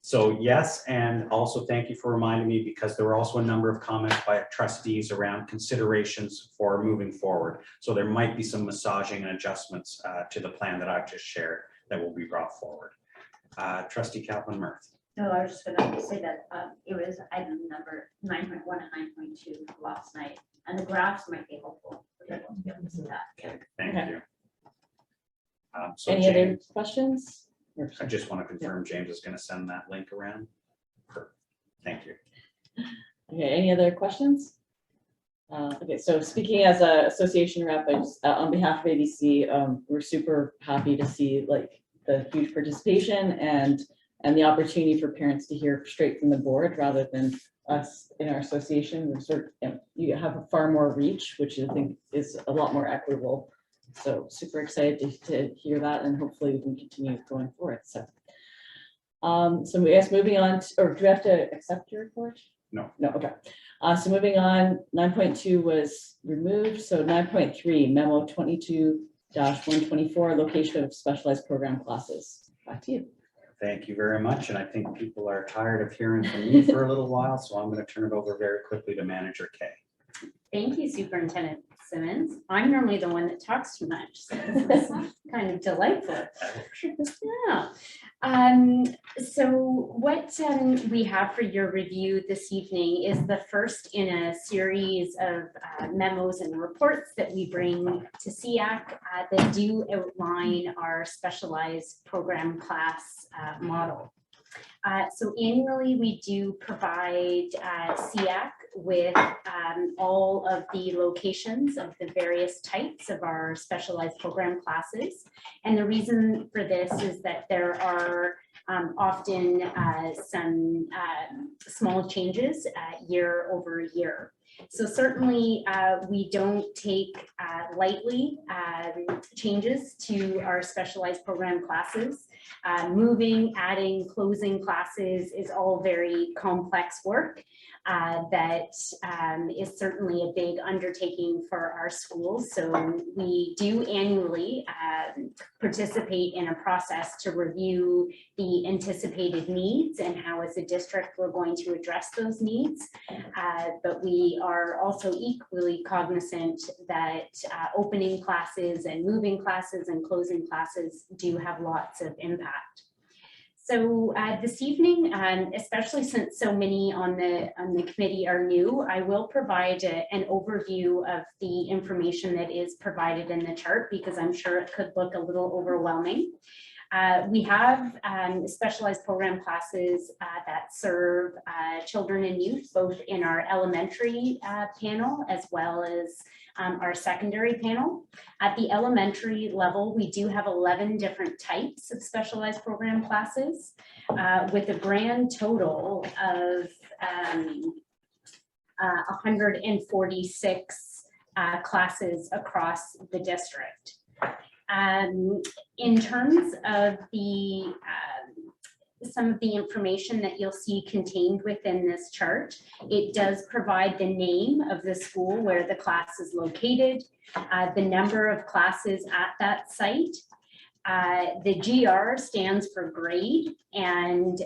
so yes, and also thank you for reminding me, because there were also a number of comments by trustees around considerations for moving forward. So there might be some massaging and adjustments to the plan that I've just shared that will be brought forward. Trustee Kaplan-Murphy. No, I was just gonna say that it was item number 9.1 and 9.2 last night, and the graphs might be helpful for people to be able to see that. Okay, thank you. So Any James, other questions? I just want to confirm James is going to send that link around. Thank you. Okay, any other questions? Okay, so speaking as an association rep, I just, on behalf of ABC, we're super happy to see like the huge participation and the opportunity for parents to hear straight from the board rather than us in our association. We're sort of, you have a far more reach, which I think is a lot more equitable. So super excited to hear that, and hopefully we can continue going forward. So So we guess moving on, or do we have to accept your report? No. No, okay. So moving on, 9.2 was removed, so 9.3, memo 22-124, location of specialized program classes. Back to you. Thank you very much. And I think people are tired of hearing from me for a little while, so I'm going to turn it over very quickly to Manager Kay. Thank you, Superintendent Simmons. I'm normally the one that talks too much, so this is kind of delightful. Yeah. So what we have for your review this evening is the first in a series of memos and reports that we bring to SEAC that do outline our specialized program class model. So annually, we do provide SEAC with all of the locations of the various types of our specialized program classes. And the reason for this is that there are often some small changes year over year. So certainly we don't take lightly changes to our specialized program classes. Moving, adding, closing classes is all very complex work that is certainly a big undertaking for our schools. So we do annually participate in a process to review the anticipated needs and how as a district we're going to address those needs. But we are also equally cognizant that opening classes and moving classes and closing classes do have lots of impact. So this evening, especially since so many on the committee are new, I will provide an overview of the information that is provided in the chart because I'm sure it could look a little overwhelming. We have specialized program classes that serve children and youth, both in our elementary panel as well as our secondary panel. At the elementary level, we do have 11 different types of specialized program classes with a grand total of 146 classes across the district. In terms of the some of the information that you'll see contained within this chart, it does provide the name of the school where the class is located, the number of classes at that site. The GR stands for grade, and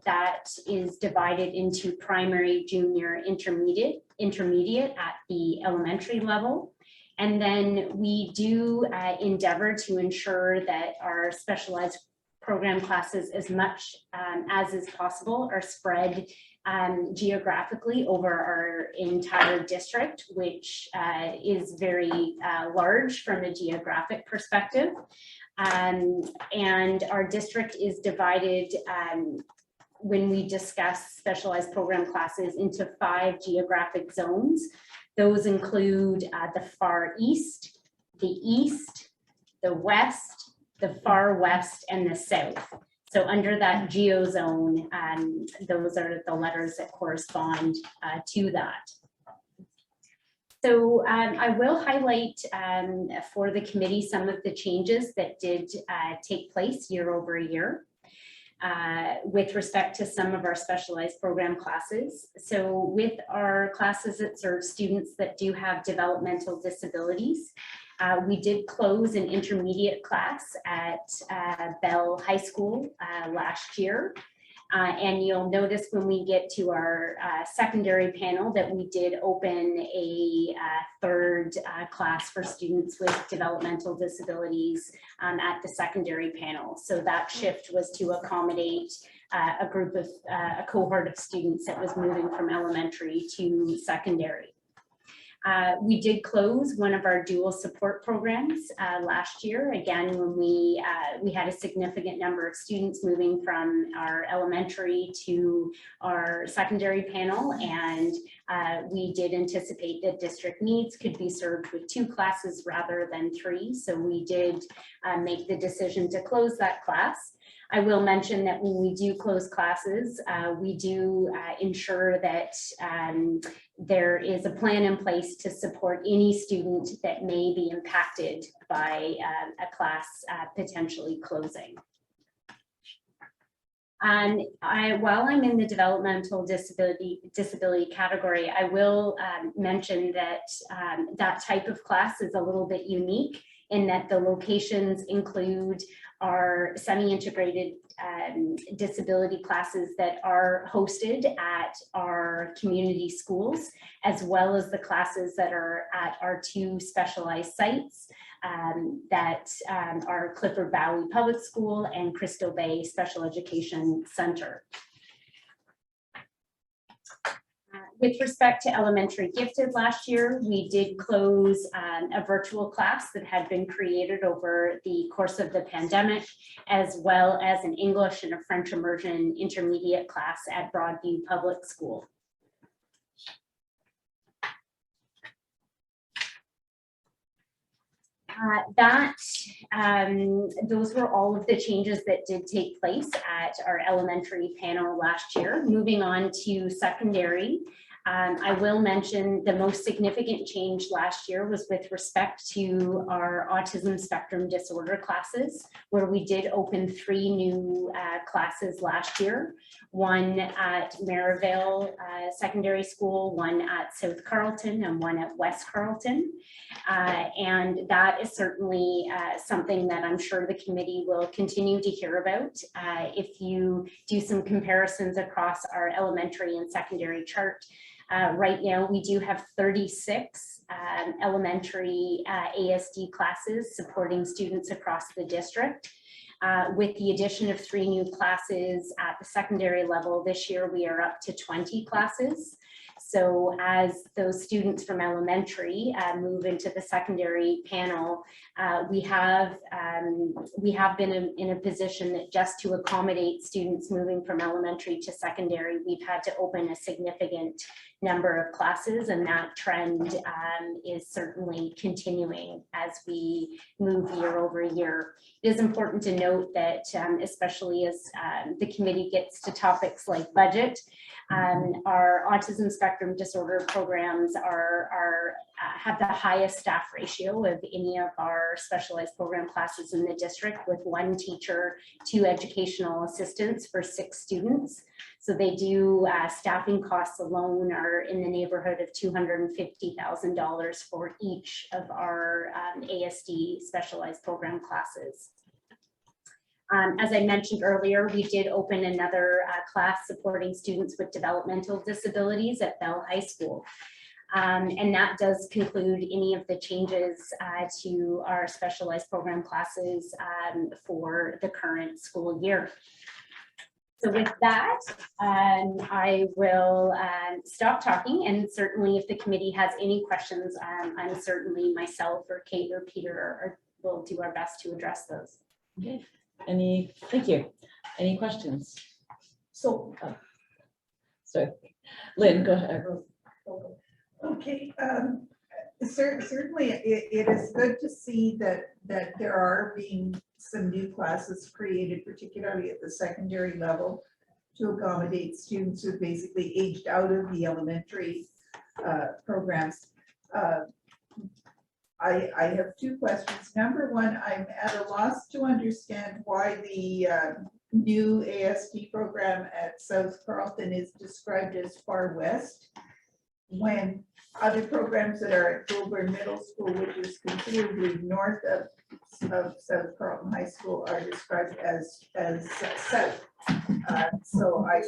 that is divided into primary, junior, intermediate at the elementary level. And then we do endeavor to ensure that our specialized program classes, as much as is possible, are spread geographically over our entire district, which is very large from a geographic perspective. And our district is divided when we discuss specialized program classes into 5 geographic zones. Those include the far east, the west, the far west, and the south. So under that geo zone, those are the letters that correspond to that. So I will highlight for the committee some of the changes that did take place year over year. With respect to some of our specialized program classes. So with our classes that serve students that do have developmental disabilities, we did close an intermediate class at Bell High School last year. And you'll notice when we get to our secondary panel that we did open a third class for students with developmental disabilities at the secondary panel. So that shift was to accommodate a group of, a cohort of students that was moving from elementary to secondary. We did close one of our dual support programs last year. Again, when we had a significant number of students moving from our elementary to our secondary panel, and we did anticipate that district needs could be served with 2 classes rather than 3. So we did make the decision to close that class. I will mention that when we do close classes, we do ensure that there is a plan in place to support any student that may be impacted by a class potentially closing. While I'm in the developmental disability category, I will mention that that type of class is a little bit unique in that the locations include our semi-integrated disability classes that are hosted at our community schools, as well as the classes that are at our 2 specialized sites that are Clifford Valley Public School and Crystal Bay Special Education Center. With respect to elementary gifted last year, we did close a virtual class that had been created over the course of the pandemic, as well as an English and a French immersion intermediate class at Broadview Public School. Those were all of the changes that did take place at our elementary panel last year. Moving on to secondary, I will mention the most significant change last year was with respect to our autism spectrum disorder classes, where we did open 3 new classes last year, one at Maryvale Secondary School, one at South Carleton, and one at West Carleton. And that is certainly something that I'm sure the committee will continue to hear about. If you do some comparisons across our elementary and secondary chart, right now we do have 36 elementary ASD classes supporting students across the district. With the addition of 3 new classes at the secondary level this year, we are up to 20 classes. So as those students from elementary move into the secondary panel, we have been in a position that just to accommodate students moving from elementary to secondary, we've had to open a significant number of classes, and that trend is certainly continuing as we move year over year. It is important to note that especially as the committee gets to topics like budget, our autism spectrum disorder programs have the highest staff ratio of any of our specialized program classes in the district, with 1 teacher, 2 educational assistants for 6 students. So they do, staffing costs alone are in the neighborhood of $250,000 for each of our ASD specialized program classes. As I mentioned earlier, we did open another class supporting students with developmental disabilities at Bell High School. And that does conclude any of the changes to our specialized program classes for the current school year. So with that, I will stop talking, and certainly if the committee has any questions, I'm certainly myself or Kate or Peter will do our best to address those. Okay. Thank you. Any questions? So Lynn, go ahead. Okay, certainly it is good to see that there are being some new classes created, particularly at the secondary level, to accommodate students who basically aged out of the elementary programs. I have 2 questions. Number 1, I'm at a loss to understand why the new ASD program at South Carleton is described as far west, when other programs that are at Goulburn Middle School, which is considerably north of South Carleton High School, are described as south.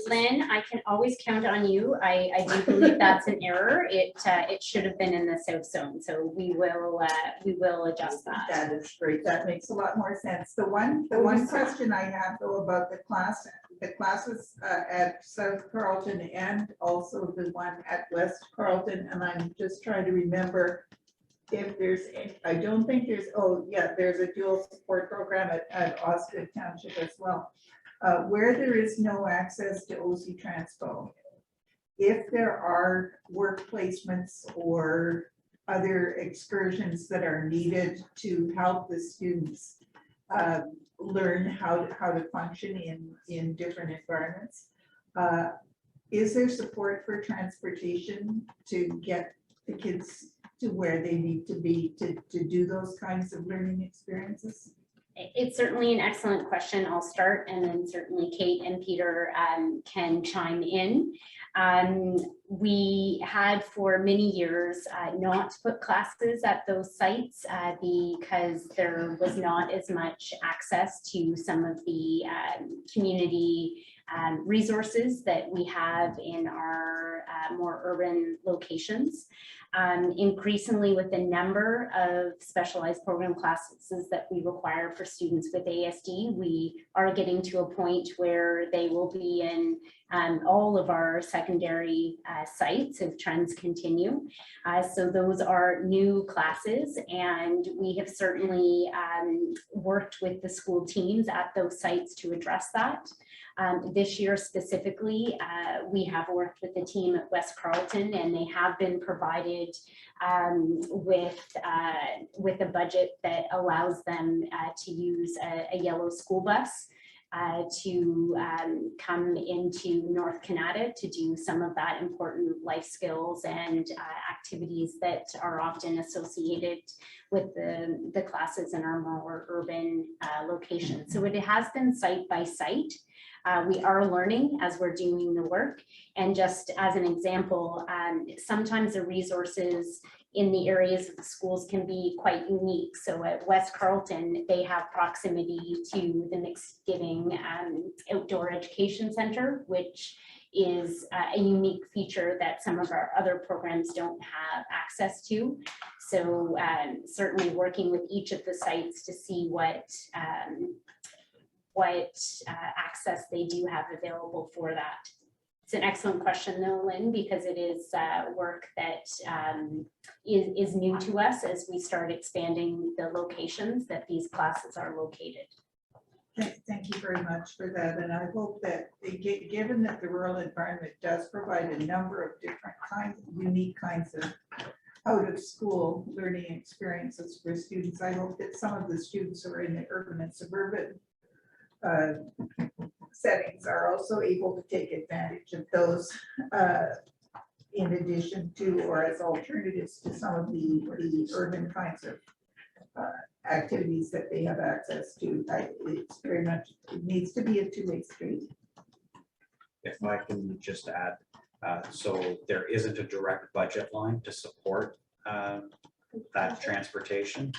Lynn, I can always count on you. I do believe that's an error. It should have been in the south zone, so we will adjust that. That is great. That makes a lot more sense. The one question I have though about the classes at South Carleton and also the one at West Carleton, and I'm just trying to remember if there's any, I don't think there's, oh yeah, there's a dual support program at Osgood Township as well. Where there is no access to OC Transpo, if there are work placements or other excursions that are needed to help the students learn how to function in different environments, is there support for transportation to get the kids to where they need to be to do those kinds of learning experiences? It's certainly an excellent question. I'll start, and then certainly Kate and Peter can chime in. We had for many years not put classes at those sites because there was not as much access to some of the community resources that we have in our more urban locations. Increasingly, with the number of specialized program classes that we require for students with ASD, we are getting to a point where they will be in all of our secondary sites if trends continue. So those are new classes, and we have certainly worked with the school teams at those sites to address that. This year specifically, we have worked with the team at West-Carleton, and they have been provided with a budget that allows them to use a yellow school bus to come into North Canada to do some of that important life skills and activities that are often associated with the classes in our more urban locations. So it has been site by site. We are learning as we're doing the work. And just as an example, sometimes the resources in the areas of the schools can be quite unique. So at West-Carleton, they have proximity to the Mixed Giving Outdoor Education Center, which is a unique feature that some of our other programs don't have access to. So certainly working with each of the sites to see what access they do have available for that. It's an excellent question though, Lynn, because it is work that is new to us as we start expanding the locations that these classes are located. Thank you very much for that. And I hope that, given that the rural environment does provide a number of different unique kinds of out of school learning experiences for students, I hope that some of the students who are in the urban and suburban settings are also able to take advantage of those in addition to or as alternatives to some of the urban kinds of activities that they have access to. It's very much, it needs to be a two-way street. If I can just add, so there isn't a direct budget line to support that transportation.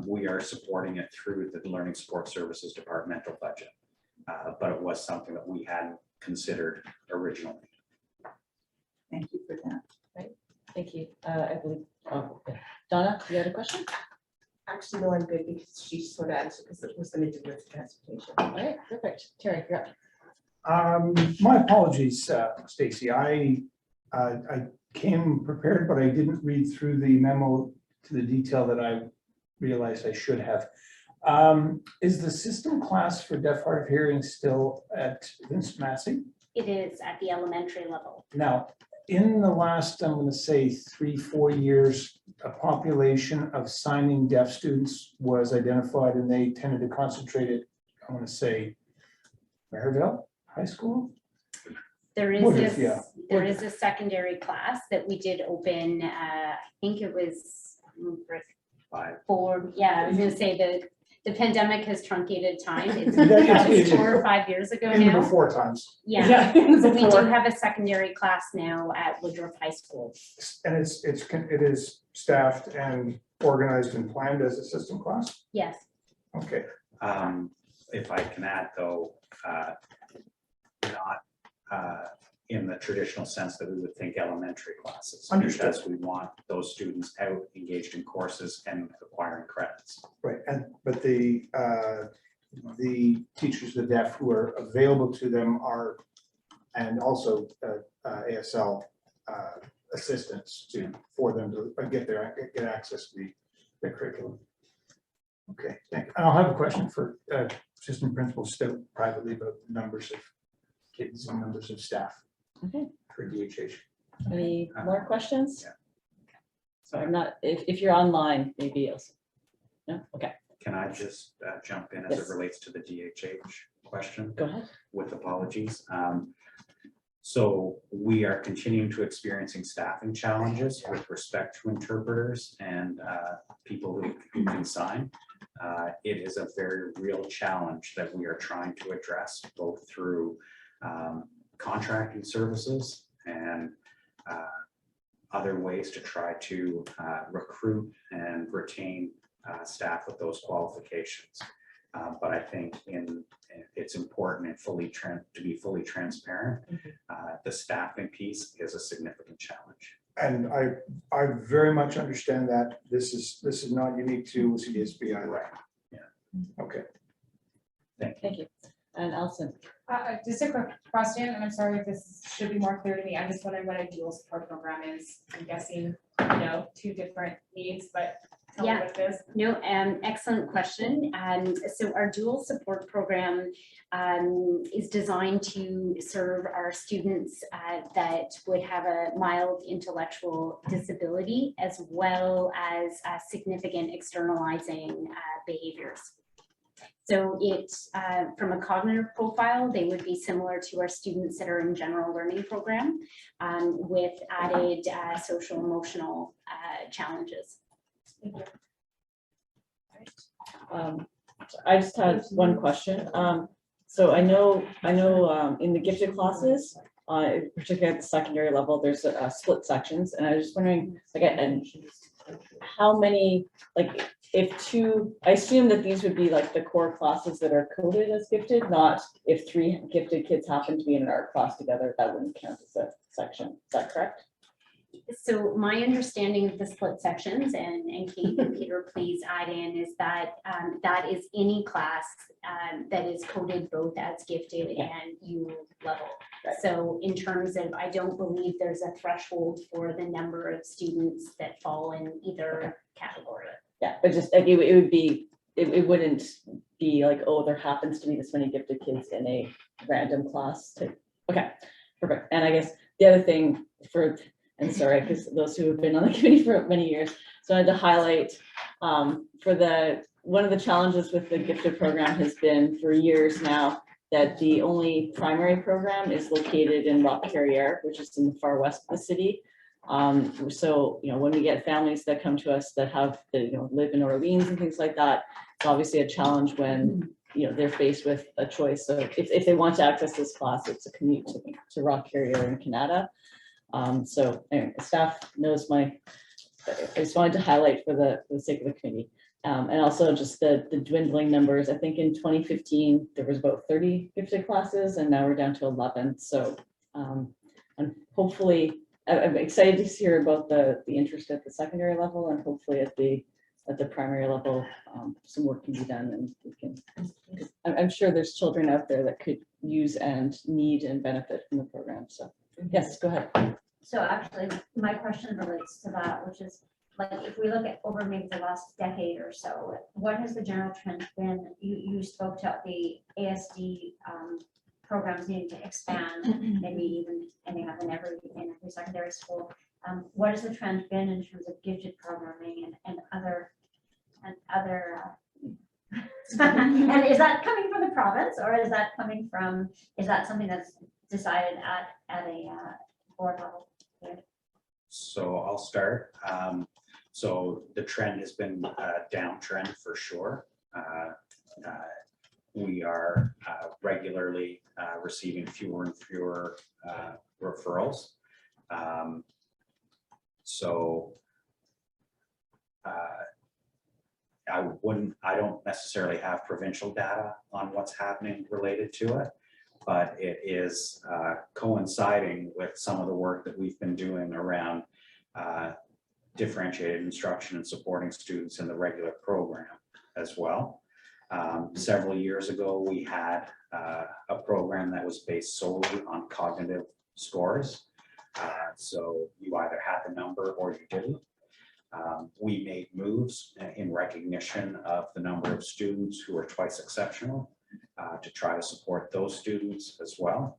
We are supporting it through the Learning Support Services departmental budget, but it was something that we hadn't considered originally. Thank you for that. Right, thank you. I believe, Donna, you had a question? Actually, no, I'm good because she sort of answered because it was going to do with transportation. All right, perfect. Terry, you're up. My apologies, Stacy. I came prepared, but I didn't read through the memo to the detail that I realized I should have. Is the system class for deaf, hard of hearing still at Vincent Massey? It is at the elementary level. Now, in the last, I'm going to say 3-4 years, a population of signing deaf students was identified, and they tended to concentrate at, I want to say, Maryville High School. There is Woodruff, this, yeah. there is a secondary class that we did open. I think it was yeah. I was going to say the pandemic has truncated time. It's probably 4 or 5 years ago In the now. before times. Yeah, so we do have a secondary class now at Woodruff High School. And it is staffed and organized and planned as a system class? Yes. Okay. If I can add though, not in the traditional sense that we would think elementary classes. Understood. Because we want those students out engaged in courses and acquiring credits. Right, but the teachers of the deaf who are available to them are, and also ASL assistants for them to get access to the curriculum. Okay, thank you. And I'll have a question for assistant principals still privately about numbers of kids and numbers of staff. Okay. For DHH. Any more questions? Yeah. So I'm not, if you're online, maybe else. No, okay. Can I just jump in as Yes. it relates to the DHH question? Go ahead. With apologies. So we are continuing to experiencing staffing challenges with respect to interpreters and people who can sign. it is a very real challenge that we are trying to address both through contracting services and other ways to try to recruit and retain staff with those qualifications. But I think it's important and to be fully transparent. The staffing piece is a significant challenge. And I very much understand that this is not unique to OCDSB either. Right. Yeah. Okay. Thank you. And Alison. Just a quick question, and I'm sorry if this should be more clear to me. I'm just wondering what a dual support program is. I'm guessing, two different needs, but tell me what it is. No, excellent question. So our dual support program is designed to serve our students that would have a mild intellectual disability as well as significant externalizing behaviors. So from a cognitive profile, they would be similar to our students that are in general learning program with added social emotional challenges. Thank you. I just have one question. So I know in the gifted classes, particularly at the secondary level, there's split sections, and I was just wondering, and how many, I assume that these would be like the core classes that are coded as gifted, not if 3 gifted kids happen to be in an art class together, that wouldn't count as a section. Is that correct? So my understanding of the split sections, and Kate and Peter, please add in, is that that is any class that is coded both as gifted and U level. Right. So in terms of, I don't believe there's a threshold for the number of students that fall in either category. Yeah, but just like it wouldn't be like, oh, there happens to be this many gifted kids in a random class. Okay, perfect. And I guess the other thing and sorry, because those who have been on the committee for many years, so I had to highlight one of the challenges with the gifted program has been for years now that the only primary program is located in Rock Carriere, which is in the far west of the city. So, when we get families that come to us that live in Orleans and things like that, it's obviously a challenge when, they're faced with a choice. So if they want to access this class, it's a commute to Rock Carriere in Canada. So anyway, staff knows I just wanted to highlight for the sake of the committee. And also just the dwindling numbers. I think in 2015, there was about 30 gifted classes and now we're down to 11. So, and hopefully, I'm excited to hear about the interest at the secondary level and hopefully at the primary level, some work can be done and we can, I'm sure there's children out there that could use and need and benefit from the program. So yes, go ahead. So actually, my question relates to that, which is, if we look at over maybe the last decade or so, what has the general trend been? You spoke to the ASD programs needing to expand, maybe even ending up in every secondary school. What has the trend been in terms of gifted programming and other and is that coming from the province, or is that something that's decided at a board level? So I'll start. So the trend has been a downtrend for sure. We are regularly receiving fewer and fewer referrals. I don't necessarily have provincial data on what's happening related to it, but it is coinciding with some of the work that we've been doing around differentiated instruction and supporting students in the regular program as well. Several years ago, we had a program that was based solely on cognitive scores. So you either had the number or you didn't. We made moves in recognition of the number of students who are twice exceptional to try to support those students as well.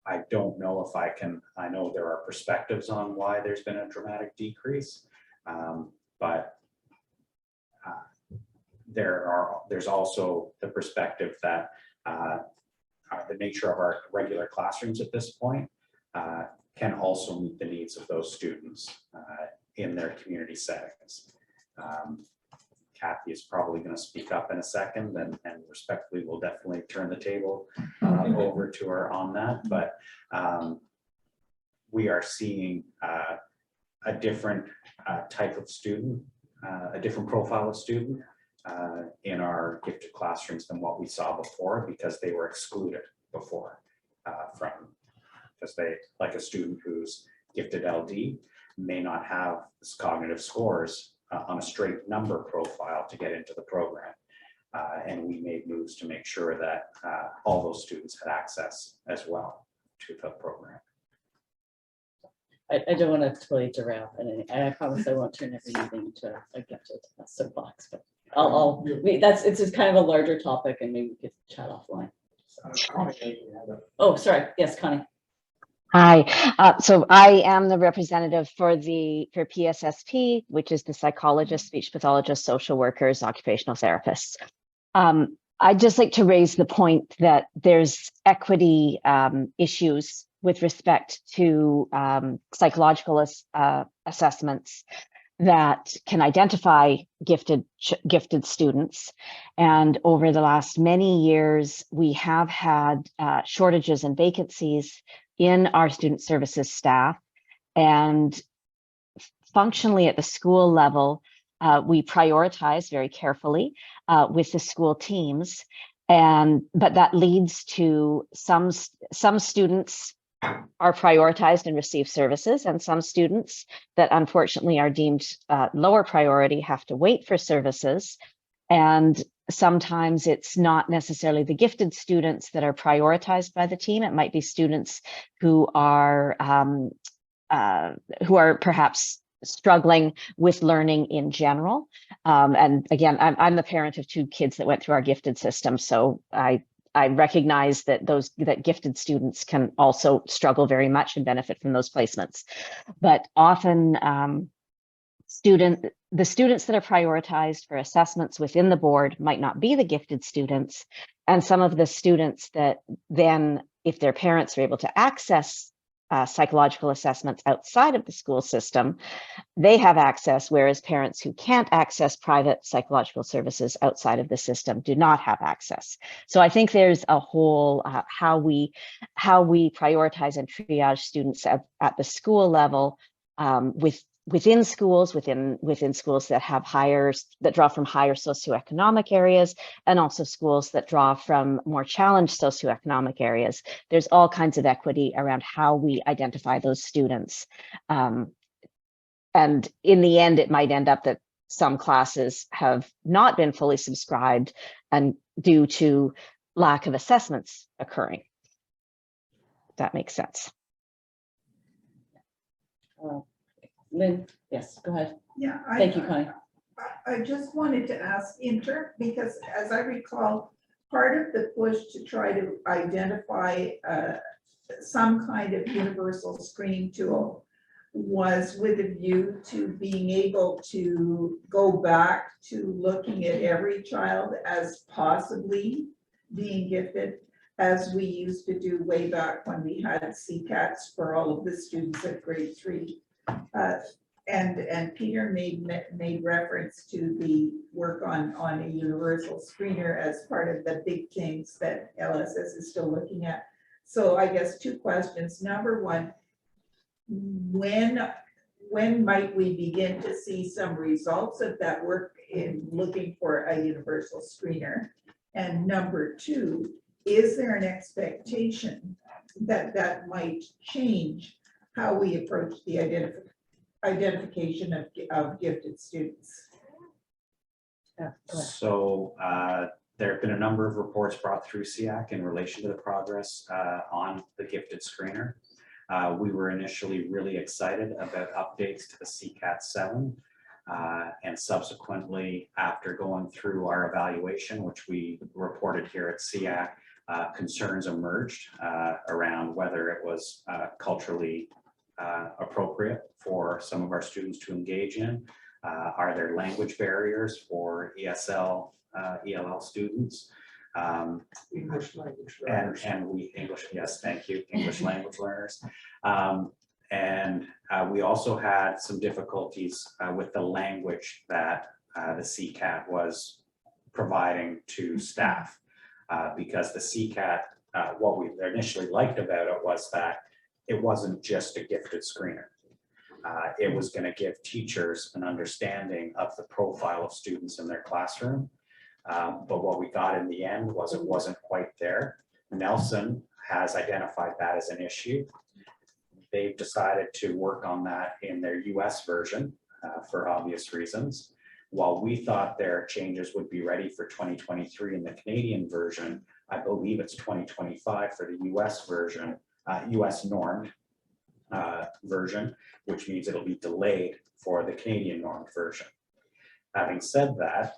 I don't know if I know there are perspectives on why there's been a dramatic decrease, but there's also the perspective that the nature of our regular classrooms at this point can also meet the needs of those students. in their community settings. Kathy is probably going to speak up in a second, and respectfully, we'll definitely turn the table over to her on that. But we are seeing a different type of student, a different profile of student in our gifted classrooms than what we saw before, because they were excluded before from, because they, like a student who's gifted LD may not have this cognitive scores on a straight number profile to get into the program. And we made moves to make sure that all those students had access as well to the program. I don't want to totally derail, and I promise I won't turn every meeting into a gifted soapbox, but it's just kind of a larger topic, and maybe we could chat offline. Oh, sorry. Yes, Connie. Hi, so I am the representative for PSSP, which is the psychologists, speech pathologists, social workers, occupational therapists. I'd just like to raise the point that there's equity issues with respect to psychological assessments that can identify gifted students. And over the last many years, we have had shortages and vacancies in our student services staff. And functionally at the school level, we prioritize very carefully with the school teams. But that leads to some students are prioritized and receive services, and some students that unfortunately are deemed lower priority have to wait for services. And sometimes it's not necessarily the gifted students that are prioritized by the team. It might be students who are perhaps struggling with learning in general. And again, I'm the parent of 2 kids that went through our gifted system, so I recognize that that gifted students can also struggle very much and benefit from those placements. But often the students that are prioritized for assessments within the board might not be the gifted students. And some of the students that then, if their parents are able to access psychological assessments outside of the school system, they have access, whereas parents who can't access private psychological services outside of the system do not have access. So I think there's a whole how we prioritize and triage students at the school level within schools that draw from higher socioeconomic areas, and also schools that draw from more challenged socioeconomic areas. There's all kinds of equity around how we identify those students. And in the end, it might end up that some classes have not been fully subscribed and due to lack of assessments occurring. If that makes sense. Lynn, yes, go ahead. Yeah. Thank you, Connie. I just wanted to ask because as I recall, part of the push to try to identify some kind of universal screening tool was with a view to being able to go back to looking at every child as possibly being gifted, as we used to do way back when we had CCATs for all of the students at grade 3. And Peter made reference to the work on a universal screener as part of the big things that LSS is still looking at. So I guess 2 questions. Number 1, when might we begin to see some results of that work in looking for a universal screener? And number 2, is there an expectation that that might change how we approach the identification of gifted students? So there have been a number of reports brought through SEAC in relation to the progress on the gifted screener. We were initially really excited about updates to the CCAT 7, and subsequently, after going through our evaluation, which we reported here at SEAC, concerns emerged around whether it was culturally appropriate for some of our students to engage in. Are there language barriers for ESL, ELL students? English language learners. English, yes, thank you, English language learners. And we also had some difficulties with the language that the CCAT was providing to staff. Because the CCAT, what we initially liked about it was that it wasn't just a gifted screener. It was going to give teachers an understanding of the profile of students in their classroom. But what we got in the end was it wasn't quite there. Nelson has identified that as an issue. They've decided to work on that in their US version for obvious reasons. While we thought their changes would be ready for 2023 in the Canadian version, I believe it's 2025 for the US version, US normed version, which means it'll be delayed for the Canadian normed version. Having said that,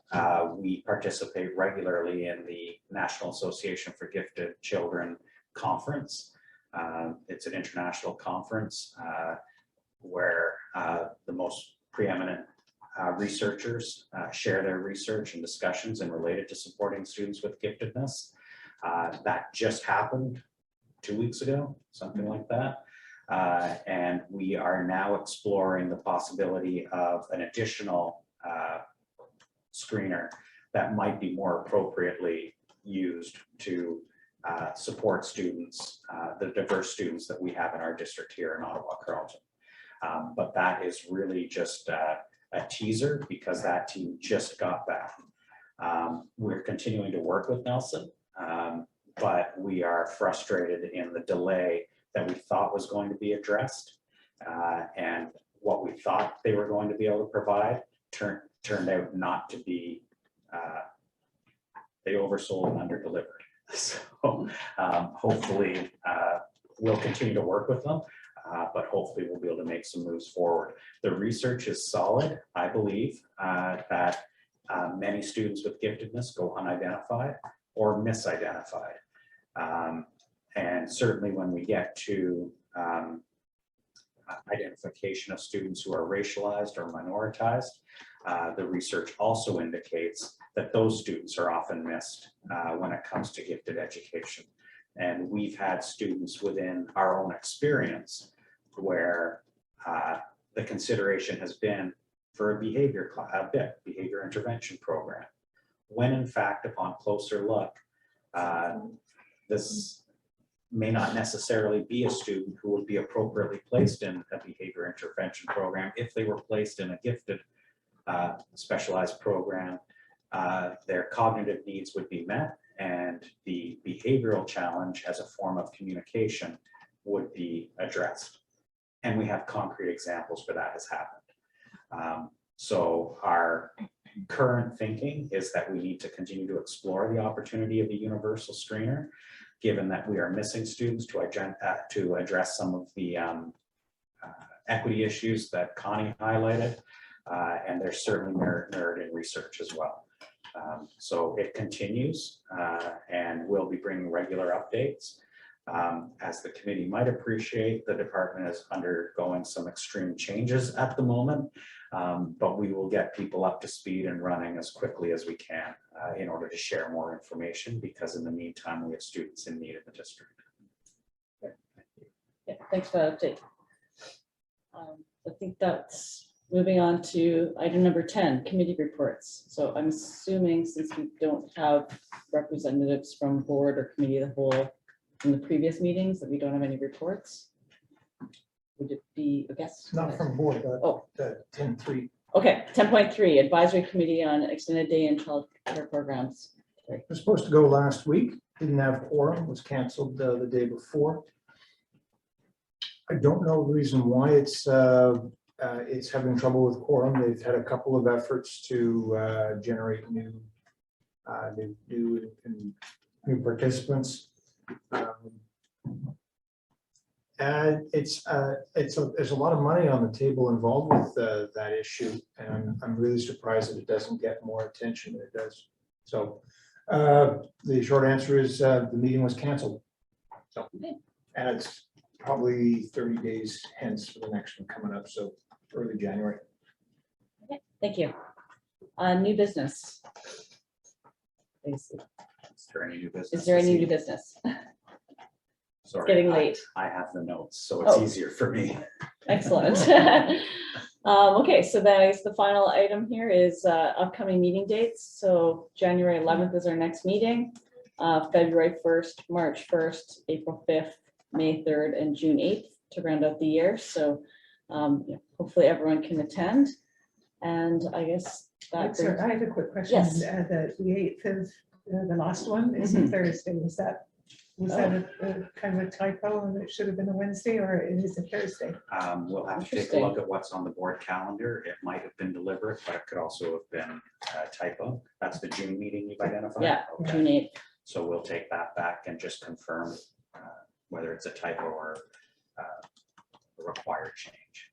we participate regularly in the National Association for Gifted Children conference. It's an international conference where the most preeminent researchers share their research and discussions and related to supporting students with giftedness. That just happened 2 weeks ago, something like that. And we are now exploring the possibility of an additional screener that might be more appropriately used to support students, the diverse students that we have in our district here in Ottawa-Carleton. But that is really just a teaser because that team just got back. We're continuing to work with Nelson, but we are frustrated in the delay that we thought was going to be addressed. And what we thought they were going to be able to provide turned out not to be, they oversold and underdelivered. So hopefully we'll continue to work with them, but hopefully we'll be able to make some moves forward. The research is solid. I believe that many students with giftedness go unidentified or misidentified. And certainly when we get to identification of students who are racialized or minoritized, the research also indicates that those students are often missed when it comes to gifted education. And we've had students within our own experience where the consideration has been for a behavior intervention program, when in fact, upon closer look, this may not necessarily be a student who would be appropriately placed in a behavior intervention program. If they were placed in a gifted specialized program, their cognitive needs would be met and the behavioral challenge as a form of communication would be addressed. And we have concrete examples where that has happened. So our current thinking is that we need to continue to explore the opportunity of the universal screener, given that we are missing students to address some of the equity issues that Connie highlighted, and there's certainly merit in research as well. So it continues, and we'll be bringing regular updates. As the committee might appreciate, the department is undergoing some extreme changes at the moment, but we will get people up to speed and running as quickly as we can in order to share more information, because in the meantime, we have students in need in the district. Yeah, thanks for that update. I think that's moving on to item number 10, committee reports. So I'm assuming since we don't have representatives from board or committee of the whole from the previous meetings that we don't have any reports. Would it be, I guess? Not from board, but oh, 10.3. Okay, 10.3, advisory committee on extended day and child care programs. It was supposed to go last week, didn't have quorum, was canceled the day before. I don't know the reason why it's having trouble with quorum. They've had a couple of efforts to generate new participants. And there's a lot of money on the table involved with that issue, and I'm really surprised that it doesn't get more attention than it does. So the short answer is the meeting was canceled. So, and it's probably 30 days hence for the next one coming up, so early January. Okay, thank you. New business. Is there any new business? Is there any new business? Sorry. getting late. I have the notes, so it's Oh. easier for me. Excellent. Okay, so then I guess the final item here is upcoming meeting dates. So January 11th is our next meeting. February 1st, March 1st, April 5th, May 3rd, and June 8th to round out the year. So yeah, hopefully everyone can attend. And I guess that Sorry, brings- I have a quick question. Yes. The 8th of, the last one is a Mhm. Thursday. Was that a kind of a typo and it should have been a Wednesday, or it is a Thursday? We'll have to take a Interesting. look at what's on the board calendar. It might have been deliberate, but it could also have been a typo. That's the June meeting you've identified? Yeah, Okay. June 8th. So we'll take that back and just confirm whether it's a typo or a required change.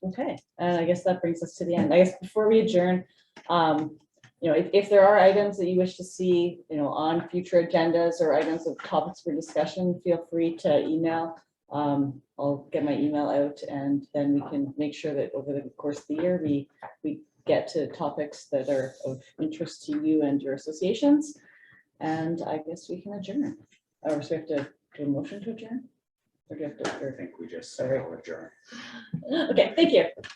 Okay, and I guess that brings us to the end. I guess before we adjourn, you know, if there are items that you wish to see, you know, on future agendas or items of topics for discussion, feel free to email. I'll get my email out and then we can make sure that over the course of the year, we get to topics that are of interest to you and your associations. And I guess we can adjourn. Or so we have to do a motion to adjourn? Or do you have to? I think we just Sorry. adjourn. Okay, thank you.